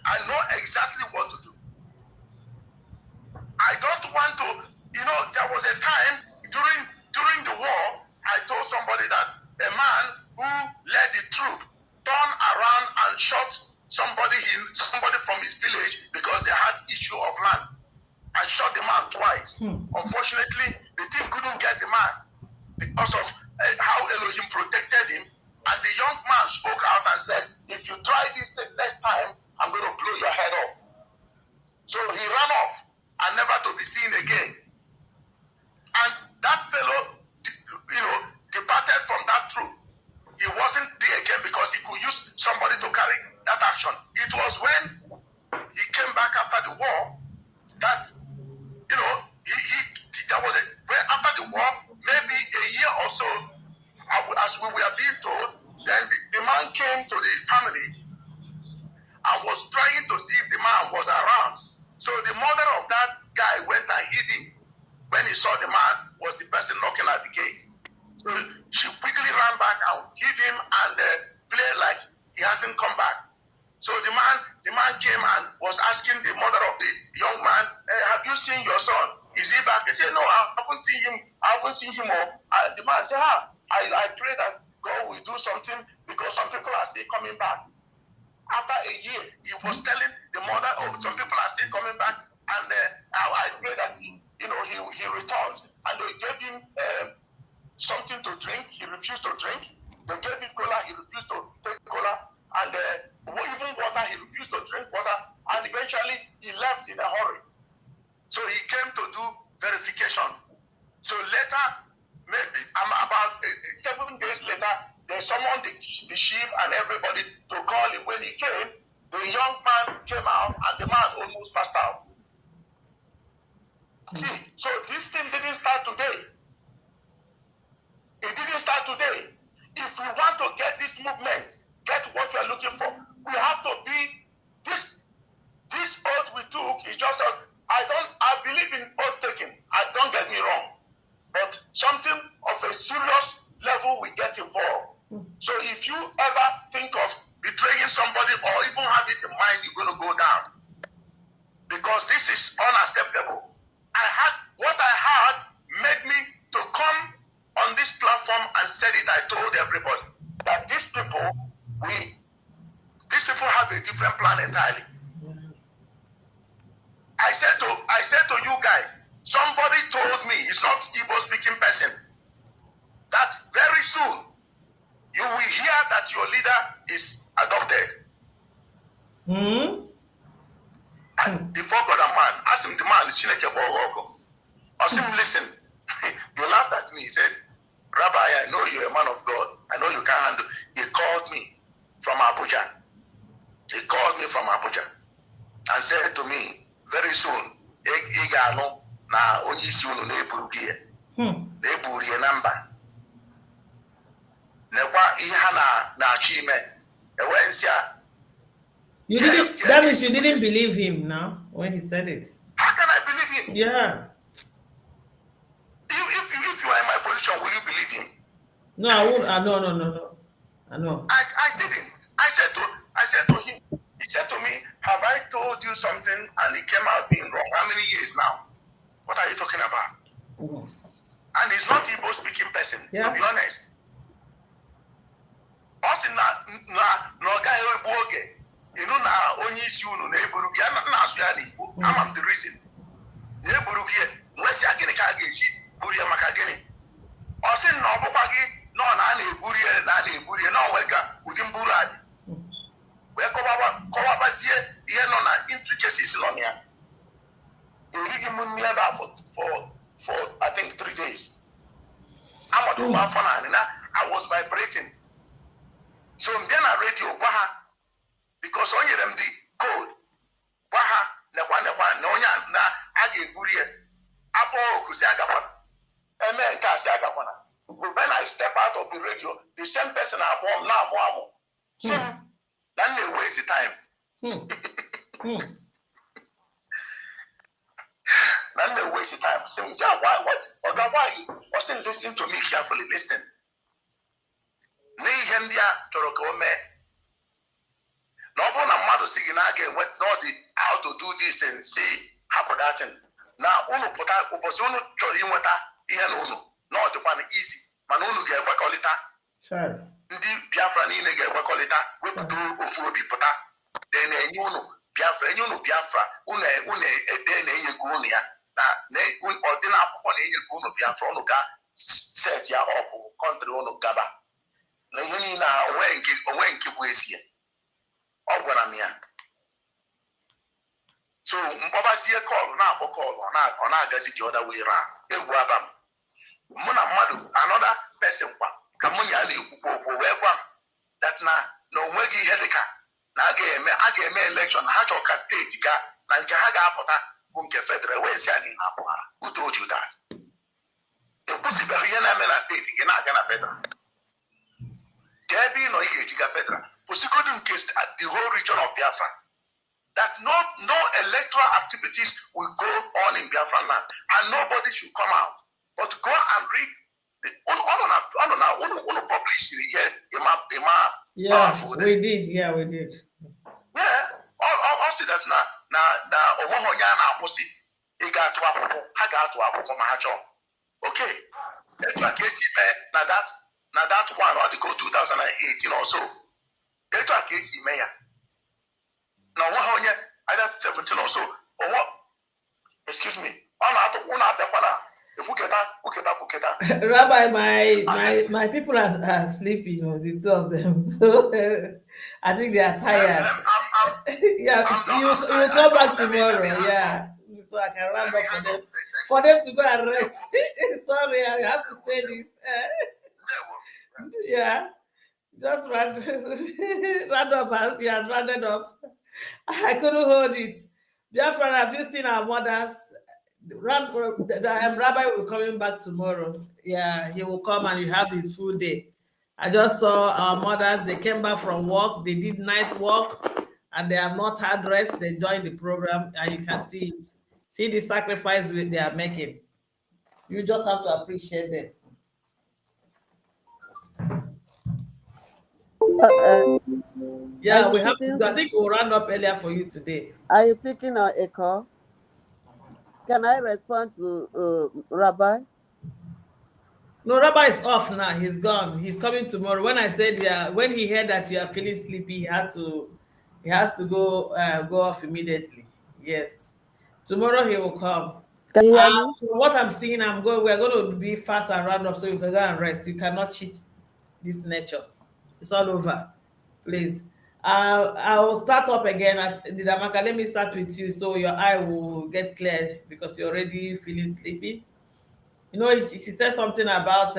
I know exactly what to do. I don't want to, there was a time during the war, I told somebody that a man who led the troop turned around and shot somebody from his village because they had issue of land, and shot the man twice. Unfortunately, the team couldn't get the man because of how Elohim protected him. And the young man spoke out and said, if you try this the next time, I'm going to blow your head off. So he ran off and never to be seen again. And that fellow, departed from that troop. He wasn't there again because he could use somebody to carry that action. It was when he came back after the war that, there was after the war, maybe a year or so, as we were being told, then the man came to the family and was trying to see if the man was around. So the mother of that guy went and hid him. When he saw the man was the person knocking at the gate. So she quickly ran back and hid him and played like he hasn't come back. So the man came and was asking the mother of the young man, hey, have you seen your son? Is he back? He said, no, I haven't seen him. The man said, I pray that God will do something because some people are still coming back. After a year, he was telling the mother, some people are still coming back, and I pray that he returns. And they gave him something to drink. He refused to drink. They gave him cola. He refused to take cola. And even water, he refused to drink water. And eventually, he left in a hurry. So he came to do verification. So later, maybe about 7 days later, they summoned the chief and everybody to call him. When he came, the young man came out and the man almost passed out. See, so this thing didn't start today. It didn't start today. If we want to get this movement, get what we are looking for, we have to be this oath we took is just I This is unacceptable. What I had made me to come on this platform and said it. I told everybody that these people have a different plan entirely. I said to you guys, somebody told me, it's not Igbo speaking person, that very soon you will hear that your leader is adopted. And before God and man, ask him the man, ask him, listen, you laughed at me. He said, Rabbi, I know you're a man of God. I know you can handle. He called me from Abuja. And said to me, very soon, na onye isi unu na-eburu gị na-eburu ya na mba nekwa ihe ha na-achọ ime ewe nsị a. That means you didn't believe him now when he said it. How can I believe him? Yeah. If you are in my position, will you believe him? No, I won't. No. I know. I didn't. I said to him, he said to me, have I told you something and it came out being wrong? How many years now? What are you talking about? And he's not Igbo speaking person, to be honest. Also, na onye isi unu na-eburu gị na-asụ ya n'Igbo. Ama m the reason. Na-eburu gị nwesi agịnị ka a ga-eji buru ya maka gịnị. Ọ sị na ọ bụkwa gị na ọ na-eburu ya na ọ nwere ka ụdị mburu adị. Wee kọwabazie ihe nọ na intricacies nọ na ya. Erighị m nri ebe a for I think 3 days. Amadu m afọ na I was vibrating. So m bịa na radio gwa ha because o nyere m the code gwa ha nekwa na onye na a ga-eburu ya akpọ okuzi agakwana MNK asị agakwana. When I step out of the radio, the same person abụọ m na-amụ amụ si m na m na-waste time. Na m na-waste time. Si m why? Listen to me carefully, listen. N'ihe ndị a chọrọ ka o mee na ọ bụrụ na mmadụ si gị na a ga-enweta n'ọdị how to do this and say hapụ datin na unu pụta ụbọchị unu chọrọ inweta ihe na unu na ọ dịkwa easy mana unu ga-ekwekọrịta ndị Biafra niile ga-ekwekọrịta wepụta ofu obi pụta de na-enye unu Biafra unu ede na-enyekwa unu ya na ọdịna akwụkwọ na-enyekwa unu Biafra unu ga set ya ọbụ kọntrị unu gaba na ihe niile onwe nke bụ ezie. Ọ gwara m ya. So mkpọbazie kọlụ na-akpọ kọlụ ọ na-agazi the other way round. Egwu aba m mụ na mmadụ another person kwa ka mụ ya na-ekwukwa okwu wee gwa m that na onweghị ihe dịka na a ga-eme election ha chọrọ ka steeti ga na nke ha ga-apụta bụ nke federal wee si adị na-apụghara utojuta ekwusịbeghị ihe na-eme na steeti gị na-aga na federal ka ebe ị nọ ị ga-ejiga federal kwụsịgodu nke the whole region of Biafra that no electoral activities will go on in Biafra land and nobody should come out but go and read the on publish here we did. Yeah, also that na onwe onye a na-akwụsị ị ga-atụ akwụkwọ ha ga-atụ akwụkwọ ma ha chọọ. Okay, etu a ka esi mee na that one ọ dịka 2018 or so. Etu a ka esi mee ya na onwe onye either 17 or so excuse me ọ na-atụkwu na-abịakwa na uketa. Rabbi, my people are sleeping, the two of them. So I think they are tired. You come back tomorrow, yeah. So I can round up for them to go and rest. Sorry, I have to say this. Yeah, just round up. He has rounded up. I couldn't hold it. Biafra, have you seen our mothers? Rabbi will be coming back tomorrow. Yeah, he will come and you have his full day. I just saw our mothers, they came back from work, they did night work, and they have not had rest. They joined the program, and you can see it. See the sacrifice they are making. You just have to appreciate them. Yeah, we have to. I think we'll round up earlier for you today. Are you picking our echo? Can I respond to Rabbi? No, Rabbi is off now. He's gone. He's coming tomorrow. When I said when he heard that you are feeling sleepy, he has to go off immediately. Yes, tomorrow he will come. Can you hear me? So what I'm seeing, we're going to be fast and round up, so you can go and rest. You cannot cheat this nature. It's all over. Please. I will start up again at Didamaka. Let me start with you, so your eye will get clear because you're already feeling sleepy. You know, he said something about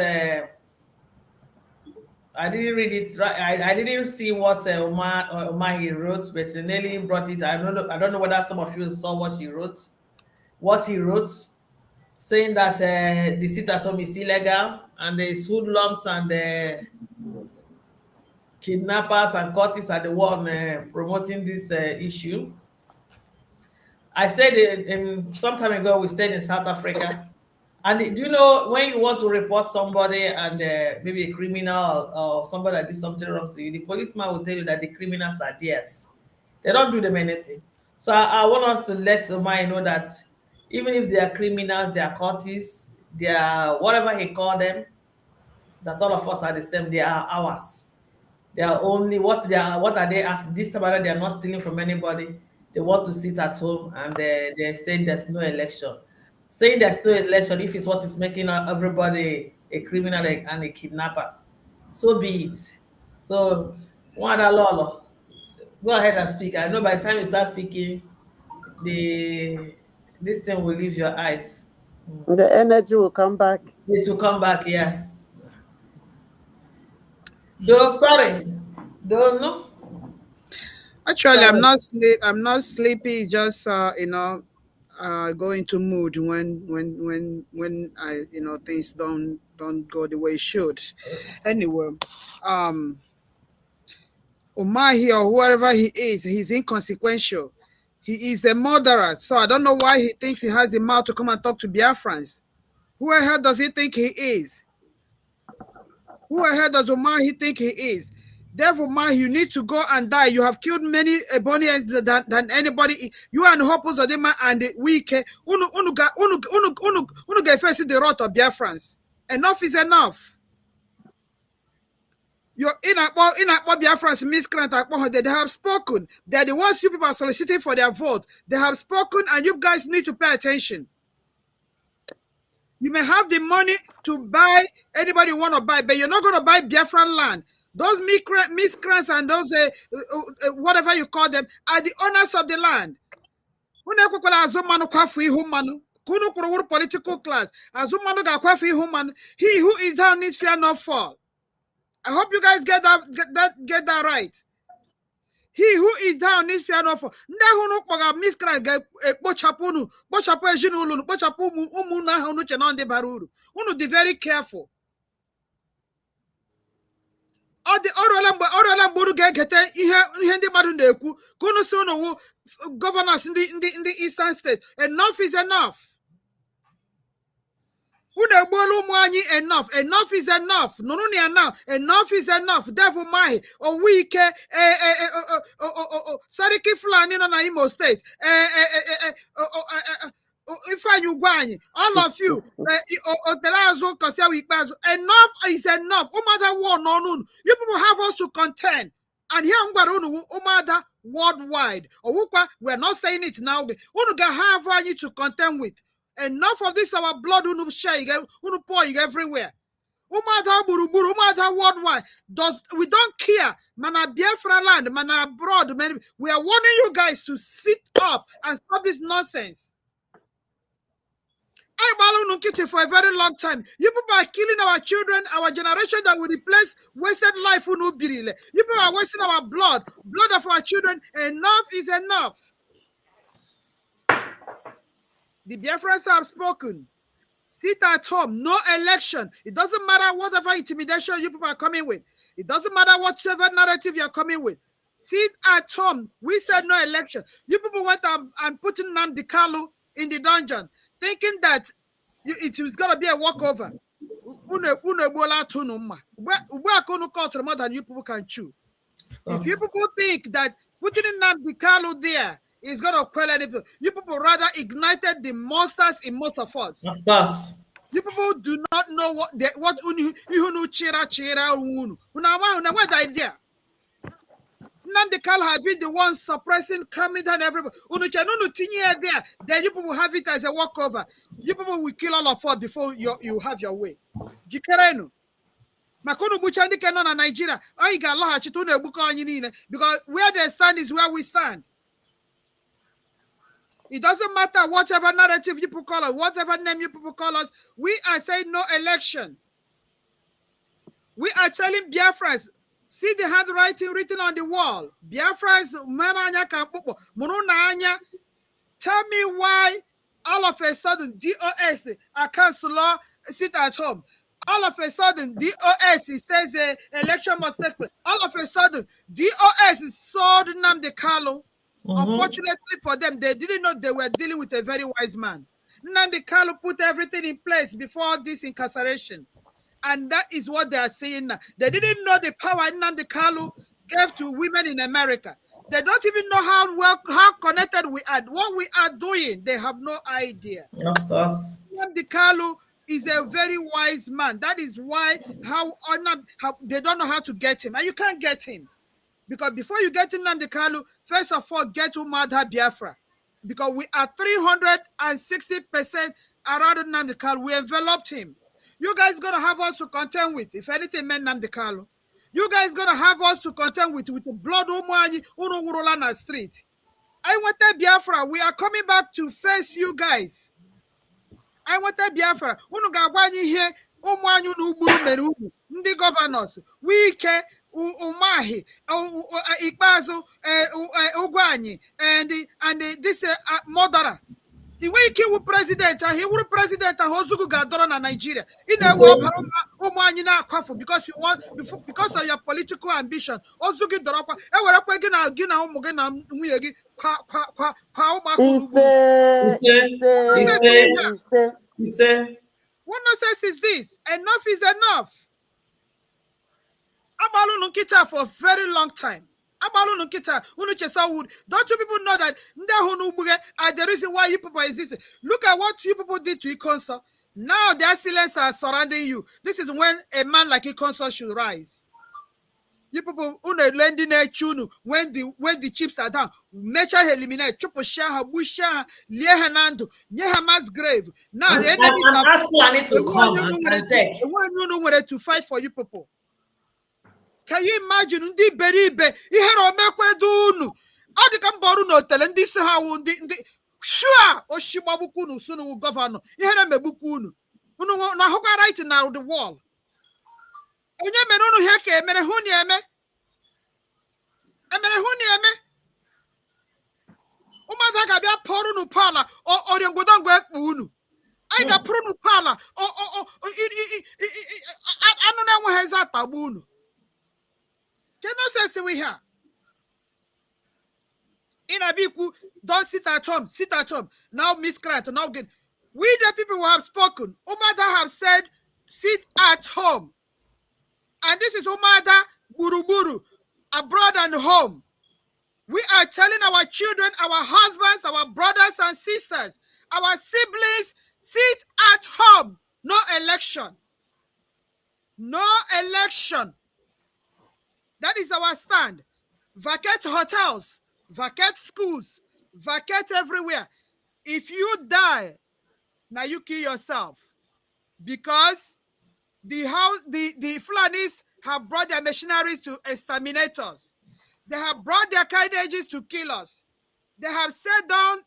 I didn't read it right. I didn't see what Omar he wrote, but Nelly brought it. I don't know whether some of you saw what he wrote. Saying that the sit at home is illegal and the hoodlums and the kidnappers and cultists are the one promoting this issue. I stayed in some time ago. We stayed in South Africa. And do you know when you want to report somebody and maybe a criminal or somebody that did something wrong to you, the policeman will tell you that the criminals are theirs. They don't do them anything. So I want us to let Omai know that even if they are criminals, they are cultists, they are whatever he called them, that all of us are the same. They are ours. They are only what are they as this time they are not stealing from anybody. They want to sit at home and they're saying there's no election. Saying there's no election, if it's what is making everybody a criminal and a kidnapper, so be it. So, Lolo, go ahead and speak. I know by the time you start speaking, this thing will leave your eyes. The energy will come back. It will come back, yeah. No, sorry. Don't know. Actually, I'm not sleepy. It's just go into mood when I things don't go the way it should. Anyway, Umahi or whoever he is, he's inconsequential. He is a murderer. So I don't know why he thinks he has the mouth to come and talk to Biafrans. Who the hell does he think he is? Who the hell does Umahi think he is? Therefore, Umahi, you need to go and die. You have killed many Ebonians than anybody. You and Hopos Odema and the weak. Unu get first the rot of Biafrans. Enough is enough. You're in Biafrans miscreant. They have spoken. They're the ones you people are soliciting for their vote. They have spoken, and you guys need to pay attention. You may have the money to buy anybody you want to buy, but you're not going to buy Biafran land. Those miscreants and those whatever you call them are the owners of the land. Political class. He who is down needs fear not fall. I hope you guys get that right. He who is down needs fear not fall. Be very careful. All the governors in the eastern state. Enough is enough. Enough. Enough is enough. No, enough. Enough is enough. Therefore, my Sariki Fulani na Imo State. All of you, enough is enough. Umada war no. You people have us to contend. And here Umada worldwide. We're not saying it now. Unuga have you to contend with. Enough of this our blood unu share unu pour everywhere. Umada buruburu, umada worldwide. We don't care. Mana Biafra land, mana abroad. Man, we are warning you guys to sit up and stop this nonsense. For a very long time. You people are killing our children, our generation that will replace wasted life. You people are wasting our blood of our children. Enough is enough. The Biafrans have spoken. Sit at home. No election. It doesn't matter whatever intimidation you people are coming with. It doesn't matter whatever narrative you're coming with. Sit at home. We said no election. You people went and put Nnamdi Kanu in the dungeon, thinking that it was going to be a walkover. More than you people can chew. If you people think that putting Nnamdi Kanu there is going to quell anything. You people rather ignited the monsters in most of us. Of course. You people do not know what chira unu. What idea? Nnamdi Kanu has been the one suppressing, calming down everybody. There, then you people will have it as a walkover. You people will kill all of us before you have your way. Jikerenu. Makono buchandi kenon na Nigeria. I got Allah chitune ebuka anyi niile because where they stand is where we stand. It doesn't matter whatever narrative you people call us, whatever name you people call us. We are saying no election. We are telling Biafrans, see the handwriting written on the wall. Biafrans, tell me why all of a sudden DOS, a councillor, sit at home. All of a sudden, DOS says the election must take place. All of a sudden, DOS sold Nnamdi Kanu. Unfortunately for them, they didn't know they were dealing with a very wise man. Nnamdi Kanu put everything in place before this incarceration. And that is what they are saying now. They didn't know the power Nnamdi Kanu gave to women in America. They don't even know how connected we are. What we are doing, they have no idea. Of course. Nnamdi Kanu is a very wise man. That is why how they don't know how to get him. And you can't get him. Because before you get Nnamdi Kanu, first of all, get Umuada Biafra. Because we are 360% around Nnamdi Kanu. We enveloped him. You guys gonna have us to contend with, if anything meant Nnamdi Kanu. You guys gonna have us to contend with the blood on the street. I wanted Biafra. We are coming back to face you guys. I wanted Biafra. Here, the governors, Wike, Umahi, Ikbazo, Ugwani, and this murderer. The way he was president, he was president of Hozugu Gadora in Nigeria. Because you want, because of your political ambition. Hozugu Doropa, He said, what nonsense is this? Enough is enough. Abalu Nkita for a very long time. Abalu Nkita, don't you people know that the reason why you people exist? Look at what you people did to Ikonso. Now their silence are surrounding you. This is when a man like Ikonso should rise. You people lending a tune when the chips are down. Mecha eliminate Chuposha, Busha, Liehanando, Nehama's grave. Now the enemies I'm asking Annie to come and take. One you know where to fight for you people. Can you imagine? Ndi beribe ihero mekwe dunu. Adi kam boru no tele ndi se ha ndi sure oshibabuku nu sunu governor. Ihere mebuku nu. Unu na hokwa right now the wall. Onye mere unu heke emere hu ni eme. Emere hu ni eme. Umada ga bia poru nu pala oriengodongo ekpu unu. Ai ga poru nu pala anu na enwe heza tabu unu. Cannot say we here. In Abiku, don't sit at home. Sit at home. Now miscreant. Now again. We the people who have spoken. Umada have said, sit at home. And this is Umada Buruburu, abroad and home. We are telling our children, our husbands, our brothers and sisters, our siblings, sit at home. No election. No election. That is our stand. Vacate hotels, vacate schools, vacate everywhere. If you die, now you kill yourself. Because the Fulanis have brought their machineries to exterminate us. They have brought their carriages to kill us. They have said don't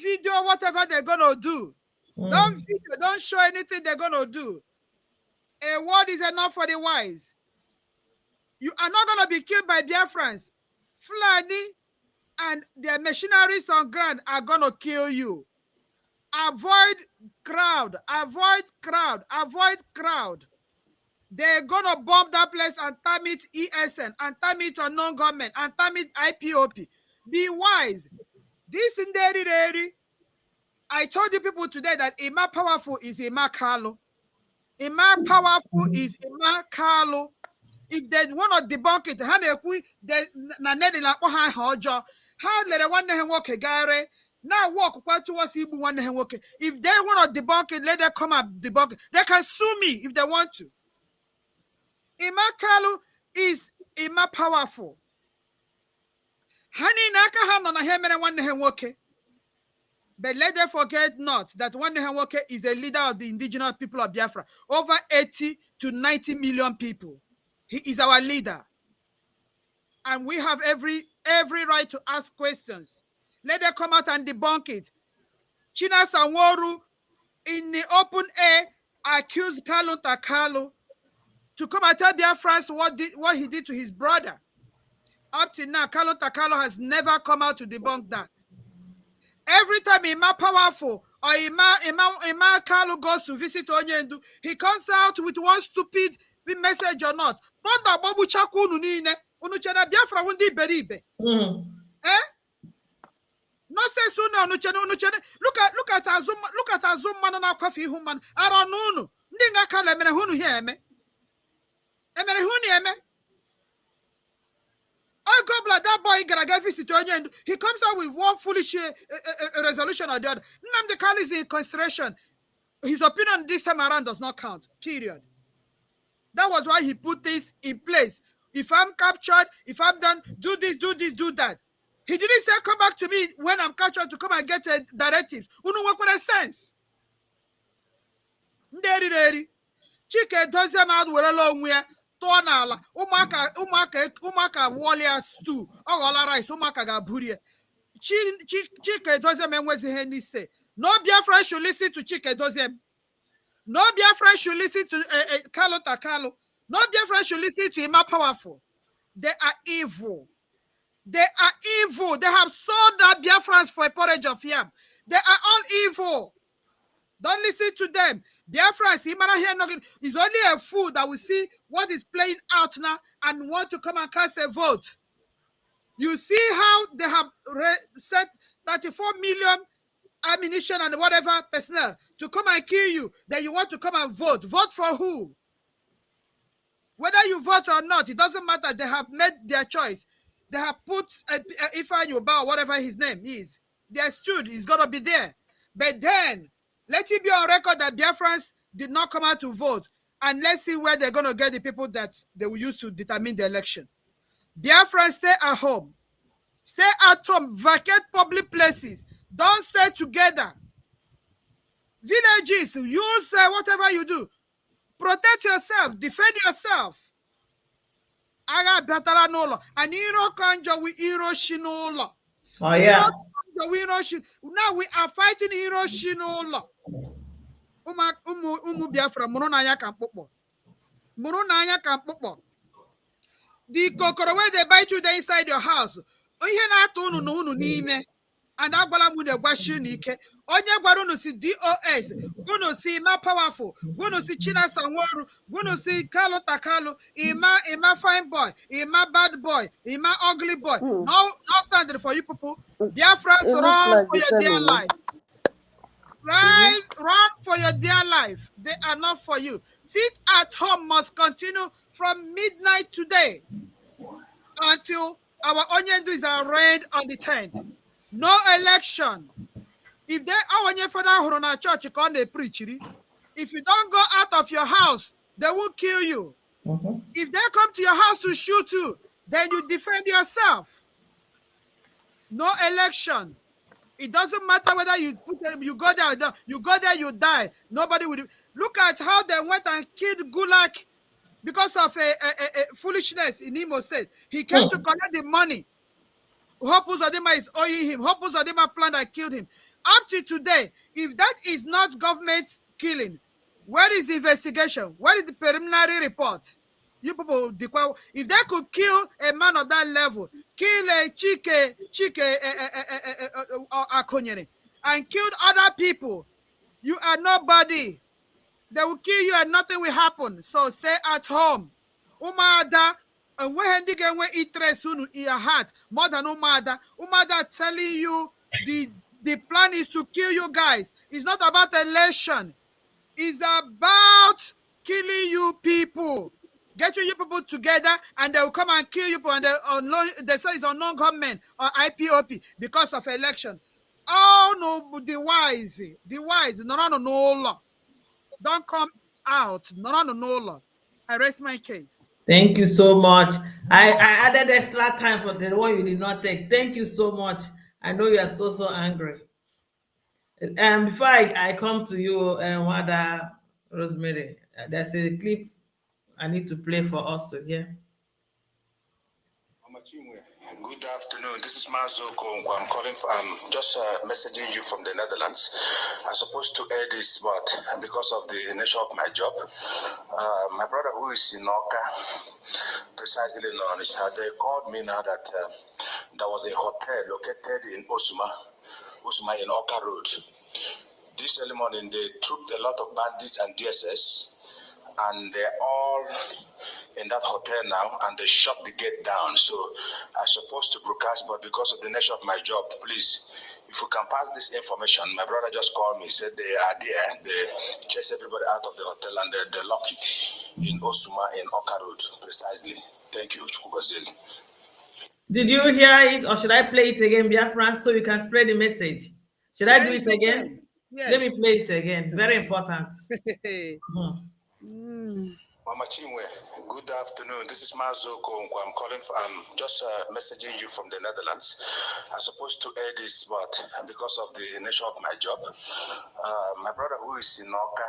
video whatever they're gonna do. Don't video, don't show anything they're gonna do. A word is enough for the wise. You are not going to be killed by Biafrans. Fulani and their machineries on ground are going to kill you. Avoid crowd. Avoid crowd. Avoid crowd. They're going to bomb that place and time it ESN, and time it on non-government, and time it IPOP. Be wise. This in Deri, I told you people today that Ima powerful is Ima Kanu. Ima powerful is Ima Kanu. if they want to debunk it, ha na-ekwu na Nedi na-akpọ ha aha ọjọọ. Ha lere nwanne ha nwoke gare now walk quite towards igbu nwanne ha nwoke. If they want to debunk it, let them come and debunk it. They can sue me if they want to. Ima Kalu is Ima powerful. Hani naka ha no na he mere nwanne ha nwoke. But let them forget not that Nwanne ha nwoke is the leader of the indigenous people of Biafra. Over 80 to 90 million people. He is our leader. And we have every right to ask questions. Let them come out and debunk it. China Sanworu, in the open air, accused Kalu Takalu to come and tell Biafrans what he did to his brother. Up till now, Kalu Takalu has never come out to debunk that. Every time Ima Powerful or Ima Kalu goes to visit Onyendu, he comes out with one stupid message or not. Biafra wundi beribe. Eh? Nonsense unuchene. Look at Azum man na kwafi human. Aranunu. Ndinga kala emere hunu here eme. Emere hunu eme. Oh God, that boy gotta visit Onyendu. He comes out with one foolish resolution or the other. Nnamdi Kanu is in consideration. His opinion this time around does not count. Period. That was why he put this in place. If I'm captured, if I'm done, do this, do that. He didn't say come back to me when I'm captured to come and get directives. Unu work with a sense. Nderi. Chike doesn't matter where along where. Tonala, umaka warrior stew, or rice, umaka gaburia. Chike doesn't mean what he say. No Biafra should listen to Chike doesn't. No Biafra should listen to Kalu Takalu. No Biafra should listen to Ima Powerful. They are evil. They are evil. They have sold that Biafrans for a porridge of yam. They are all evil. Don't listen to them. Biafrans, is only a fool that will see what is playing out now and want to come and cast a vote. You see how they have set 34 million ammunition and whatever personnel to come and kill you. Then you want to come and vote. Vote for who? Whether you vote or not, it doesn't matter. They have made their choice. They have put Ifeanyi Ubah, whatever his name is. They are stood. He's going to be there. But then, let it be on record that Biafrans did not come out to vote. And let's see where they're going to get the people that they will use to determine the election. Biafrans, stay at home. Stay at home. Vacate public places. Don't stay together. Villages, use whatever you do. Protect yourself. Defend yourself. Aga betara n'ụlọ. And iro kanjo we Hiroshi n'ụlọ. Oh yeah. Now we are fighting Hiroshi n'ụlọ. Umu Biafra mụrụ na anya ka mkpụkpọ. Mụrụ na anya ka mkpụkpọ. The kokoro where they bite you there inside your house. Ihe na-atụ unu na unu n'ime. And agwala mu na gwashi n'ike. Onye gwara unu si DOS, unu si Ima Powerful, unu si China Sanworu, unu si Kalu Takalu, Ima fine boy, Ima bad boy, Ima ugly boy. No standard for you people. Biafrans, run for your dear life. Right, run for your dear life. They are not for you. Sit at home must continue from midnight today until our Onyendu is arraigned on the 10th. No election. If they are on your father na church, you can't preach. If you don't go out of your house, they will kill you. If they come to your house to shoot you, then you defend yourself. No election. It doesn't matter whether you go there or not. You go there, you die. Nobody will. Look at how they went and killed Gulak because of a foolishness in Imo State. He came to collect the money. Hope Uzodimma is owing him. Hope Uzodimma planned and killed him. Up to today, if that is not government killing, where is the investigation? Where is the preliminary report? You people, if they could kill a man of that level, kill a Chike Akonyere, and killed other people, you are nobody. They will kill you and nothing will happen. So stay at home. Umuada, and when they get interest in your heart, more than Umuada telling you the plan is to kill you guys. It's not about election. It's about killing you people. Get you people together and they will come and kill you and they say it's unknown government or IPOP because of election. Oh no, the wise, no law. Don't come out, no law. I raise my case. Thank you so much. I added extra time for the one you did not take. Thank you so much. I know you are so angry. And before I come to you, Wada Rosemary, there's a clip I need to play for us to hear. Good afternoon. This is Mazoko. I'm calling for, just messaging you from the Netherlands. I'm supposed to air this, but because of the nature of my job, my brother who is in Oka, precisely in Onisha, they called me now that there was a hotel located in Osuma in Oka Road. This early morning, they trooped a lot of bandits and DSS, and they're all in that hotel now, and they shut the gate down. So I'm supposed to broadcast, but because of the nature of my job, please, if you can pass this information. My brother just called me, said they are there, they chase everybody out of the hotel, and they lock it in Osuma in Oka Road, precisely. Thank you, Chukubazil. Did you hear it, or should I play it again, Biafran, so you can spread the message? Should I do it again? Yes. Let me play it again. Very important. Mama Chimwe, good afternoon. This is Mazoko. I'm calling for, just messaging you from the Netherlands. I'm supposed to air this, but because of the nature of my job, my brother who is in Oka,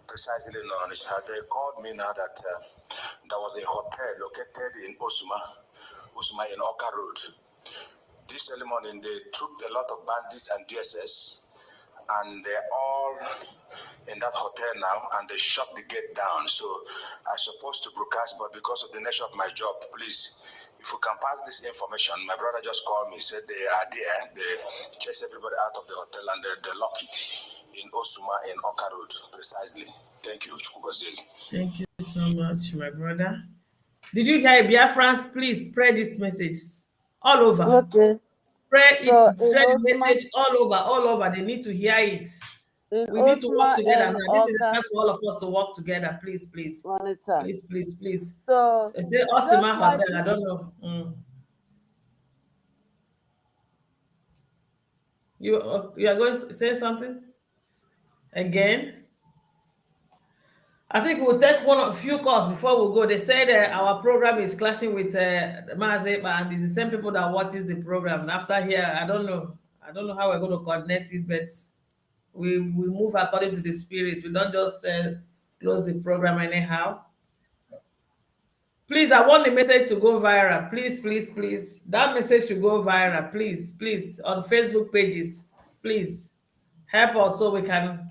precisely in Onisha, they called me now that there was a hotel located in Osuma in Oka Road. This early morning, they trooped a lot of bandits and DSS, and they're all in that hotel now, and they shut the gate down. So I'm supposed to broadcast, but because of the nature of my job, please, if you can pass this information. My brother just called me, said they are there, they chase everybody out of the hotel, and they lock it in Osuma in Oka Road, precisely. Thank you, Chukubazil. Thank you so much, my brother. Did you hear Biafrans? Please spread this message all over. Okay. Spread So the message all over. They need to hear it. We need to work together now. This is the time for all of us to work together. Please. Monitor. Please. So say Osima like Hotel. I don't know. You are going to say something again? I think we'll take a few calls before we go. They said our program is clashing with Mazeba, and it's the same people that watches the program. After here, I don't know how we're going to coordinate it, but we move according to the spirit. We don't just close the program anyhow. Please, I want the message to go viral. Please. That message should go viral. Please, on Facebook pages. Please help us so we can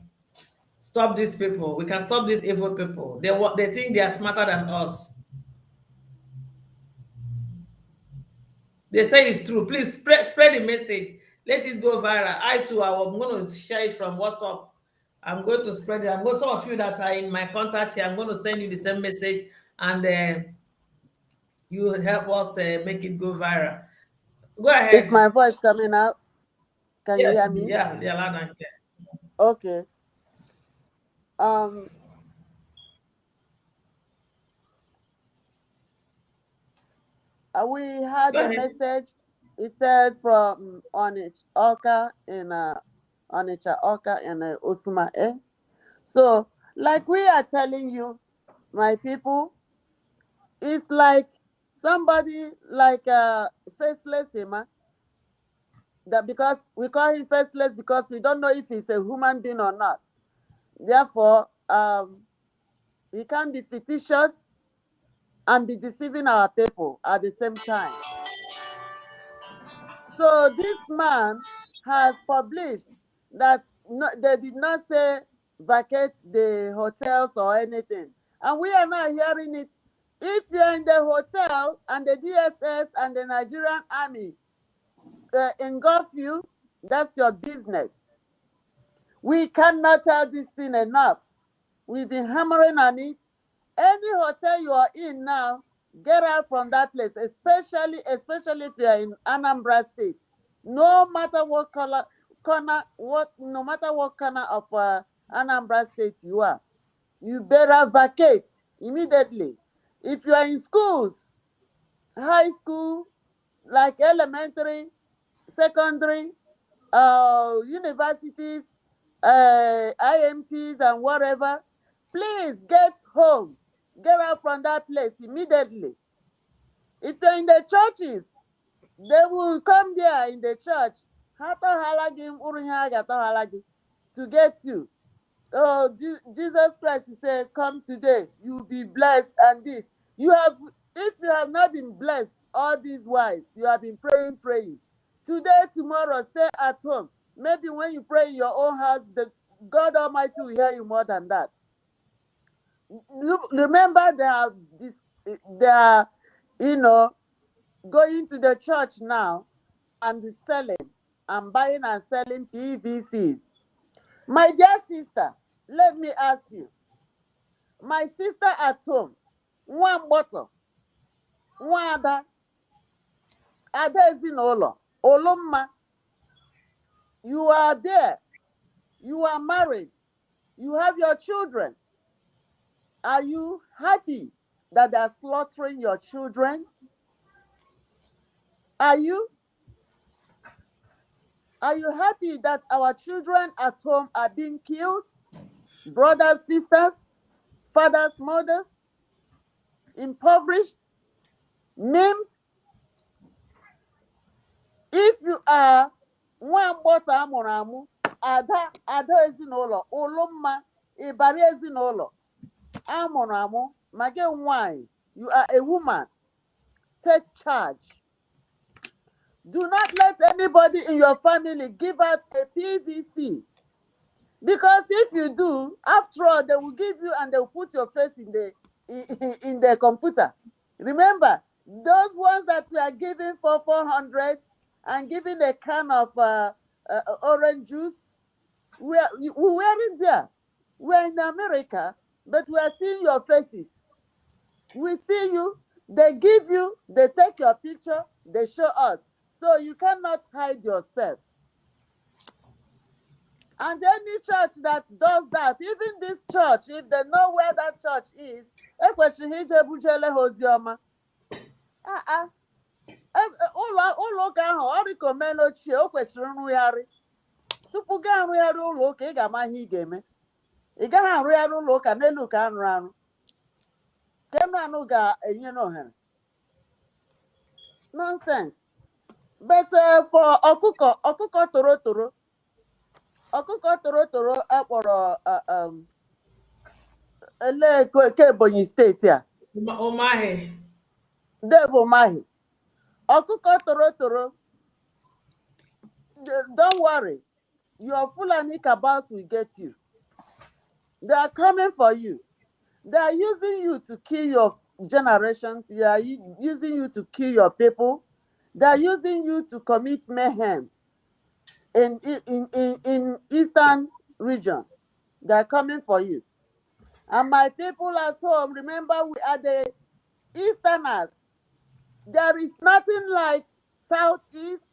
stop these people. We can stop these evil people. They think they are smarter than us. They say it's true. Please spread the message. Let it go viral. I'm going to share it from WhatsApp. I'm going to spread it. Some of you that are in my contact here, I'm going to send you the same message, and you help us make it go viral. Go ahead. Is my voice coming out? Can you hear me? Yeah, loud and clear. Okay. We had a message. It said from Onitsha Oka in Osuma. So, like we are telling you, my people, it's like somebody like faceless Emma. That because we call him faceless because we don't know if he's a human being or not. Therefore, he can be fictitious and be deceiving our people at the same time. So this man has published that they did not say vacate the hotels or anything. And we are not hearing it. If you're in the hotel and the DSS and the Nigerian army engulf you, that's your business. We cannot tell this thing enough. We've been hammering on it. Any hotel you are in now, get out from that place, especially if you are in Anambra State. No matter what corner of Anambra State you are, you better vacate immediately. If you are in schools, high school, like elementary, secondary, universities, IMTs, and whatever, please get home. Get out from that place immediately. If you're in the churches, they will come there in the church to get you. Oh, Jesus Christ, he said, come today, you'll be blessed. And this, if you have not been blessed all these whiles, you have been praying. Today, tomorrow, stay at home. Maybe when you pray in your own house, God Almighty will hear you more than that. Remember, they are, going to the church now and selling and buying and selling PVCs. My dear sister, let me ask you. My sister at home, one bottle, one ada ezinụlọ, Olumma, you are there, you are married, you have your children. Are you happy that they are slaughtering your children? Are you happy that our children at home are being killed? Brothers, sisters, fathers, mothers, impoverished, maimed? If you are one bottle amụrụ ada ezinụlọ, Olumma, ịbara ezinụlọ, amụrụ amụ, ma gị nwanyị, you are a woman, take charge. Do not let anybody in your family give out a PVC. Because if you do, after all, they will give you and they will put your face in the computer. Remember, those ones that we are giving for 400 and giving a can of orange juice, we weren't there. We're in America, but we are seeing your faces. We see you, they give you, they take your picture, they show us. So you cannot hide yourself. And any church that does that, even this church, if they know where that church is, ụlọ ụka ahụ ọ rịkomela ochie, o kwesịrị nrụgharị. Tupu gị arụgharị ụlọ ụka, ị ga-ama ihe ị ga-eme. Ị gaghị arụgharị ụlọ ụka n'elu ka anụ arụ. Kenu anụ ga-enye n'ohere. Nonsense. But for ọkụkọ torotoro akpọrọ ke Ebonyi steeti a. Umahi. Debo Mahi. Ọkụkọ torotoro. Don't worry. Your Fulani cabals will get you. They are coming for you. They are using you to kill your generation. They are using you to kill your people. They are using you to commit mayhem in Eastern region. They are coming for you. And my people at home, remember, we are the Easterners. There is nothing like Southeast.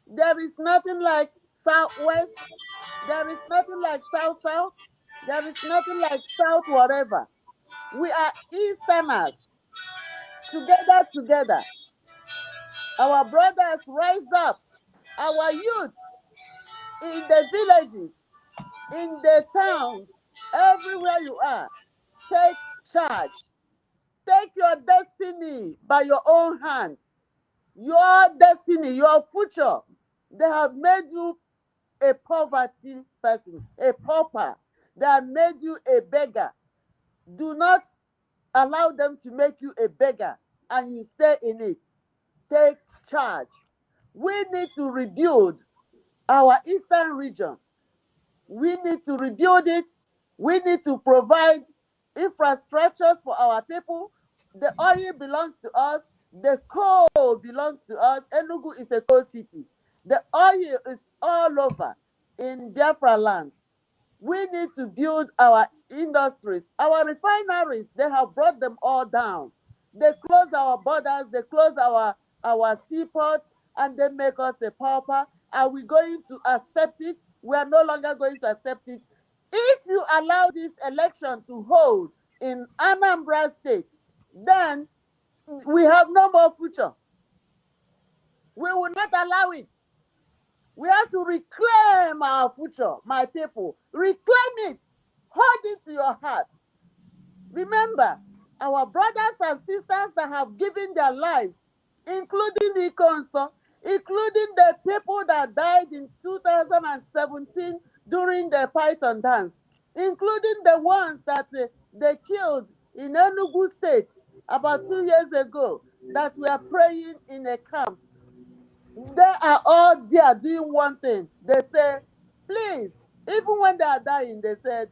There is nothing like Southwest. There is nothing like South. There is nothing like South whatever. We are Easterners. Together. Our brothers rise up. Our youths in the villages, in the towns, everywhere you are, take charge. Take your destiny by your own hand. Your destiny, your future. They have made you a poverty person, a pauper. They have made you a beggar. Do not allow them to make you a beggar and you stay in it. Take charge. We need to rebuild our Eastern region. We need to rebuild it. We need to provide infrastructures for our people. The oil belongs to us. The coal belongs to us. Enugu is a coal city. The oil is all over in Biafra land. We need to build our industries. Our refineries, they have brought them all down. They close our borders. They close our seaports, and they make us a pauper. Are we going to accept it? We are no longer going to accept it. If you allow this election to hold in Anambra State, then we have no more future. We will not allow it. We have to reclaim our future, my people. Reclaim it. Hold it to your heart. Remember, our brothers and sisters that have given their lives, including the Ikonso, including the people that died in 2017 during the Python dance, including the ones that they killed in Enugu State about 2 years ago that were praying in a camp. They are all there doing one thing. They say, please, even when they are dying, they said,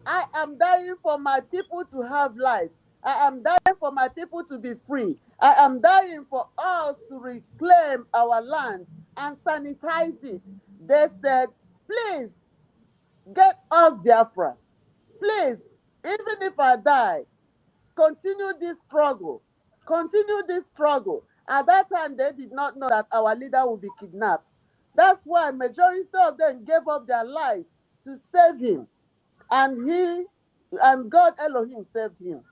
I am dying for my people to have life. I am dying for my people to be free. I am dying for us to reclaim our land and sanitize it. They said, please, get us Biafra. Please, even if I die, continue this struggle. Continue this struggle. At that time, they did not know that our leader would be kidnapped. That's why majority of them gave up their lives to save him. And God Elohim saved him.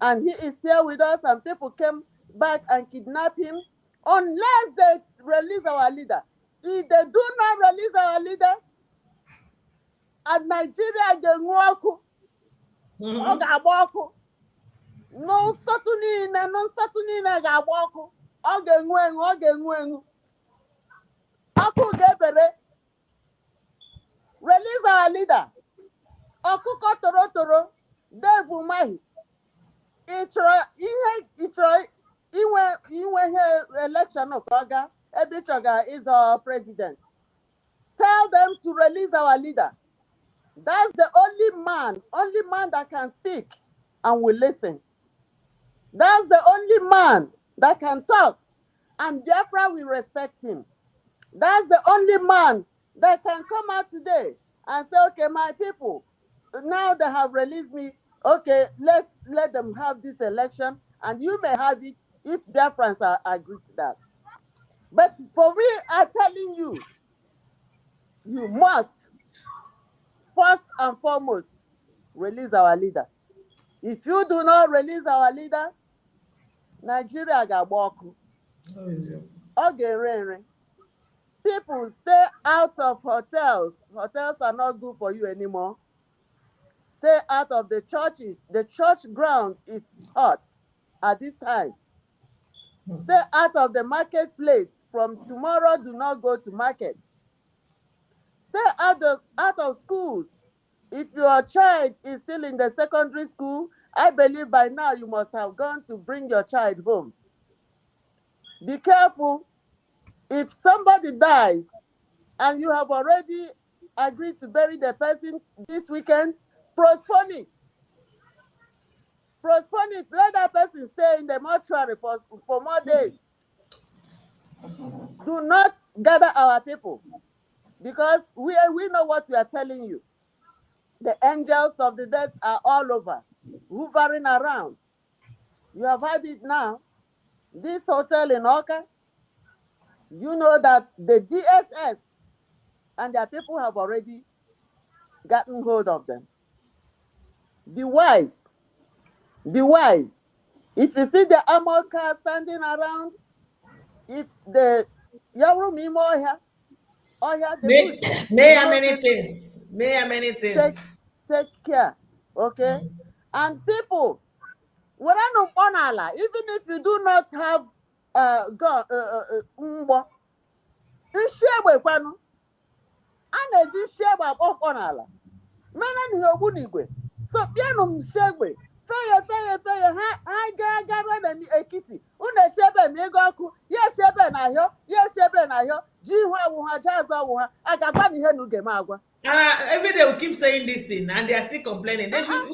And he is here with us, and people came back and kidnapped him unless they release our leader. If they do not release our leader, and Nigeria ga-enwu ọ ga-agba ọkụ. No nsọtụ niile ga-agba ọkụ. Ọ ga-enwu enwu. Ọkụ ga-ebere. Release our leader. Ọkụkọ toro Dave Umahi. Ị chọrọ inwe ihe election ka ọ ga ebe ị chọga ịzọ president. Tell them to release our leader. That's the only man that can speak and will listen. That's the only man that can talk, and Biafra will respect him. That's the only man that can come out today and say, okay, my people, now they have released me. Okay, let them have this election, and you may have it if Biafrans agree to that. But for we are telling you, you must, first and foremost, release our leader. If you do not release our leader, Nigeria ga-agba ọkụ. Ọ ga-ere. People, stay out of hotels. Hotels are not good for you anymore. Stay out of the churches. The church ground is hot at this time. Stay out of the marketplace. From tomorrow, do not go to market. Stay out of schools. If your child is still in the secondary school, I believe by now you must have gone to bring your child home. Be careful. If somebody dies and you have already agreed to bury the person this weekend, postpone it. Postpone it. Let that person stay in the mortuary for more days. Do not gather our people, because we know what we are telling you. The angels of the dead are all over, hovering around. You have had it now. This hotel in Oka, you know that the DSS and their people have already gotten hold of them. Be wise. Be wise. If you see the armored car standing around, if the Yarumimo the bush, many things. Take care, okay? And people, even if you do not have God, so piano shegwe feye ha ga na mi ekiti una shebe mi ego ye shebe na hyo ji hu awu ha jaza awu ha agaba ni he nu ge ma agwa. Every day we keep saying this thing and they are still complaining. They should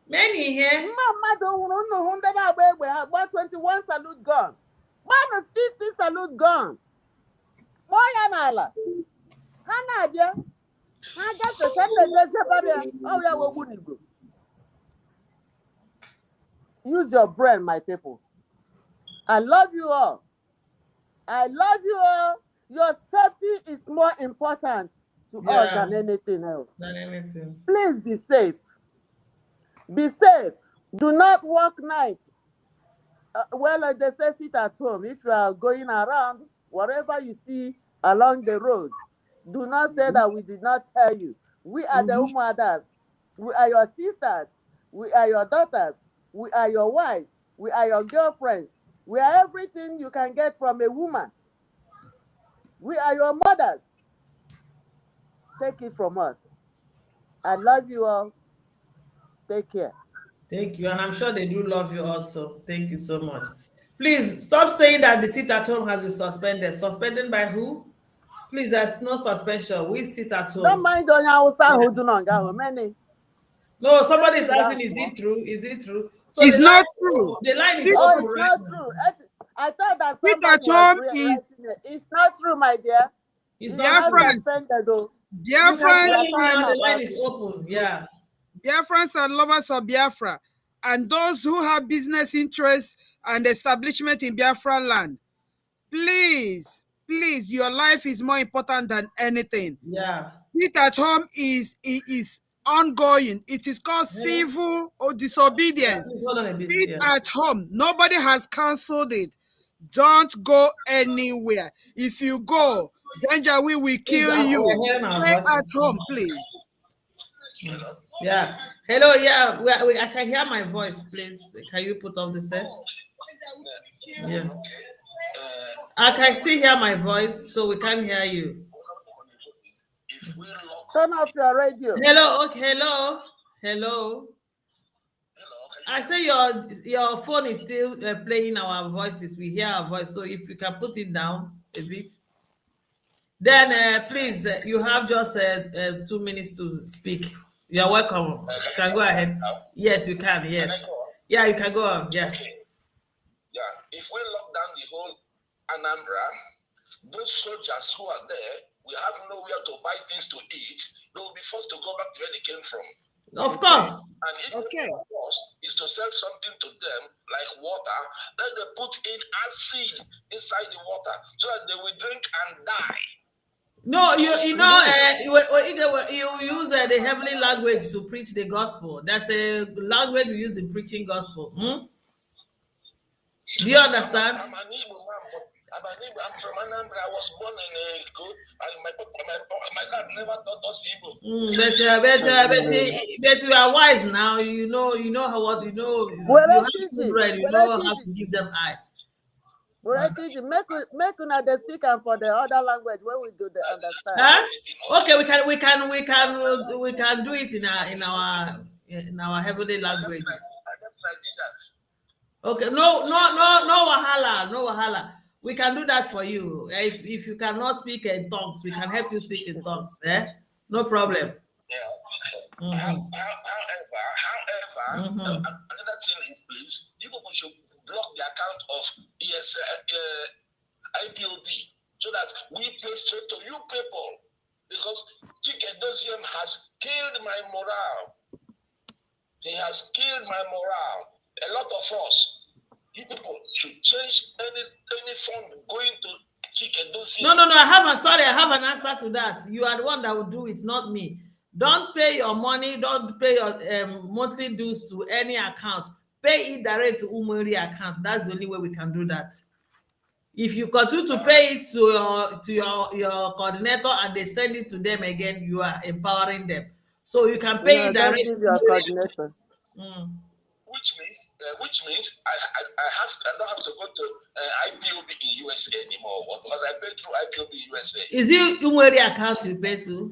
many here. Mama huru no hunda na agba egbe ha gba 21 salute gone. Man 50 salute gone. Boya na ala. Ha na abia. Use your brain, my people. I love you all. I love you all. Your safety is more important to us than anything else. Than anything. Please be safe. Be safe. Do not work night. They say sit at home. If you are going around, whatever you see along the road, do not say that we did not tell you. We are the Umuadas. We are your sisters. We are your daughters. We are your wives. We are your girlfriends. We are everything you can get from a woman. We are your mothers. Take it from us. I love you all. Take care. Thank you. And I'm sure they do love you also. Thank you so much. Please stop saying that the sit at home has been suspended. Suspended by who? Please, there's no suspension. We sit at home. Don't mind on your who do not go many. No, somebody is asking, is it true? Is it true? So It's not true. The line is Sit- Oh, open it's right not now. true. I thought that Sit somebody at was home writing is it. It's not true, my dear. It's It's not not true. Biafrans. suspended, though. You can Biafrans tell him now the about line is it. open. Yeah. Biafrans are lovers of Biafra, and those who have business interests and establishment in Biafra land. Please, please, your life is more important than anything. Yeah. Sit at home is ongoing. It is called civil or disobedience. Please hold on a bit. Sit Yeah. at home. Nobody has cancelled it. Don't go anywhere. If you go, danger we will kill Please, you. we're hearing our Stay voice. at home, please. Yeah. Hello. Yeah. I can hear my voice. Please, can you put off the set? Yeah. I can still hear my voice, so we can't hear you. Turn off your radio. Hello. Okay. Hello. Hello. I say your phone is still playing our voices. We hear our voice. So if you can put it down a bit, then please, you have just 2 minutes to speak. You're welcome. You can go ahead. Yes, you can. Yes. Yeah, you can go on. Yeah. Yeah, if we lock down the whole Anambra, those soldiers who are there will have nowhere to buy things to eat. They will be forced to go back to where they came from. Of course. And if the cost is to sell something to them like water, then they put in acid inside the water so that they will drink and die. No, you use the heavenly language to preach the gospel. That's a language we use in preaching gospel. Do you understand? I'm an Igbo man. I'm from Anambra. I was born in Eko, and my dad never taught us Igbo. But you are wise now. You know how what you know. We're You have refugee. children. You know how to give them eye. We're refugee. Make una the speaker for the other language where we do the understand. Huh? Okay, we can do it in our heavenly language. Okay, no wahala. We can do that for you. If you cannot speak in tongues, we can help you speak in tongues. No problem. Yeah. However, another thing is, please, you people should block the account of IPOB so that we pay straight to you people, because Chike Dosium has killed my morale. He has killed my morale. A lot of us, you people should change any fund going to Chike Dosium. No. I have an answer to that. You are the one that will do it, not me. Don't pay your money. Don't pay your monthly dues to any account. Pay it direct to Umori account. That's the only way we can do that. If you continue to pay it to your coordinator and they send it to them again, you are empowering them. So you can pay it direct to your coordinator. Which means I don't have to go to IPOB in USA anymore because I pay through IPOB in USA. Is it Umori account you pay to?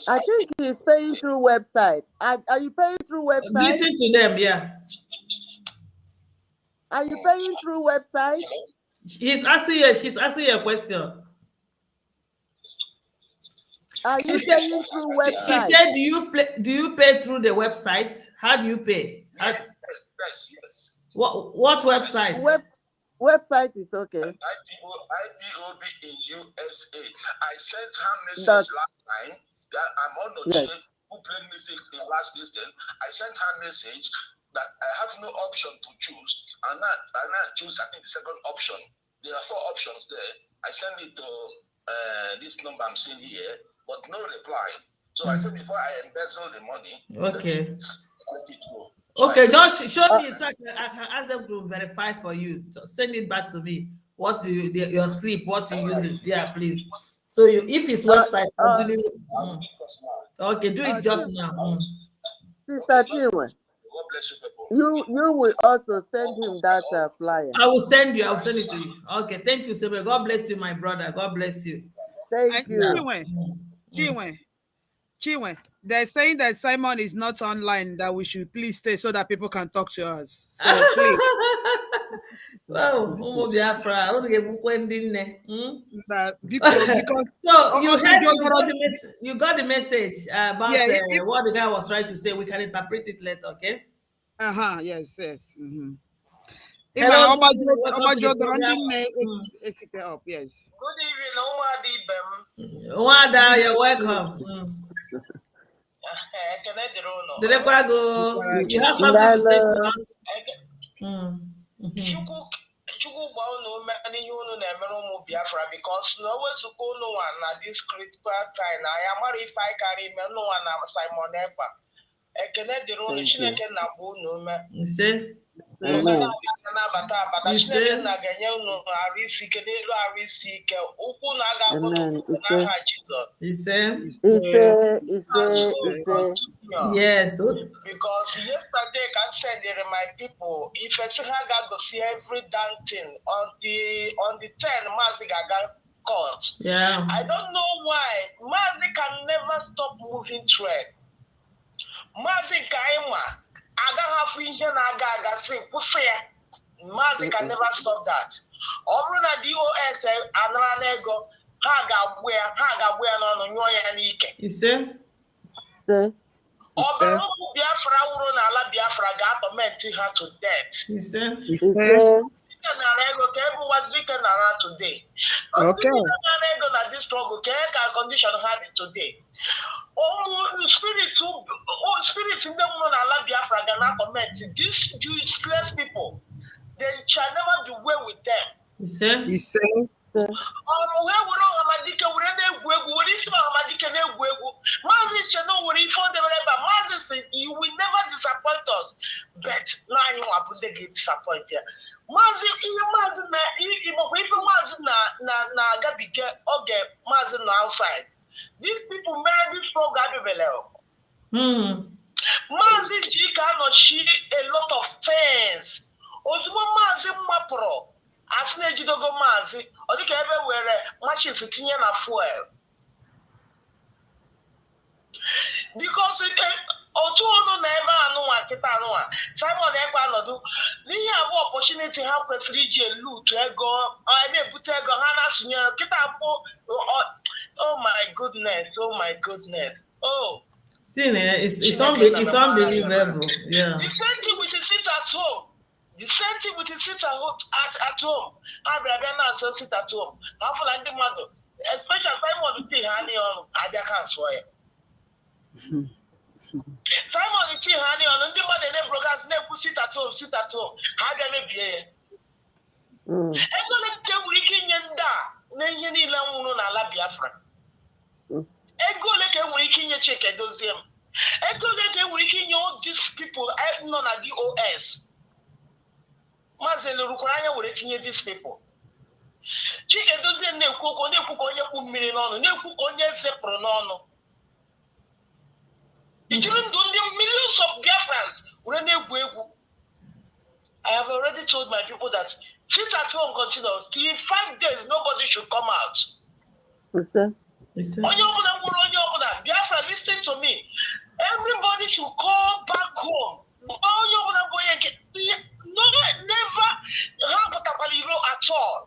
I think he's paying through website. Are you paying through website? Listen to them, yeah. Are you paying through website? She's asking you a question. Are you paying through website? She said, do you pay through the website? How do you pay? Yes. What website? Website is okay. IPOB in USA. I sent her message last time that I'm on the who played music in last season. I sent her message that I have no option to choose, and I choose I think the second option. There are 4 options there. I send it to this number I'm seeing here, but no reply. So I said, before I embezzle the money, Okay. let it go. So Okay, just show me so I can ask them to verify for you. Just send it back to me. What your sleep, what you use it. Yeah, please. So if it's website, continue. Okay, do it just now. Sister Chinwe, God bless you, people. you will also send him that flyer. I will send it to you. Okay, thank you so much. God bless you, my brother. God bless you. Thank you. Chinwe, they're saying that Simon is not online, that we should please stay so that people can talk to us. So please. Well, Umuada Biafra, I don't get Because so you got the message about what the guy was trying to say. We can interpret it later, okay? Yes. Mm-hmm. Hello, Yes. Good evening, Umuada Biafra. Umuada, you're welcome. You have something to say to us? Chukwu gba unu ume n'ihe unu na-emere ụmụ Biafra because na owezụkwa unu nwa na this critical time na ya mara ife anyị karịa ime unu nwa na Simon Ekpa. Ekene dịrị unu, Chineke na-agba unu ume. Nabata Chineke na ga-enye unu arụ isi ike n'elu arụ isi ike, ụkwụ na aga-agwụ n'aha Jizọs. Yes. Because yesterday I said my people, if I see how go see every damn thing on the 10 Mazigaga court. Yeah. I don't know why Mazi can never stop moving thread. Mazi Kaima, Aga have vision Aga say Mazi can never stop that. Obruna DOS Ananego Haga where no Noya Nike. You see? Biafra wuru na ala Biafra ga-atọmenti ha to death. Today. Okay. Na this struggle ka condition ha dị today. Spirit ndị nwụrụ na ala Biafra ga na-atọmenti these useless people. They shall never be well with them. You will never disappoint us, but now you are put the get disappointed. Outside. These people marry this program. Mazi Jika no she a lot of things. Ozuma Mazi Mapro. As Nejidogo Mazi, or the everywhere matches tinye na fuel. Because otu onu na ebe anu wa kita anu wa Simon Ekpa nodu n'ihe abụ opportunity ha kwesịrị iji loot ego na-ebute ego ha na-asụnye kita abụ oh my goodness. Oh still it's unbelievable. Yeah. The same thing with the sit at home. At home. Abraham so sit at home. How for like the mother, especially Simon the honey on Abia can swear. Simon the honey on the mother never broadcast never sit at home. How can it be? I'm gonna tell we can yenda. Nenye ni la unu na la Biafra. Ego leke we can check those them. Ego leke we can all these people none at the OS. Mazele rukwanya were tinye these people. Chike dozie na-ekwu onye kwu mmiri n'ọnụ, na-ekwu onye zepụrụ n'ọnụ. Ijiri ndụ ndị millions of Biafrans were na-egwu egwu. I have already told my people that sit at home continue. In 5 days, nobody should come out. Onye ọbụla nwụrụ onye ọbụla, Biafra, listen to me. Everybody should call back home. Onye ọbụla bụ onye nke no, never put up a hero at all.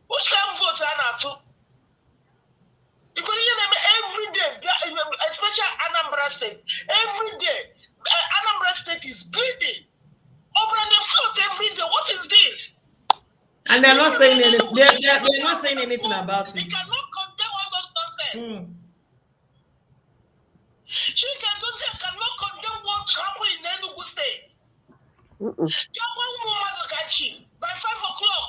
Which can vote to? You could every day, especially Anambra State. Every day, Anambra State is bleeding. Over the foot every day. What is this? And they're not saying anything. They're not saying anything about it. They cannot condemn all those nonsense. She cannot condemn what's happening in Enugu State. By 5 o'clock,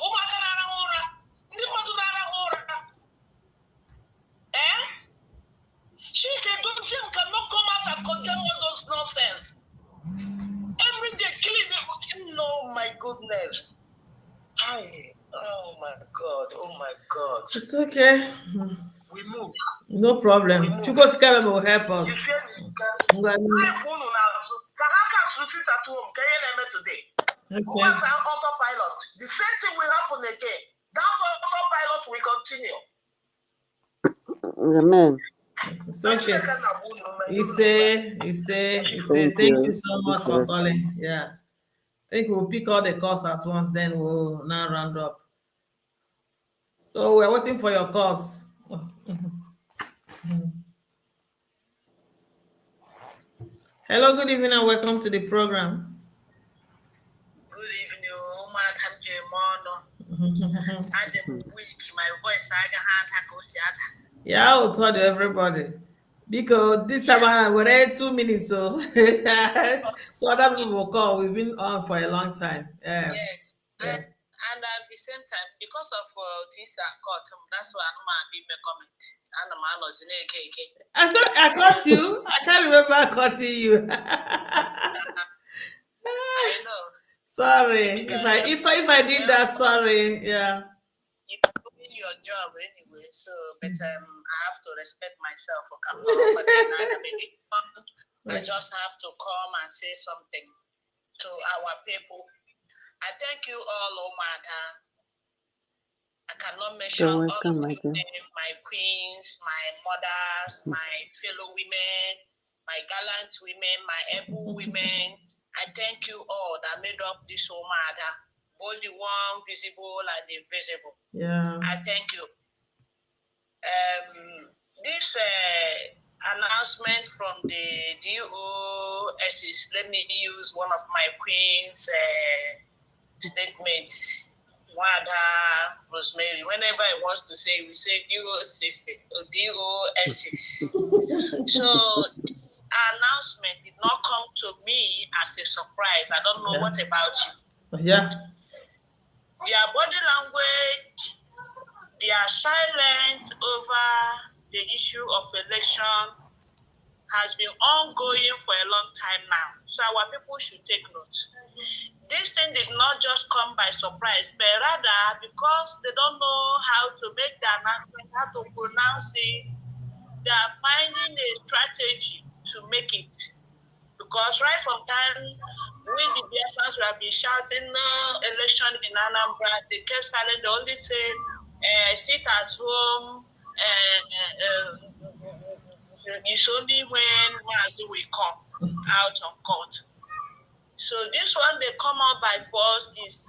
No, my goodness. Oh my God. It's okay. We move. No problem. Chuko Kikaba will help us. Okay. Once our autopilot, the same thing will happen again. That autopilot will continue. Amen. It's okay. Thank you so much for calling. Yeah. I think we'll pick all the calls at once, then we'll now round up. So we're waiting for your calls. Hello, good evening, and welcome to the program. Good evening, I'm weak. My voice, yeah, I'll tell everybody. Because this time we're at 2 minutes, so so other people will call. We've been on for a long time. Yes. Yeah. And at the same time, because of this court, that's why I'm going to be comment. And I'm not I caught you. I can't remember cutting you. I know. Sorry. If I did that, sorry. Yeah. You're doing your job anyway, so but I have to respect myself. I just have to come and say something to our people. I thank you all, Umuada. I cannot mention all of them, my queens, my mothers, my fellow women, my gallant women, my able women. I thank you all that made up this Umuada, both the one visible and the invisible. Yeah. I thank you. This announcement from the DOSs, let me use one of my queens' statements. Wada, Rosemary, whenever I wants to say, we say DOSs. So, announcement did not come to me as a surprise. I don't know what about you. Yeah. Their body language, they are silent over the issue of election has been ongoing for a long time now. So our people should take note. This thing did not just come by surprise, but rather because they don't know how to make the announcement, how to pronounce it, they are finding a strategy to make it. Because right from time when the Biafrans have been shouting no election in Anambra, they kept silent. They only say sit at home. It's only when Mazi will come out of court. So this one they come out by force is,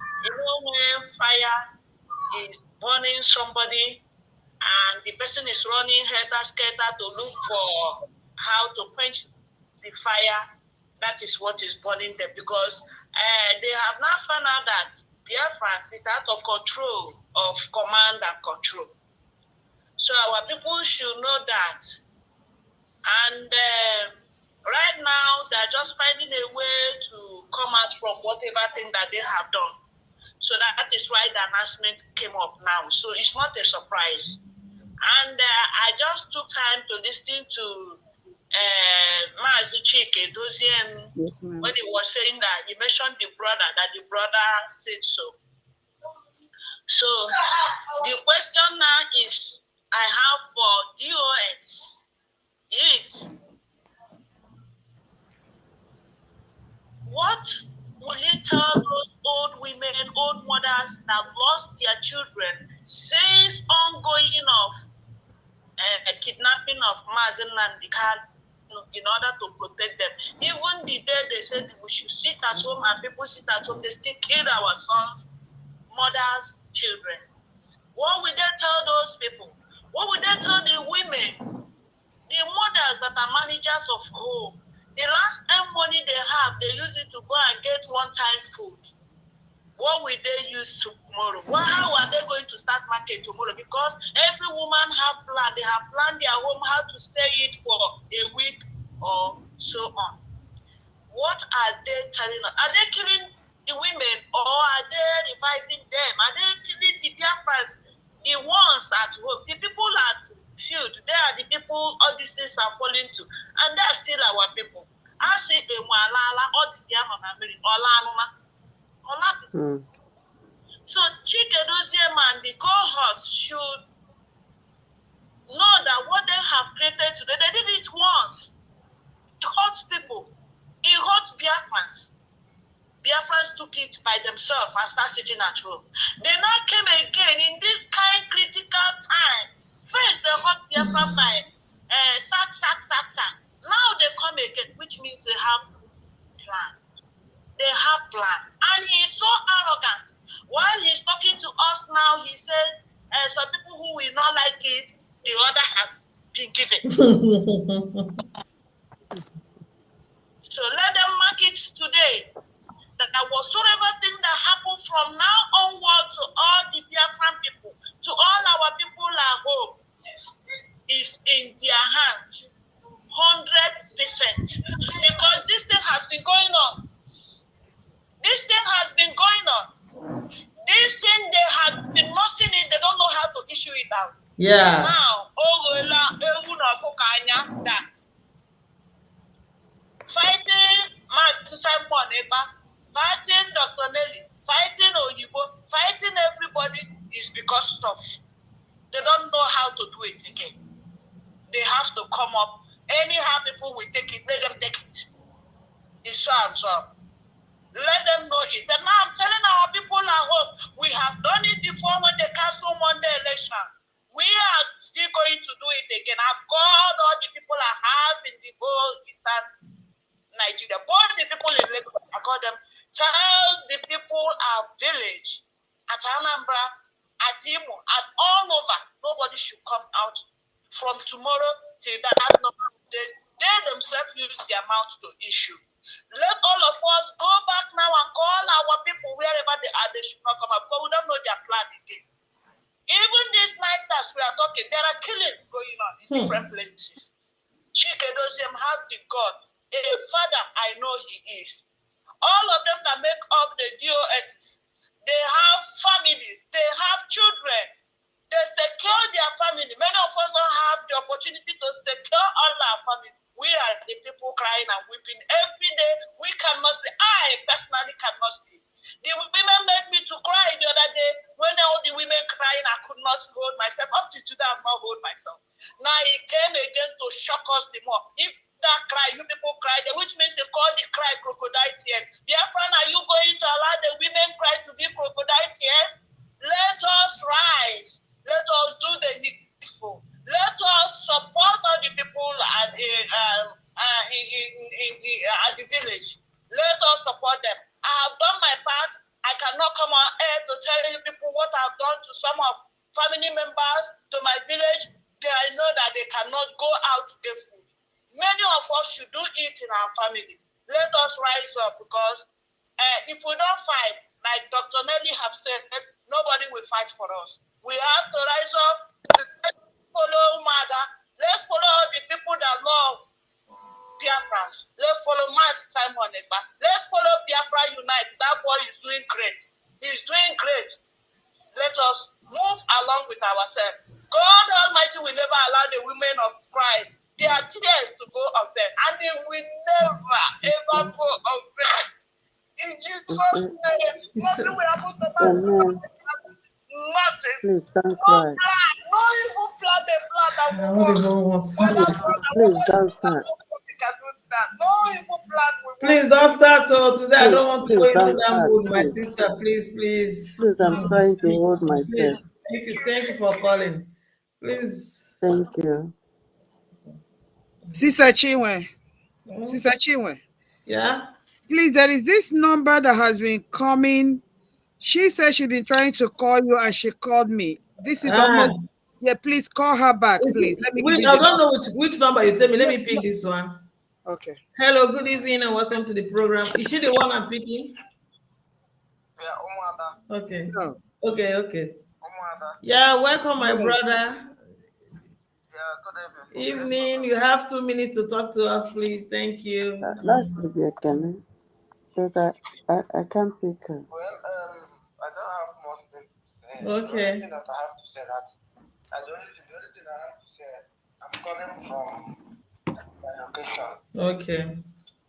when fire is burning somebody and the person is running helter-skelter to look for how to quench the fire, that is what is burning them, because they have now found out that Biafra is out of control of command and control. So our people should know that. And right now, they're just finding a way to come out from whatever thing that they have done. So that is why the announcement came up now. So it's not a surprise. And I just took time to listen to Mazi Chike Dozien when he was saying that he mentioned the brother, that the brother said so. So the question now is I have for DOS is, what will you tell those old women, old mothers that lost their children since ongoing of a kidnapping of Mazen and the car in order to protect them? Even the day they said we should sit at home and people sit at home, they still killed our sons, mothers, children. What will they tell those people? What will they tell the women, the mothers that are managers of home? The last money they have, they use it to go and get one-time food. What will they use tomorrow? How are they going to start market tomorrow? Because every woman have planned. They have planned their home, how to stay it for a week or so on. What are they telling us? Are they killing the women or are they reviving them? Are they killing the Biafrans, the ones at home, the people at field? They are the people all these things are falling to, and they are still our people. I say, So Chikedozie and the cohorts should know that what they have created today, they did it once. It hurt people. It hurt Biafrans. Biafrans took it by themselves and started sitting at home. They now came again in this kind critical time. First, they hurt Biafran by sack. Now they come again, which means they have plan. They have plan. And he is so arrogant. While he's talking to us now, he says, some people who will not like it, the order has been given. So let them mark it today. That whatsoever thing that happens from now onward to all the Biafran people, to all our people at home, is in their hands, 100%. Because this thing has been going on. This thing has been going on. This thing, they have been nursing it, they don't know how to issue it out. Yeah. Now, that fighting Master Simon Eba, fighting Dr. Nelly, fighting Oyibo, fighting everybody is because of they don't know how to do it again. They have to come up. Anyhow, people will take it, let them take it. It's so. Let them know it. And now I'm telling our people at home, we have done it before when they cancel Monday election. We are still going to do it again. I've called all the people I have in the whole Eastern Nigeria. Both the people in Lagos, I call them, tell the people our village, at Anambra, at Imo, at all over, nobody should come out from tomorrow till that number. They themselves use their mouth to issue. Let all of us go back now and call our people wherever they are, they should not come up, because we don't know their plan again. Even these night that we are talking, there are killings going on in different places. Chikedozie have the God, a father I know he is. All of them that make up the DOS, they have families, they have children. They secure their family. Many of us don't have the opportunity to secure all our family. We are the people crying and weeping every day. We cannot sleep. I personally cannot sleep. The women made me to cry the other day. When all the women crying, I could not hold myself. Up to today, I have not hold myself. Now he came again to shock us the more. If that cry, you people cry, which means they call the cry crocodile tears. Biafran, are you going to allow the women cry to be crocodile tears? Let us rise. Let us do the needful. Let us support all the people at the village. Let us support them. I have done my part. I cannot come on air to tell you people what I've done to some of family members, to my village. I know that they cannot go out to get food. Many of us should do it in our family. Let us rise up, because if we don't fight, like Dr. Nelly have said, nobody will fight for us. We have to rise up. Let's follow Umuada. Let's follow the people that love Biafra. Let's follow Master Simon Eba. Let's follow Biafra Unite. That boy is doing great. He's doing great. Let us move along with ourselves. God Almighty will never allow the women of cry their tears to go unfed, and they will never ever go unfed. In Jesus' name, nothing will happen to man. Nothing. Please don't No cry. plan. No evil plan. The plan that I will don't work. want Please don't start. No evil plan will work. Please don't start. Oh, today I don't want to go Please into don't that start, mood, my please. sister. Please. Please, I'm trying to hold myself. Please. Thank you for calling. Please. Thank you. Sister Chinwe. Sister Chinwe. Yeah. Please, there is this number that has been coming. She said she's been trying to call you and she called me. This is almost, yeah, please call her back, please. Let me give you I don't know which number you tell me. Let me pick this one. Okay. Hello, good evening and welcome to the program. Is she the one I'm picking? Yeah, Umuada. Okay. No. Okay. Umuada. Yeah, welcome, my brother. Yeah, good evening. Evening. You have 2 minutes to talk to us, please. Thank you. That's the Kenny. But I can't pick her. Well, I don't have much thing to say. Okay. The only thing that I have to say that, the only thing I have to say, I'm coming from my location. Okay.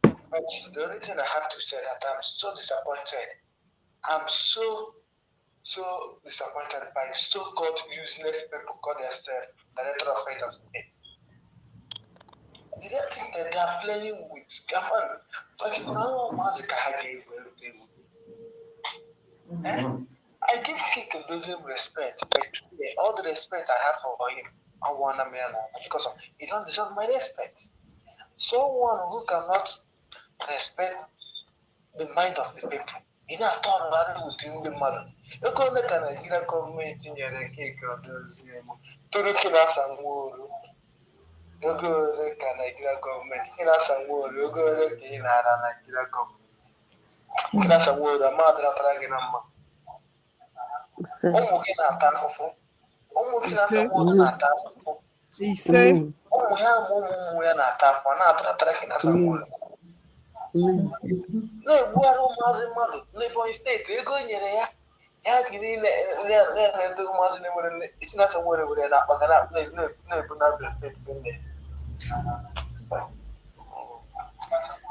But the only thing I have to say that I'm so disappointed I'm so disappointed by so-called useless people called themselves Director of Head of State. They don't think that they are playing with government. But you know, I give Kik losing respect, but all the respect I have for him, I want a man because he don't deserve my respect. Someone who cannot respect the mind of the people. He not talking about within the mother. You go look at Nigeria government in your cake or those to look at some word. You go look at Nigeria government, in some word, you go look in Nigeria government. In some word, a mother of a number. He say,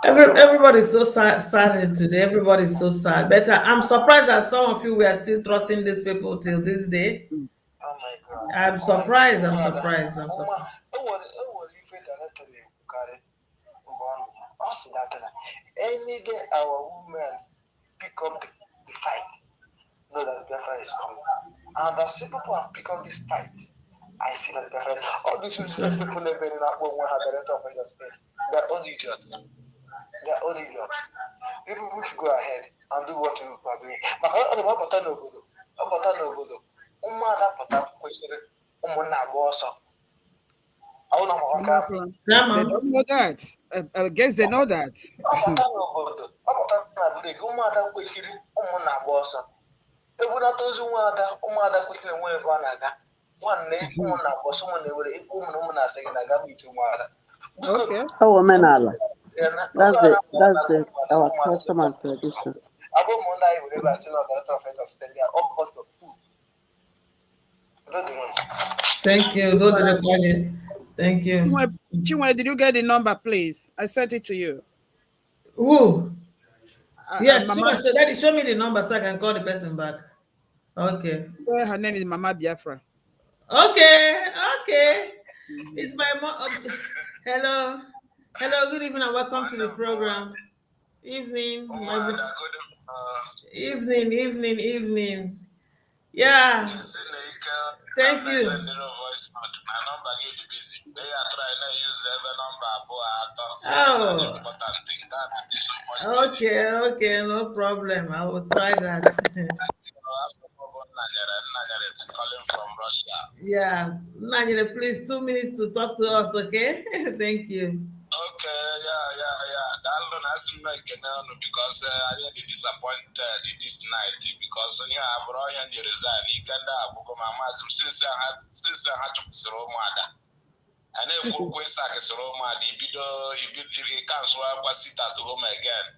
Everybody's so sad today. Everybody's so sad. But I'm surprised that some of you were still trusting these people till this day. Oh my God. I'm surprised. I'm surprised. Any day our women pick up the fight, know that Biafra is coming. And as people pick up this fight, I see that Biafra. All these useless people never in that one have the Director of Head of State. They're all idiots. They're all idiots. People should go ahead and do what you are doing. But how do you Umuada Biafra, they don't know that. I guess they know that. Okay. That's our custom and tradition. Thank you. Those are the Thank you. Chinwe, did you get the number, please? I sent it to you. Who? Yes, Daddy, show me the number so I can call the person back. Okay. Her name is Mama Biafra. Okay. It's my mom. Hello. Good evening and welcome to the program. Evening. Evening. Yeah. Thank you. Oh. Okay, no problem. I will try that. Calling from Russia. Yeah, Nanyere, please 2 minutes to talk to us, okay? Thank you. Okay, yeah. That one has to make it now because I am disappointed this night because I've brought in the resign. You can have my since I had to throw mother. And then go sack is Roma, the video, he can't swap sit at home again.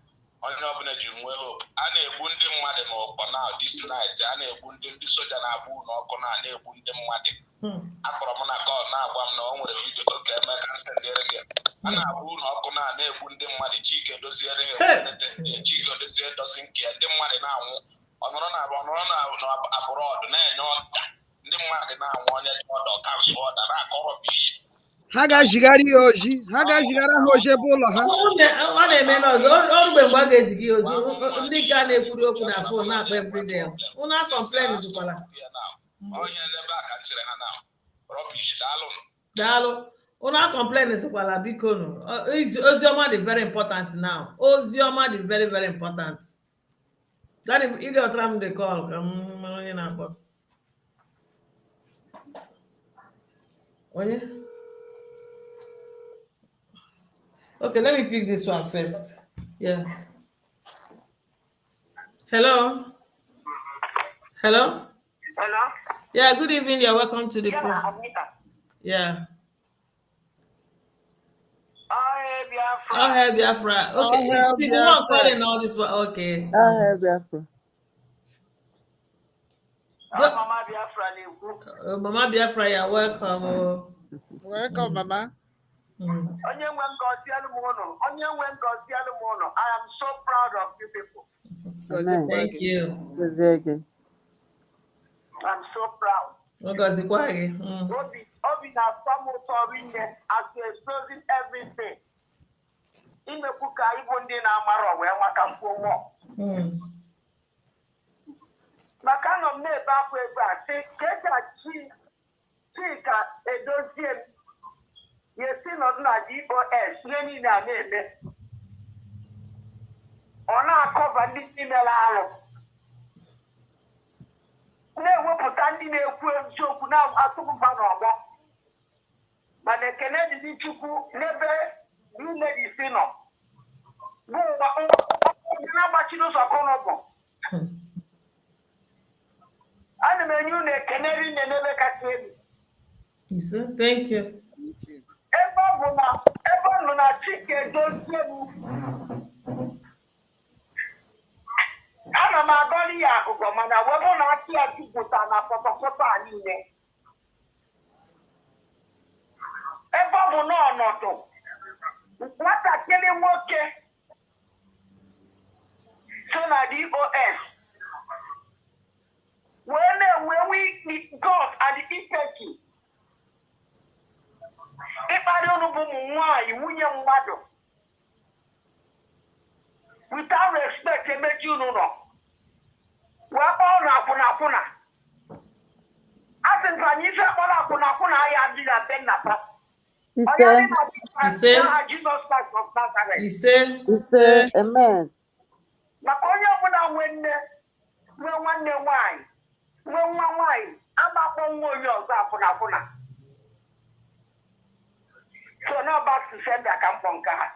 On your hope. And a wounded mother no now this night, and a wounded soldier and a wound or corner and a wounded mother. I'm going to call now. I'm not with a video. Okay, I can send it again. And I wound or corner and a wounded mother chicken does here. Chicken doesn't care. The money now on abroad. No, the money now one or comes water and I call a fish. Haga jigari hoje é bolo ha. Olha menos, olha bem bagage aqui hoje. Onde cá ne kuri oku na phone na pa every day. Una complain is kwala. Onye ndebe aka nchere ha now. Rubbish Dalo. Una complain is kwala biko no. Ozioma is very important now. Ozioma is very, very important. That you got tram the call. Onye na call. Onye? Okay, let me pick this one first. Yeah. Hello. Yeah, good evening. You're welcome to the program. Yeah. Oh, hey, Biafra. Okay, please not calling all this one. Okay. Oh, hey, Biafra. Mama Biafra. Mama Biafra, you're welcome. Welcome, Mama. I am so proud of you people. Amen. Thank you. Gozege. I'm so proud. Obi na some authority as you're exposing everything. In the book, I even did a marrow where I can go more. Makano me back way back. Take a dossier. You see, not GOS, many name. On our cover, this email. Na-ewepụta ndị na-ekwu eziokwu na-atụpụba n'ọgbọ mana ekele dịrị Chukwu n'ebe niile dị si nọ bụ onye na-agbachiri ụzọ kọnọbụ ana m enye unu ekele rinne n'ebe kacha elu. Thank you. Ebe ọ bụ na Chike dozie m ana m agọrị ya akụkọ mana webụ na atụ ya jupụta na pọtọpọtọ a niile ebe ọ bụ n'ọnọdụ nwatakịrị nwoke so na DOS wee na-enwe God and Ikeki ịkparị unu bụ ụmụ nwaanyị nwunye mmadụ without respect emeji unu nọ wee kpọọ na akwụna asị nka anyị ife kpọrọ akwụna ahịa adịghị abe nnata Ise. Amen. maka onye ọbụla nwee nne nwee nwanne nwaanyị nwee nwa nwaanyị agbakpọ nwa onye ọzọ akwụna so n'ọba sisenda ka mkpọ nke ha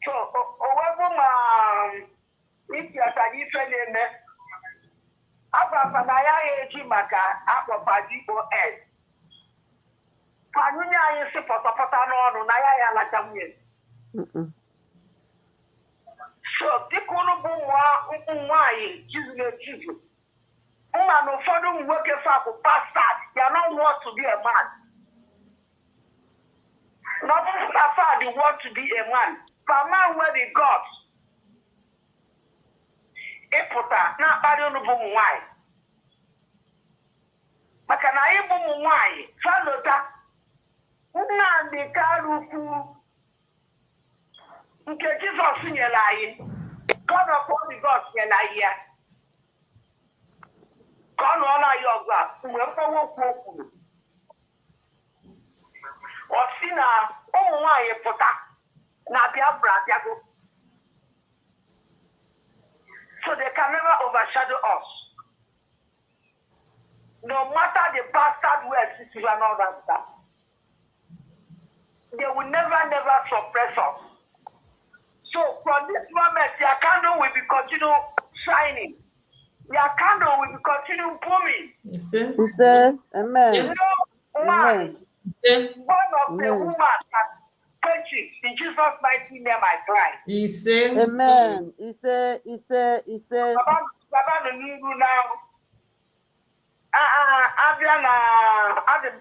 so owebu ma ikiọtara ife na-eme agwafa na ya eji maka akpọpa GOS ka nwunye anyị si pọtọpọta n'ọnụ na ya alacha nwunye so dịka unu bụ ụmụ nwaanyị jizuru ejizu mma na ụfọdụ ụmụ nwoke fa bụ bastard ya no want to be a man na ọ bụrụ na fa dị want to be a man for man wey be God ịpụta na-akparị unu bụ ụmụ nwaanyị maka na anyị bụ ụmụ nwaanyị falota Nnamdi Kanu ukwu nke Jizọs nyere anyị God of Holy God nyere anyị ya ka ọ nụọla anyị ọgụ a mgbe mkpọwa okwu o kwuru ọ sị na ụmụ nwaanyị pụta na Biafra abịago so they can never overshadow us no matter the bastard words you and all that stuff they will never suppress us. So from this moment, your candle will be continue shining. Your candle will be continue booming. You see? Amen. You know, one of the woman that preaches in Jesus' mighty name I cry. You see? Amen. Baba no need now. I'm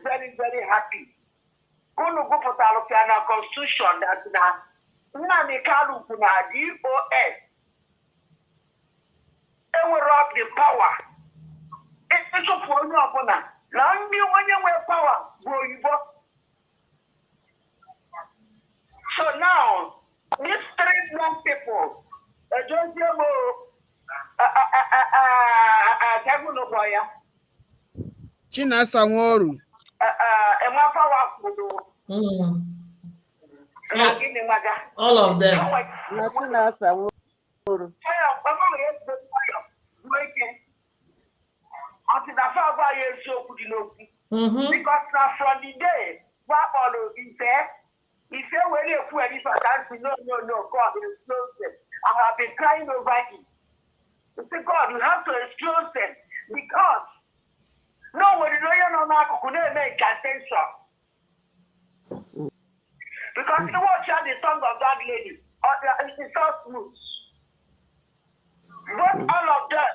very, very happy. Unu gụpụtara pịa na constitution that na Nnamdi Kanu bụ na DOS enwere up the power ịchụpụ onye ọbụla na ndị onye nwe power bụ oyibo. So now these three young people ejoziemo Boya Chinasa Nworu Emma power kwuru all of them. Chinasa Nworu because now from the day what follow if you really put any fantasy, no, God will expose them. I have been crying over it. You say, God, you have to expose them because nobody could never make attention. Because you watch the tongue of that lady, or it's so smooth. But all of them,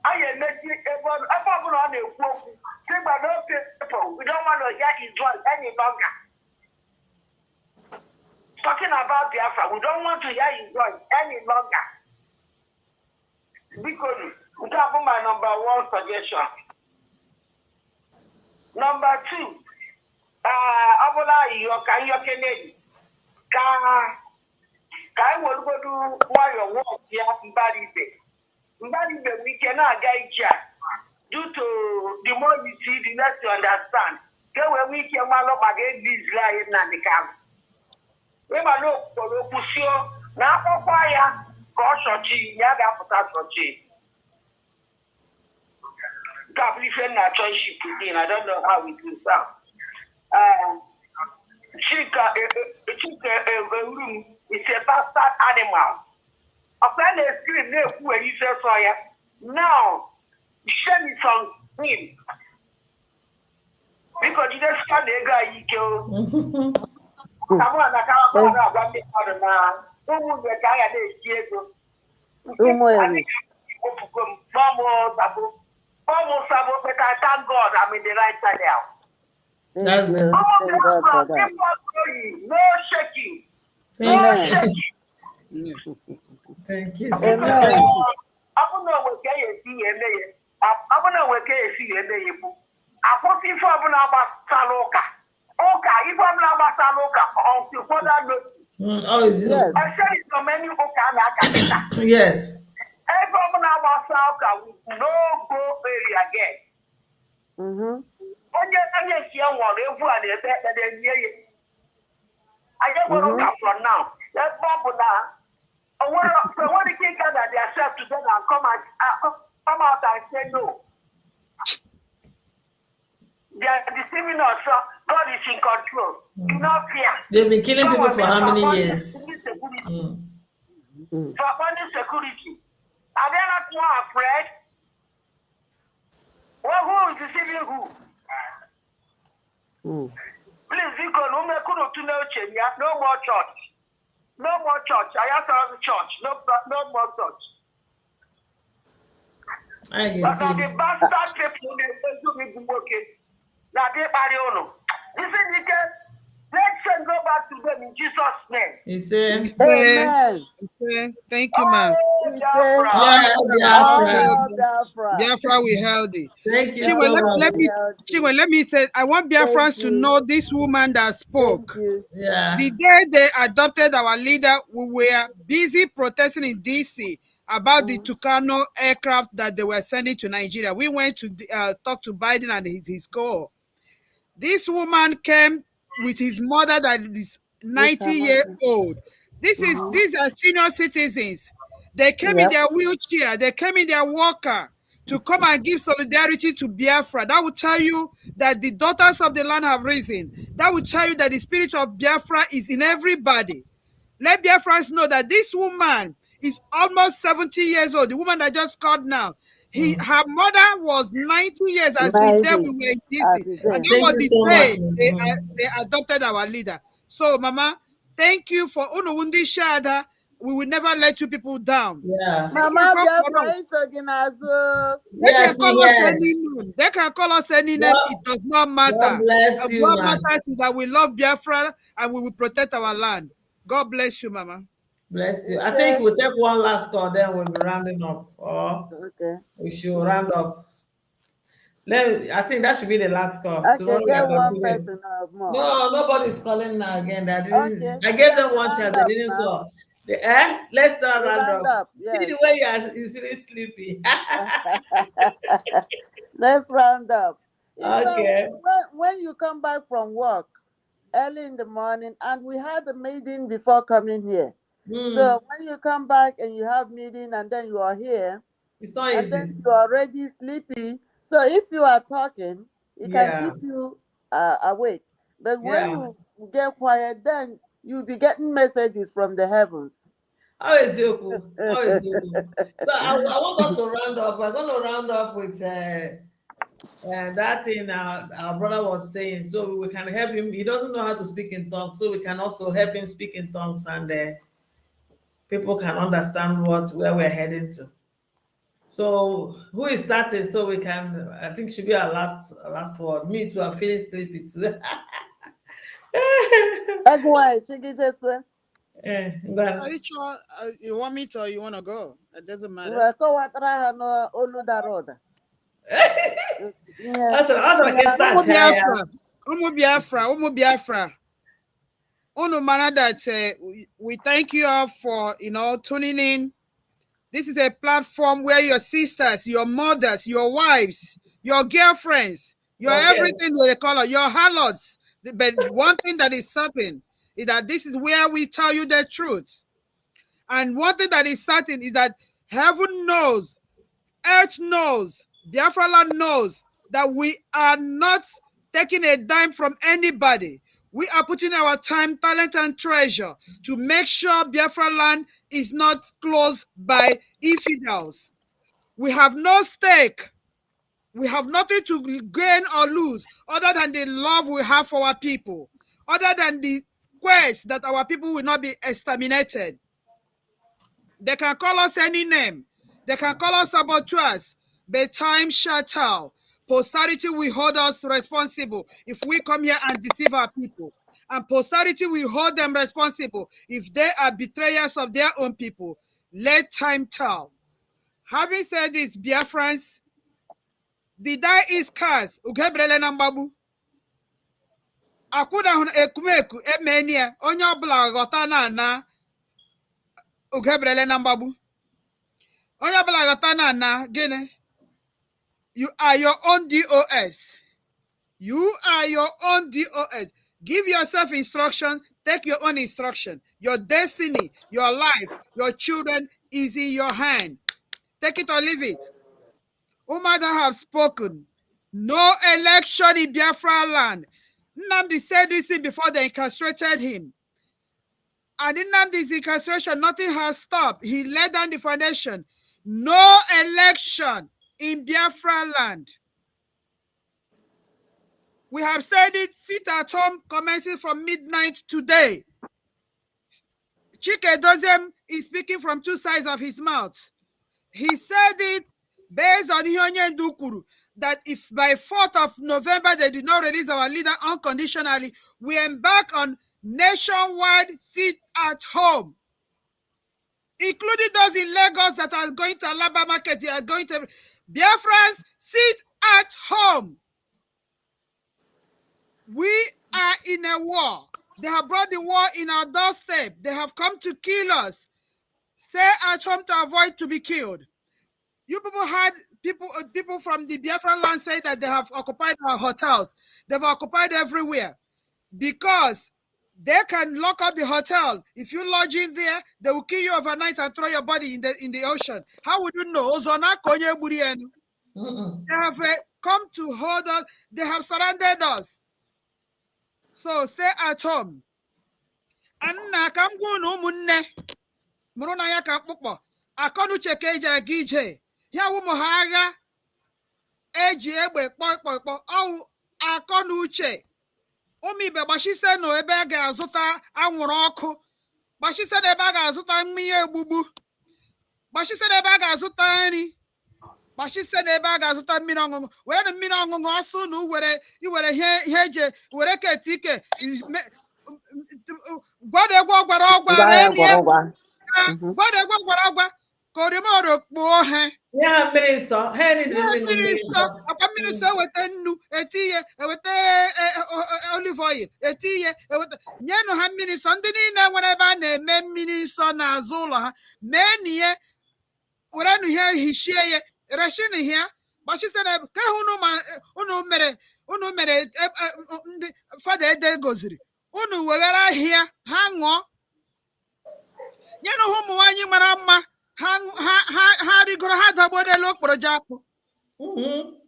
I am making everyone on the walk. Think about those people. We don't want to hear his voice any longer. talking about Biafra. We don't want to hear his voice any longer. Because that was my number one suggestion. Number two, Abola Yoka Kennedy. Can we go to Mario Walk here in Baribe? Baribe, we cannot get here due to the more you see, the less you understand. When we can malo again this lie in the camp. We might look for the Pusio, now for fire, Goshochi, Yaga Potachi. Different choice she put in. I don't know how it will sound. Chica, room is a bastard animal. A friend is screaming where you say fire. Now, shame is on him. Because you just stand the guy you kill. Someone that can't run me out of now. Who would the guy at the almost about, but I thank God I'm in the right side now. Thank you. Thank God for that. No shaking. Amen. Yes. Thank you. Amen. I don't know what you see in there. I don't know what you see in there. I put in for Saloka. Okay, if I'm not Saloka, I'll see what I know. Oh, is it? Yes. I said it's so many Oka. Yes. Everyone about Saloka will no go area again. Mm-hmm. I just want to come from now. Let's bubble now. I want to kick out that they accept to them and come out and say no. They are deceiving us. So God is in control. Do not fear. They've been killing people for how many years? For only security. Are they not more afraid? Well, who is deceiving who? Please, you can no more church. No more church. I have to have a church. No more church. I get But it. the bastard people, they do working. Now they are on. Listen, let's go back to them in Jesus' name. He said, Amen. Thank you, ma'am. Biafra, we held it. Thank you Chinwe, so much. let me say, I want Biafrans to know this woman that spoke. Yeah. The day they adopted our leader, we were busy protesting in DC about the Tucano aircraft that they were sending to Nigeria. We went to talk to Biden and his co. This woman came with his mother that is 90-year-old. These are senior citizens. They came in their wheelchair. They came in their walker to come and give solidarity to Biafra. That will tell you that the daughters of the land have risen. That will tell you that the spirit of Biafra is in everybody. Let Biafrans know that this woman is almost 70 years old. The woman that just called now. Her mother was 90 years as the day we were in DC. And that was the day they adopted our leader. So, Mama, thank you for Unuwundi Shada. We will never let you people down. Yeah. Mama Biafra is organizer. They can call us any name. They can call us any name. It does not matter. God bless you, what matters is that we love Biafra and we will protect our land. God bless you, Mama. Bless you. I think we'll take one last call, then we'll be rounding up. Or we should round up. I think that should be the last call. Okay, Tomorrow get one person more. No, nobody's calling now again. I gave them one chance. They didn't call. Let's start round up. Yes. See the way you're feeling sleepy. Let's round up. Okay. When you come back from work early in the morning, and we had a meeting before coming here. So when you come back and you have meeting and then you are here, it's not and easy. then you are already sleepy. So if you are talking, it can keep you awake. But when you get quiet, then you'll be getting messages from the heavens. How is it? So I want us to round up. We're going to round up with that thing our brother was saying, so we can help him. He doesn't know how to speak in tongues, so we can also help him speak in tongues, and people can understand where we're heading to. So who is starting? So we can. I think should be our last word. Me too. I'm feeling sleepy too. You want me to or you want to go? It doesn't matter. Umu Biafra. That we thank you all for tuning in. This is a platform where your sisters, your mothers, your wives, your girlfriends, your everything they call it, your harlots. But one thing that is certain is that this is where we tell you the truth. And one thing that is certain is that heaven knows, earth knows, Biafra land knows that we are not taking a dime from anybody. We are putting our time, talent, and treasure to make sure Biafra land is not closed by infidels. We have no stake. We have nothing to gain or lose other than the love we have for our people, other than the quest that our people will not be exterminated. They can call us any name. They can call us saboteurs, but time shall tell. Posterity will hold us responsible if we come here and deceive our people. And posterity will hold them responsible if they are betrayers of their own people. Let time tell. Having said this, Biafrans, the die is cast. Ugebrele nambabu. Akuda hun ekumeku emenia onye obula ghọta na ugebrele nambabu. Onye obula ghọta na gịnị? You are your own DOS. You are your own DOS. Give yourself instruction. Take your own instruction. Your destiny, your life, your children is in your hand. Take it or leave it. Umuada have spoken. No election in Biafra land. Nnamdi said this thing before they incarcerated him. And in Nnamdi's incarceration, nothing has stopped. He laid down the foundation. No election in Biafra land. We have said it, sit at home, commencing from midnight today. Chike Dozem is speaking from two sides of his mouth. He said it based on Hionye Ndukuru, that if by 4th of November they did not release our leader unconditionally, we embark on nationwide sit at home, including those in Lagos that are going to Alaba Market, they are going to Biafrans, sit at home. We are in a war. They have brought the war in our doorstep. They have come to kill us. Stay at home to avoid to be killed. You people had people from the Biafra land say that they have occupied our hotels. They've occupied everywhere because they can lock up the hotel. If you lodge in there, they will kill you overnight and throw your body in the ocean. How would you know? They have come to hold us. They have surrounded us. So stay at home. Anna kam go no munne. Muruna ya ka kpukpo. Akonu cheke eji aga ije. Ya wu mo ha agha. Eji egbe kpọkpọkpọ. Ọwụ akonu uche. Umibe gbachise no ebe a ga-azụta anwụrụ ọkụ. Gbachise na ebe a ga-azụta mmiri egbugbu. Gbachise na ebe a ga-azụta nri. Gbachise na ebe a ga-azụta mmiri ọṅụṅụ. Were na mmiri ọṅụṅụ ọsụ na iwere ihe eje were kete ike. Gwadegwa gwara ọgwa renie. Gwadegwa gwara ọgwa ka orimoro kpuo ha. Ya mmiri nsọ. Ha ni mmiri nsọ. Akwa mmiri nsọ eweta nnu, etinye, eweta olive oil, etinye, eweta. Nyenụ ha mmiri nsọ. Ndị niile nwere ebe a na-eme mmiri nsọ n'azụ ụlọ ha. Mee n'ihe were nụ ihe hichie ya. Reshini ihe. Gbachise na ka unu mere ndị fada ede goziri. Unu weghara ahịa ha ṅụọ. Nyenụ ha ụmụ nwaanyị mara mma ha rigoro ha dagbo n'elu okporo ji akpụ.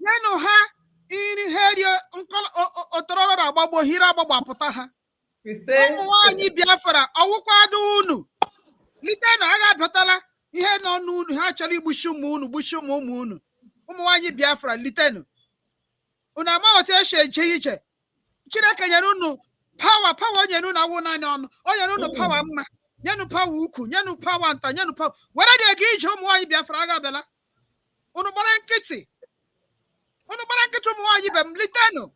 Nyenụ ha iri ha rie otororo agbagbo hiri agbagbapụta ha. Ụmụ nwaanyị Biafra ọwụkwado unu. Lite na agha abịatala ihe nọ n'unu ha chọrọ igbuchi ụmụ unu gbuchi ụmụ unu. Ụmụ nwaanyị Biafra litenu. Unu ama otu esi eje ije. Chineke nyere unu power nyere unu awụ naanị ọnụ. O nyere unu power mma. Nyenu power ukwu, nyenu power nta, nyenu power. Were dị ege ije ụmụ nwaanyị Biafra agha abịala. Unu gbara nkịtị. Unu gbara nkịtị ụmụ nwaanyị be m litenu.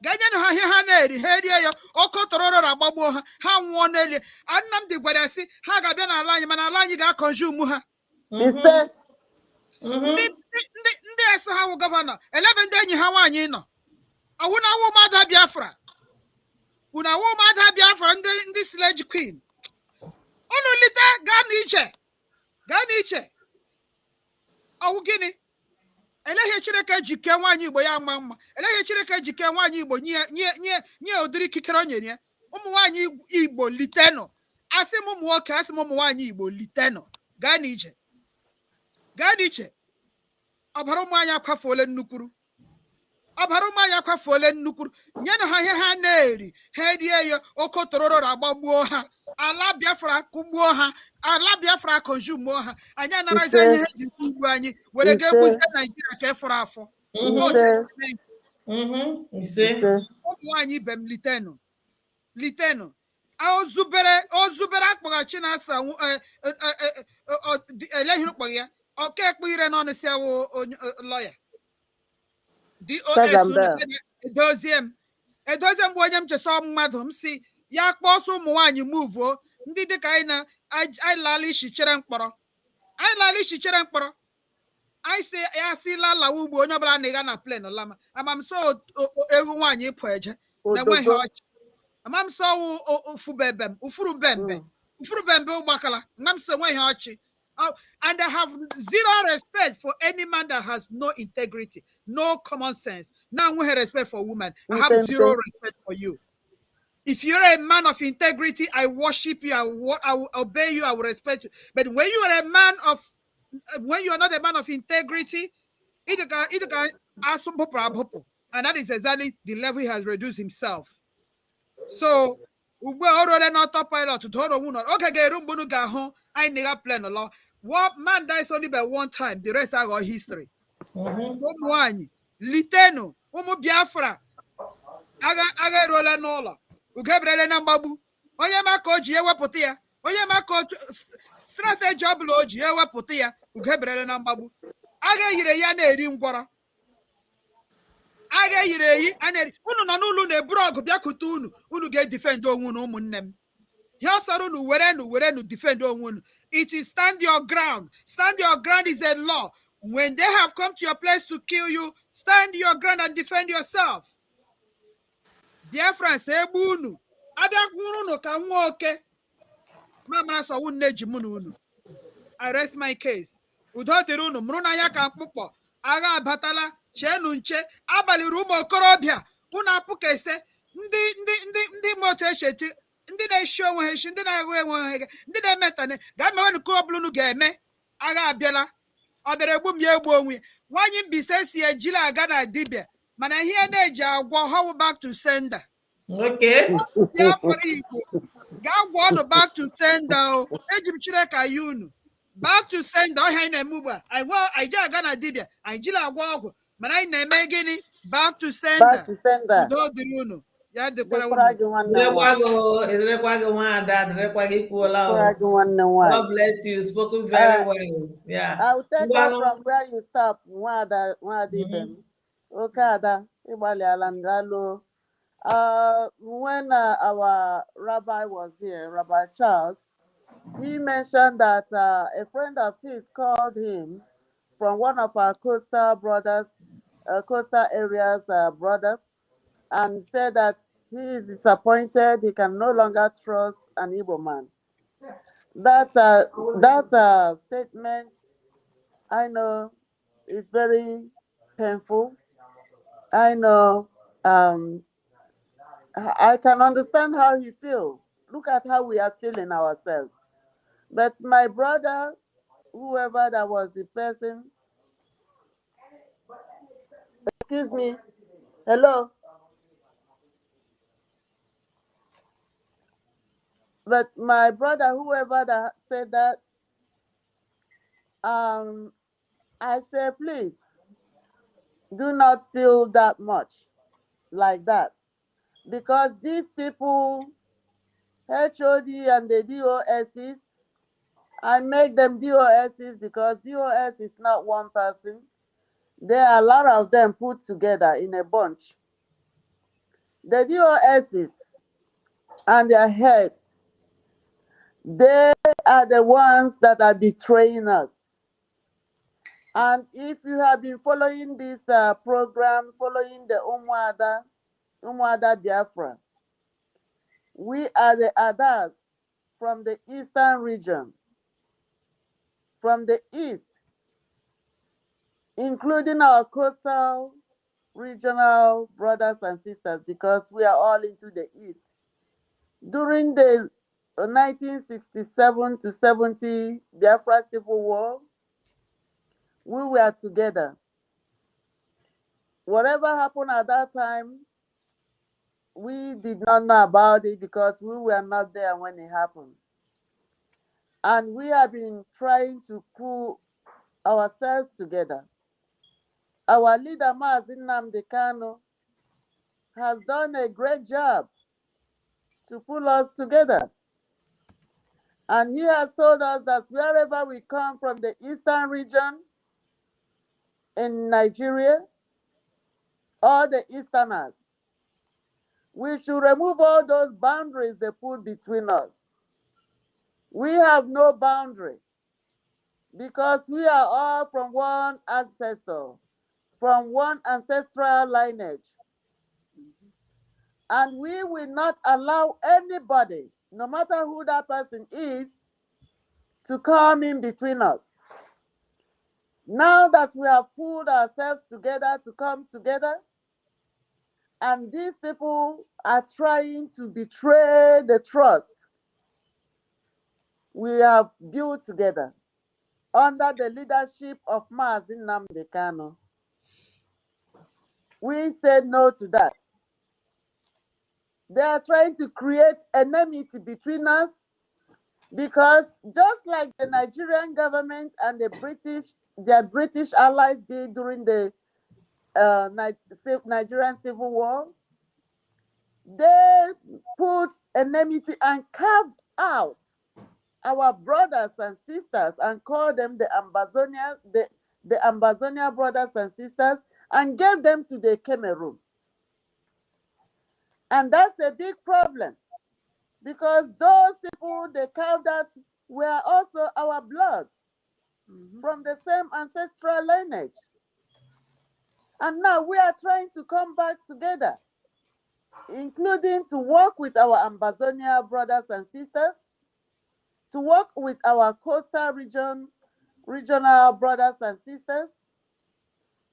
Ganye no ha na-eri ha erie ya ọkụ tororo agbagbuo ha ha nwụọ n'elie. Nnamdi gwara sị ha ga-abịa n'ala anyị mana ala anyị ga-akọnjumu ha. Ise. Ndị ese ha wụ gọvanọ elebe ndị enyi ha nwaanyị nọ. Ọwụ na Umuada Biafra. Una Umuada Biafra ndị slave queen. Unu lite gaa n'iche. Ọwụ gịnị? Eleghị Chineke jike nwaanyị Igbo ya mma mma. Eleghị Chineke jike nwaanyị Igbo nye ụdịrị ikikere o nyere ya. Ụmụ nwaanyị Igbo litenụ. Asị m ụmụ nwoke, asị m ụmụ nwaanyị Igbo litenụ. Gaa n'iche. Ọbara ụmụ anyị akwafuole nnukwuru. Nyenụ ha ihe ha na-eri. Ha erie ya oke tororo agbagbuo ha. Ala Biafra kụgbuo ha. Ala Biafra konjumuo ha. Anyị anarazi ihe ha ji ugbu anyị were ga-egbuzie Naijiria ka efọrọ afọ. Ụmụ nwaanyị ibe m litenụ. Ozubere akpọghachi na asa eleghị mkpọ ya. Ọka ekpe ire n'ọnụ si awụ lọya. Edozie m bụ onye m chesa mmadụ m si ya kpọọ ọsọ ụmụ nwaanyị muvuo ndị dịka anyị lala isi chere mkpọrọ. Anyị si ya si lalawa ugbo onye ọbụla na ịga na plen lama amamso ewu nwaanyị ịpụ eje na-enweghị ọchị. Amamso ufuru bembe ụgbakala amamso enweghị ọchị. And I have zero respect for any man that has no integrity, no common sense. Now we have respect for women. I have zero respect for you. If you're a man of integrity, I worship you. I will obey you. I will respect you. But when you are not a man of integrity, and that is exactly the level he has reduced himself. So. Ugbu a ọrụ na autopilot tụtụrụ nwụnọ oge ga-eru mgbe unu ga-ahụ anyị nịga plan lọ. One man dies only by one time, the rest are history. Ụmụ nwaanyị litenu ụmụ Biafra agha eruola n'ụlọ ugeberele na mgbagbu onye maka o ji ewepụta ya onye maka strategy ọbụla o ji ewepụta ya ugeberele na mgbagbu agha yire ya na-eri ngwọrọ. Agha yiri eyi unu nọ n'ụlọ na-eburu ọgụ bịakute unu ga-edefend onwe unu ụmụnne m. Ihe ọsọrọ unu were defend onwe unu. It is stand your ground. Stand your ground is a law. When they have come to your place to kill you, stand your ground and defend yourself. Biafrans egbu unu abịakwuru unu ka nwa oke mamara sọwụ nne ji mụ na unu. I rest my case. Udo dịrị unu mụrụ n'anya ka mkpụkpọ agha abatala. Chenu nche abalị ụmụ okorobịa unu apụkese ndị moto echeti ndị na-eshi onwe ha eshi ndị na-ahụ enwe ha ndị na-emetane ga-emewe nke ọ bụla unu ga-eme. Agha abịala ọ bịara egbu m ya egbu onwe. Nwaanyị Mbaise si ejila aga na dibịa mana ihe na-eji agwọ how back to sender. Okay. Biafra Igbo ga-agwọ ọnụ back to sender o. Eji m Chineke ayi unu back to sender. Ọhịa anyị na-eme ugbu a anyị ji aga na dibịa anyị jila agwọ ọgwụ mana anyị na-eme gịnị? Back to sender. Udo dịrị unu. Ya dịkwara unu. Dịrịkwa gị nwada, dịrịkwa gị kwuola. God bless you. Spoken very well. Yeah. I'll take off from where you stop. Nwada Ibem. Okay, Ada. When our rabbi was here, Rabbi Charles, he mentioned that a friend of his called him from one of our coastal areas, brother, and said that he is disappointed. He can no longer trust an Igbo man. That statement, I know, is very painful. I know. I can understand how he feels. Look at how we are feeling ourselves. But my brother, whoever that was the person, excuse me, hello. But my brother, whoever that said that, I say, please, do not feel that much like that. Because these people, HOD and the DOSs, I make them DOSs because DOS is not one person. There are a lot of them put together in a bunch. The DOSs and their head, they are the ones that are betraying us. And if you have been following this program, following the Umuada Biafra, we are the Adas from the eastern region, from the east, including our coastal regional brothers and sisters, because we are all into the east. During the 1967 to 70 Biafra Civil War, we were together. Whatever happened at that time, we did not know about it because we were not there when it happened. And we have been trying to pull ourselves together. Our leader, Mazi Nnamdi Kanu, has done a great job to pull us together. And he has told us that wherever we come from the eastern region in Nigeria, all the easterners, we should remove all those boundaries they put between us. We have no boundary because we are all from one ancestor, from one ancestral lineage. And we will not allow anybody, no matter who that person is, to come in between us. Now that we have pulled ourselves together to come together, and these people are trying to betray the trust we have built together under the leadership of Mazi Nnamdi Kanu. We said no to that. They are trying to create enmity between us because just like the Nigerian government and their British allies did during the Nigerian Civil War, they put enmity and carved out our brothers and sisters and called them the Ambazonia brothers and sisters and gave them to the Cameroon. And that's a big problem because those people they carved out were also our blood from the same ancestral lineage. And now we are trying to come back together, including to work with our Ambazonia brothers and sisters, to work with our coastal regional brothers and sisters,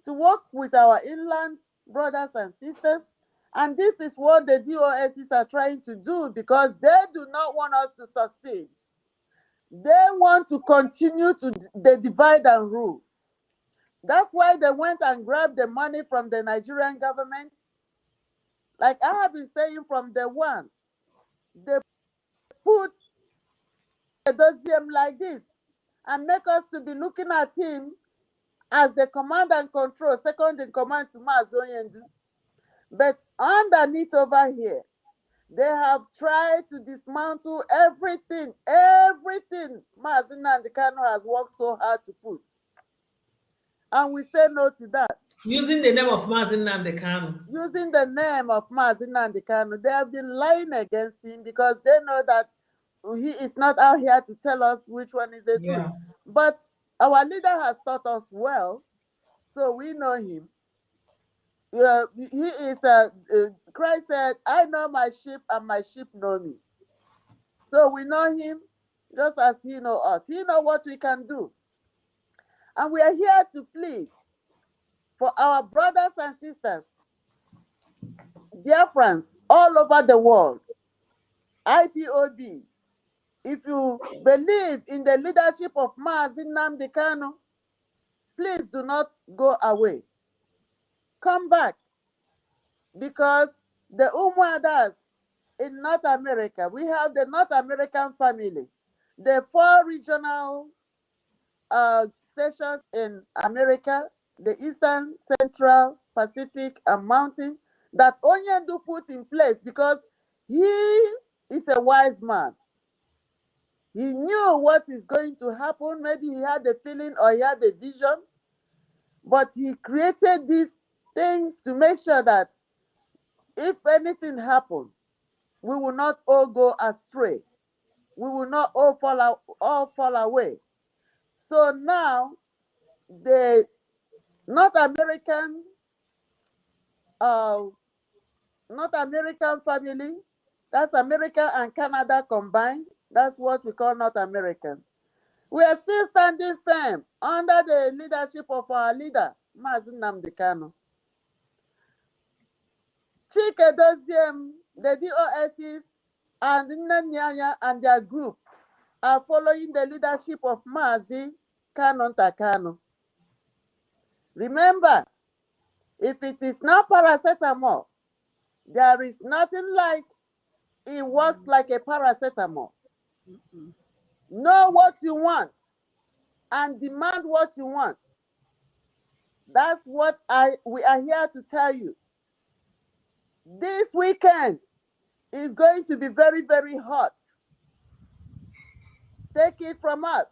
to work with our inland brothers and sisters. And this is what the DOSs are trying to do because they do not want us to succeed. They want to continue to divide and rule. That's why they went and grabbed the money from the Nigerian government. Like I have been saying from the one, they put a dossier like this and make us to be looking at him as the command and control, second in command to Mazi Onyendu. But underneath over here, they have tried to dismantle everything Mazi Nnamdi Kanu has worked so hard to put. And we say no to that. Using the name of Mazi Nnamdi Kanu. Using the name of Mazi Nnamdi Kanu, they have been lying against him because they know that he is not out here to tell us which one is the truth. But our leader has taught us well, so we know him. He is Christ said, I know my sheep and my sheep know me. So we know him just as he knows us. He knows what we can do. And we are here to plead for our brothers and sisters, dear friends, all over the world, IPOBs. If you believe in the leadership of Mazi Nnamdi Kanu, please do not go away. Come back, because the Umuadas in North America, we have the North American family, the 4 regional stations in America, the Eastern, Central, Pacific, and Mountain, that Onyendu put in place because he is a wise man. He knew what is going to happen. Maybe he had a feeling or he had a vision, but he created these things to make sure that If anything happens, we will not all go astray. We will not all fall away. So now the North American family, that's America and Canada combined. That's what we call North American. We are still standing firm under the leadership of our leader, Mazi Nnamdi Kanu. Chike Doziem, the DOSs, and Nnanyanya and their group are following the leadership of Mazi Kanu Takano. Remember, if it is not paracetamol, there is nothing like it works like a paracetamol. Know what you want and demand what you want. That's what we are here to tell you. This weekend is going to be very, very hot. Take it from us.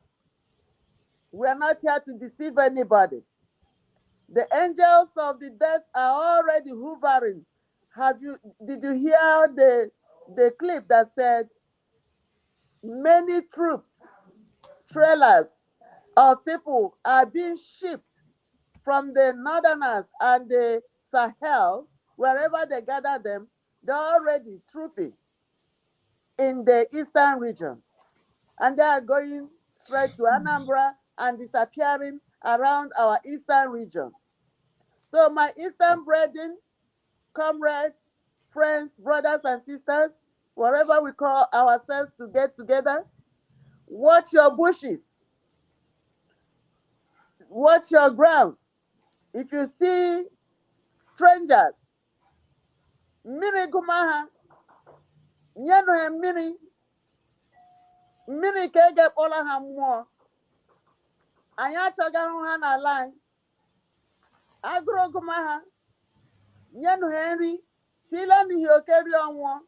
We are not here to deceive anybody. The angels of the death are already hovering. Did you hear the clip that said many troops, trailers of people are being shipped from the northerners and the Sahel, wherever they gather them, they're already trooping in the eastern region. And they are going straight to Anambra and disappearing around our eastern region. So my eastern brethren, comrades, friends, brothers and sisters, wherever we call ourselves to get together, watch your bushes. Watch your ground. If you see strangers, mmiri gumaha, nyenu he mmiri ka ege kpọrọ ha mmụọ. Anyị achọghị ahụ ha n'ala anyị. Agụrụ gumaha, nyenu he nri, silenu hi okeri ọnwụọ.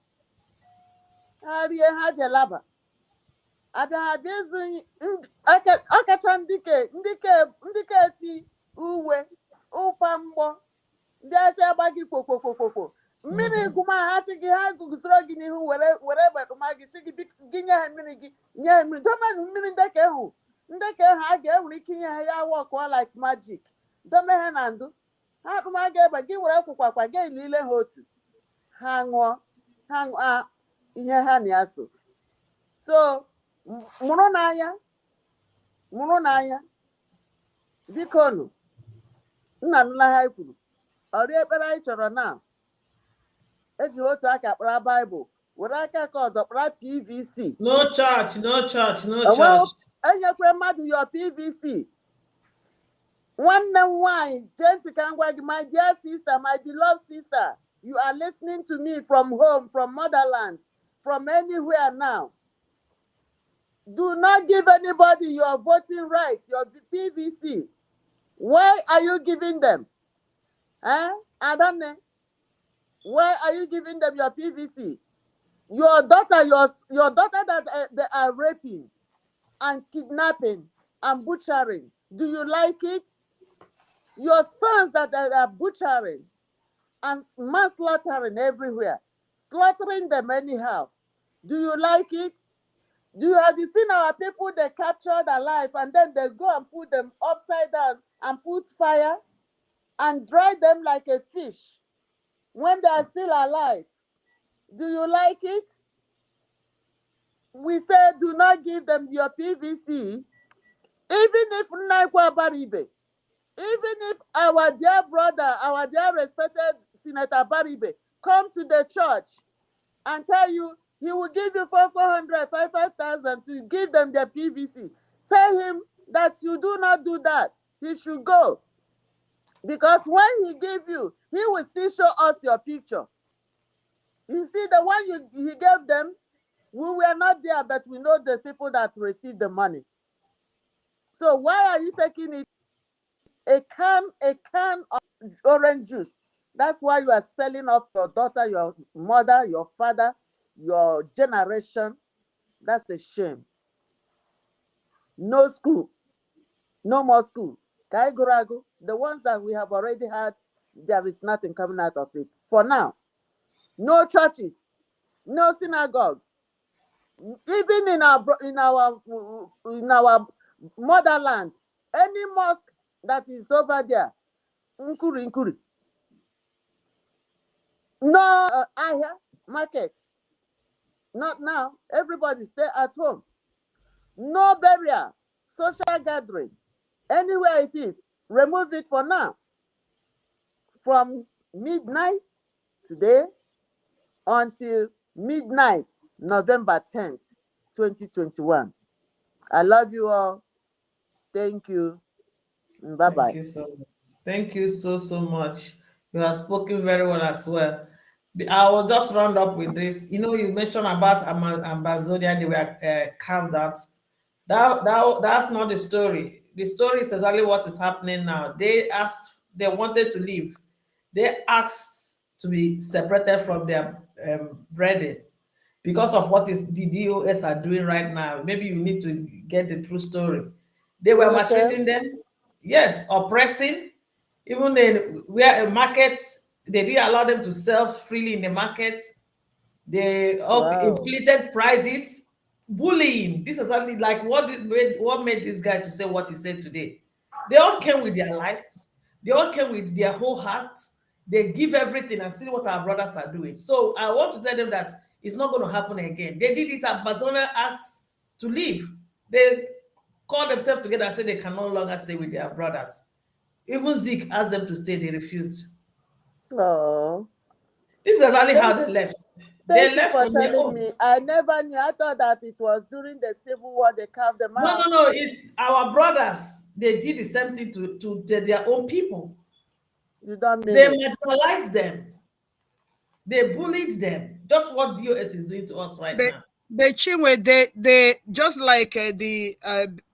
Ha rie ha jelaba. Abịa ha bịa izu ọkacha ndike eti uwe ụpa mgbọ ndị acha agbagị kpokpokpokpokpo mmiri gụma ha chi gị ha guzoro gị n'ihu were gbedụma gị si gị nye ha mmiri gị nye ha mmiri domenụ mmiri ndeke ahụ a ga-enwere ike inye ha ya wọkụọ like magic dome ha na ndụ ha atụma ga-ebe gị were kwụkwakwa gị elile ha otu ha ṅụọ ihe ha na-aso. So mụrụ n'anya biko nụ nna nna ha kwuru ọrịa ekpere anyị chọrọ na eji otu aka kpara Baịbụl were aka ka ọzọ kpara PVC. No church. Enyekwe mmadụ your PVC. Nwanne m nwanyị chee ntị ka m gwa gị, my dear sister, my beloved sister, you are listening to me from home, from motherland, from anywhere now. Do not give anybody your voting rights, your PVC. Why are you giving them? I don't know. Why are you giving them your PVC? Your daughter that they are raping and kidnapping and butchering. Do you like it? Your sons that they are butchering and manslaughtering everywhere, slaughtering them anyhow. Do you like it? Have you seen our people they captured alive and then they go and put them upside down and put fire and dry them like a fish when they are still alive? Do you like it? We say do not give them your PVC. Even if Naikwa Baribe, even if our dear brother, our dear respected Senator Baribe come to the church and tell you he will give you 400, 5,000 to give them their PVC. Tell him that you do not do that. He should go. Because when he give you, he will still show us your picture. You see, the one he gave them, we were not there, but we know the people that received the money. So why are you taking it? A can of orange juice. That's why you are selling off your daughter, your mother, your father, your generation. That's a shame. No school. No more school. Kaigurago, the ones that we have already had, there is nothing coming out of it. For now. no churches, no synagogues. Even in our motherland, any mosque that is over there, nkuri. No ahia market. Not now. Everybody stay at home. No burial, social gathering. Anywhere it is, remove it for now. From midnight today until midnight, November 10th, 2021. I love you all. Thank you. Bye-bye. Thank you so much. Thank you so much. You have spoken very well as well. I will just round up with this. You know, you mentioned about Amazonia, they were carved out. That's not the story. The story is exactly what is happening now. They wanted to leave. They asked to be separated from their brethren because of what is the DOS are doing right now. Maybe you need to get the true story. They were maltreating them, yes, oppressing. Even in where markets, they didn't allow them to sell freely in the markets. They inflated prices, bullying. This is something like what made this guy to say what he said today. They all came with their lives. They all came with their whole heart. They give everything and see what our brothers are doing. So I want to tell them that it's not going to happen again. They did it. Amazonia asked to leave. They called themselves together and said they can no longer stay with their brothers. Even Zeke asked them to stay. They refused. Oh. This is exactly how they left. They left for on their telling own. me. I never knew. I thought that it was during the Civil War they carved them out. No. It's our brothers. They did the same thing to their own people. You don't mean They it. marginalized them. They bullied them. Just what DOS is doing to us right now. The Chinwe, they just like the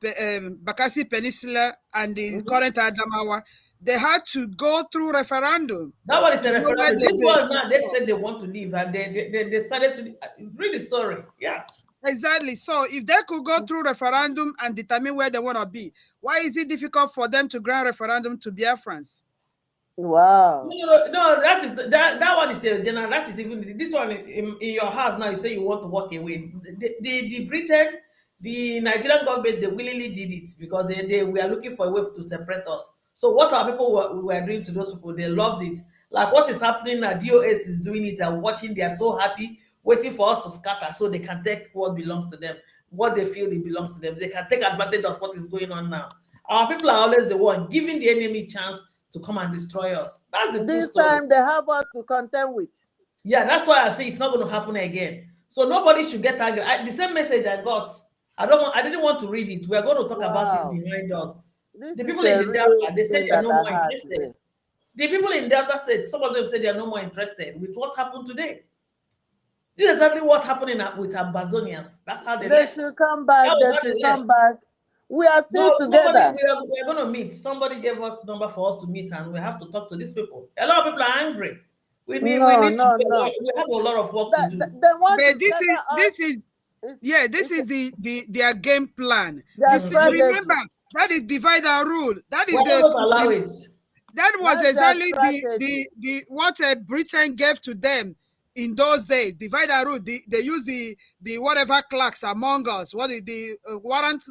Bakassi Peninsula and the current Adamawa, they had to go through referendum. That one is a referendum. This one now, they said they want to leave and they decided to read the story. Yeah. Exactly. So if they could go through referendum and determine where they want to be, why is it difficult for them to grant referendum to Biafrans? Wow. No, that one is a general. That is even this one in your house now. You say you want to walk away. The Britain, the Nigerian government, they willingly did it because they were looking for a way to separate us. So what our people were doing to those people, they loved it. Like what is happening now, DOS is doing it and watching. They are so happy, waiting for us to scatter so they can take what belongs to them, what they feel it belongs to them. They can take advantage of what is going on now. Our people are always the one giving the enemy chance to come and destroy us. That's the this true story. time they have us to contend with. Yeah, that's why I say it's not going to happen again. So nobody should get angry. The same message I got, I didn't want to read it. We are going to talk about it behind us. The people in the Delta, they said they are no more interested. The people in Delta State, some of them said they are no more interested with what happened today. This is exactly what happened with Ambazonians. That's how they left. Should come back. They should come back. We are still together. We are going to meet. Somebody gave us the number for us to meet, and we have to talk to these people. A lot of people are angry. We have a lot of work to do. This is their game plan. Remember, that is divide and rule. That is allow it. That was exactly the what Britain gave to them in those days. Divide and rule. They use the whatever clerks among us. What is the warrant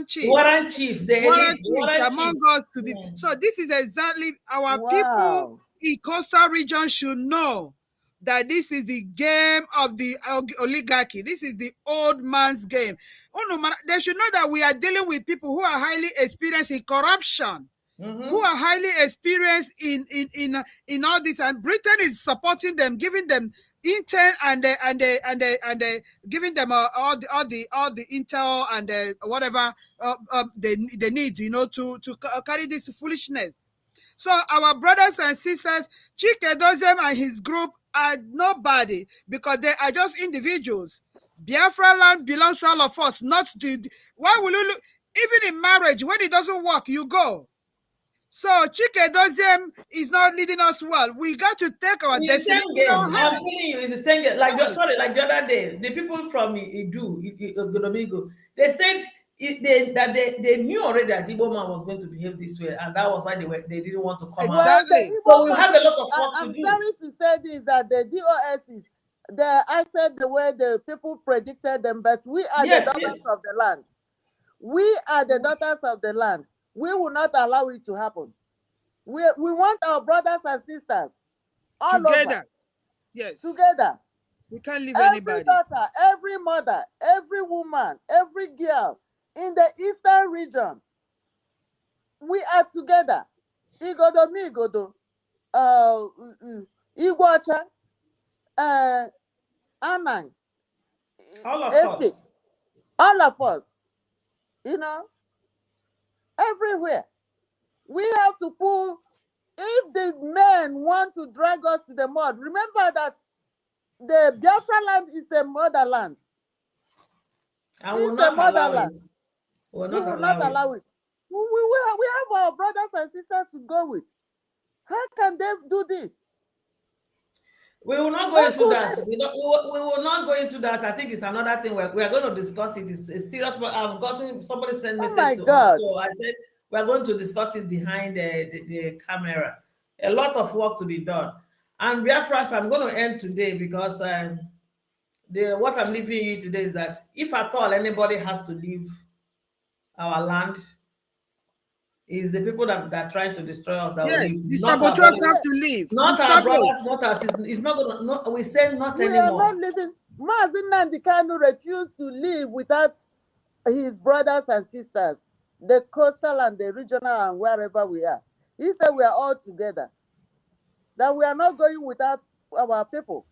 chief? Warrant chief. Warrant chief among us to be. So this is exactly our people in coastal region should know that this is the game of the oligarchy. This is the old man's game. They should know that we are dealing with people who are highly experienced in corruption. Who are highly experienced in all this, and Britain is supporting them, giving them intel and giving them all the intel and whatever they need, to carry this foolishness. So our brothers and sisters, Chike Dozem and his group are nobody because they are just individuals. Biafra land belongs to all of us, not to. Why will you look? Even in marriage, when it doesn't work, you go. So Chike Dozem is not leading us well. We got to take our destiny. I'm telling you, it's the same game. Like the other day, the people from Idu, Godomigo, they said they knew already that Igbo man was going to behave this way, and that was why they didn't want to come out. Well, the Exactly. Igbo So we have a lot of work to I'm do. sorry to say this, that the DOSs, they acted the way the people predicted them, but we are Yes, the daughters yes. of the land. We are the daughters of the land. We will not allow it to happen. We want our brothers and sisters all Together. over, Yes. together. We can't leave Every anybody. daughter, every mother, every woman, every girl in the eastern region, we are together. Igodo migodo, Igwacha, Anang, All of Efik, us. all of us, you know, everywhere. We have to pull. If the men want to drag us to the mud, remember that the Biafra land is a motherland. And we will It's not a allow it. motherland. We will We will not allow it. We have our brothers and sisters to go with. How can they do this? We will not go How into could that. they? We will not go into that. I think it's another thing we are going to discuss it. It's serious, but I've gotten somebody sent Oh message my to us. God. So I said we are going to discuss it behind the camera. A lot of work to be done. And Biafras, I'm going to end today because what I'm leaving you today is that if at all anybody has to leave our land, is the people that are trying to destroy us that will Yes, leave. the Not our saboteurs brothers. have to leave. Not The our brothers, saboteurs. not us. It's not gonna. No, we say not We are anymore. not living. Mazin Nnamdi Kanu refused to live without his brothers and sisters, the coastal and the regional and wherever we are. He said we are all together. That we are not going without our people.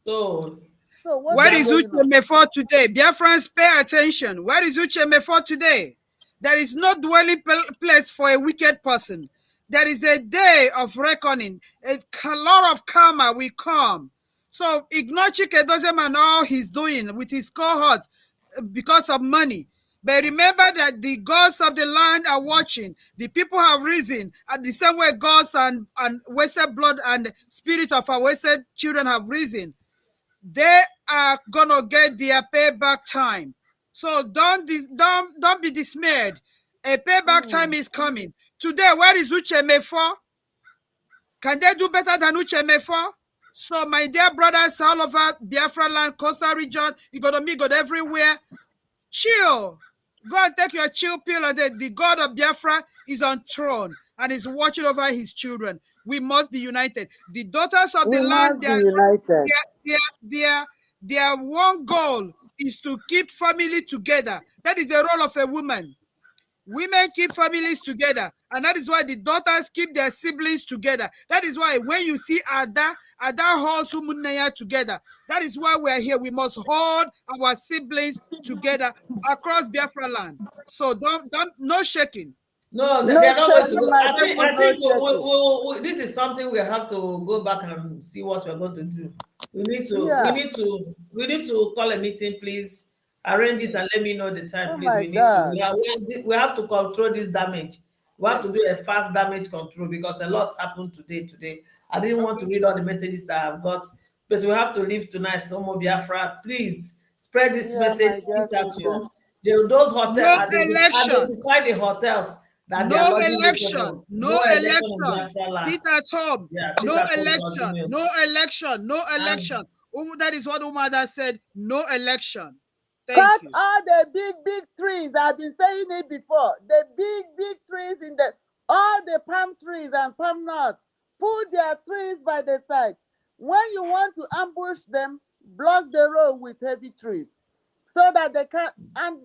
So what Where is is going on? Uche Mefo today? Biafrans, pay attention. Where is Uche Mefo today? There is no dwelling place for a wicked person. There is a day of reckoning. A lot of karma will come. So ignore Chikedozem and all he's doing with his cohort because of money. But remember that the gods of the land are watching. The people have risen. At the same way gods and wasted blood and spirit of our wasted children have risen. They are gonna get their payback time. So don't be dismayed. A payback time is coming. Today, where is Uche Mefo? Can they do better than Uche Mefo? So, my dear brothers all over Biafra land, coastal region, you got everywhere. Chill. Go and take your chill pill, and the God of Biafra is on throne and is watching over his children. We must be united. The daughters of the land, their one goal is to keep family together. That is the role of a woman. Women keep families together, and that is why the daughters keep their siblings together. That is why when you see Ada holds Umunaya together. That is why we are here. We must hold our siblings together across Biafra land. So no shaking. no, they are not going to go. I think this is something we have to go back and see what we're going to do. We need to call a meeting, please. Arrange it and let me know the time, please. We have to control this damage. We have to do a fast damage control because a lot happened today. I didn't want to read all the messages that I've got, but we have to leave tonight. Umuada Biafra, please spread this message. Sit at home. Those hotels, no election. Quite the hotels. No election. Sit at home. No election. That is what Umuada said. No election. Cut all the big trees. I've been saying it before. The big trees all the palm trees and palm nuts. Put their trees by the side. When you want to ambush them, block the road with heavy trees so that they can and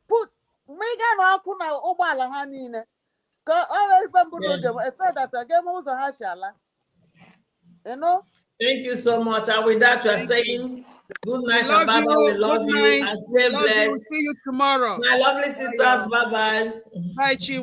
put you know. Thank you so much. And with that, we are saying good night and bye-bye. We love you and stay blessed. See you tomorrow. My lovely sisters, bye-bye. Bye, Chi.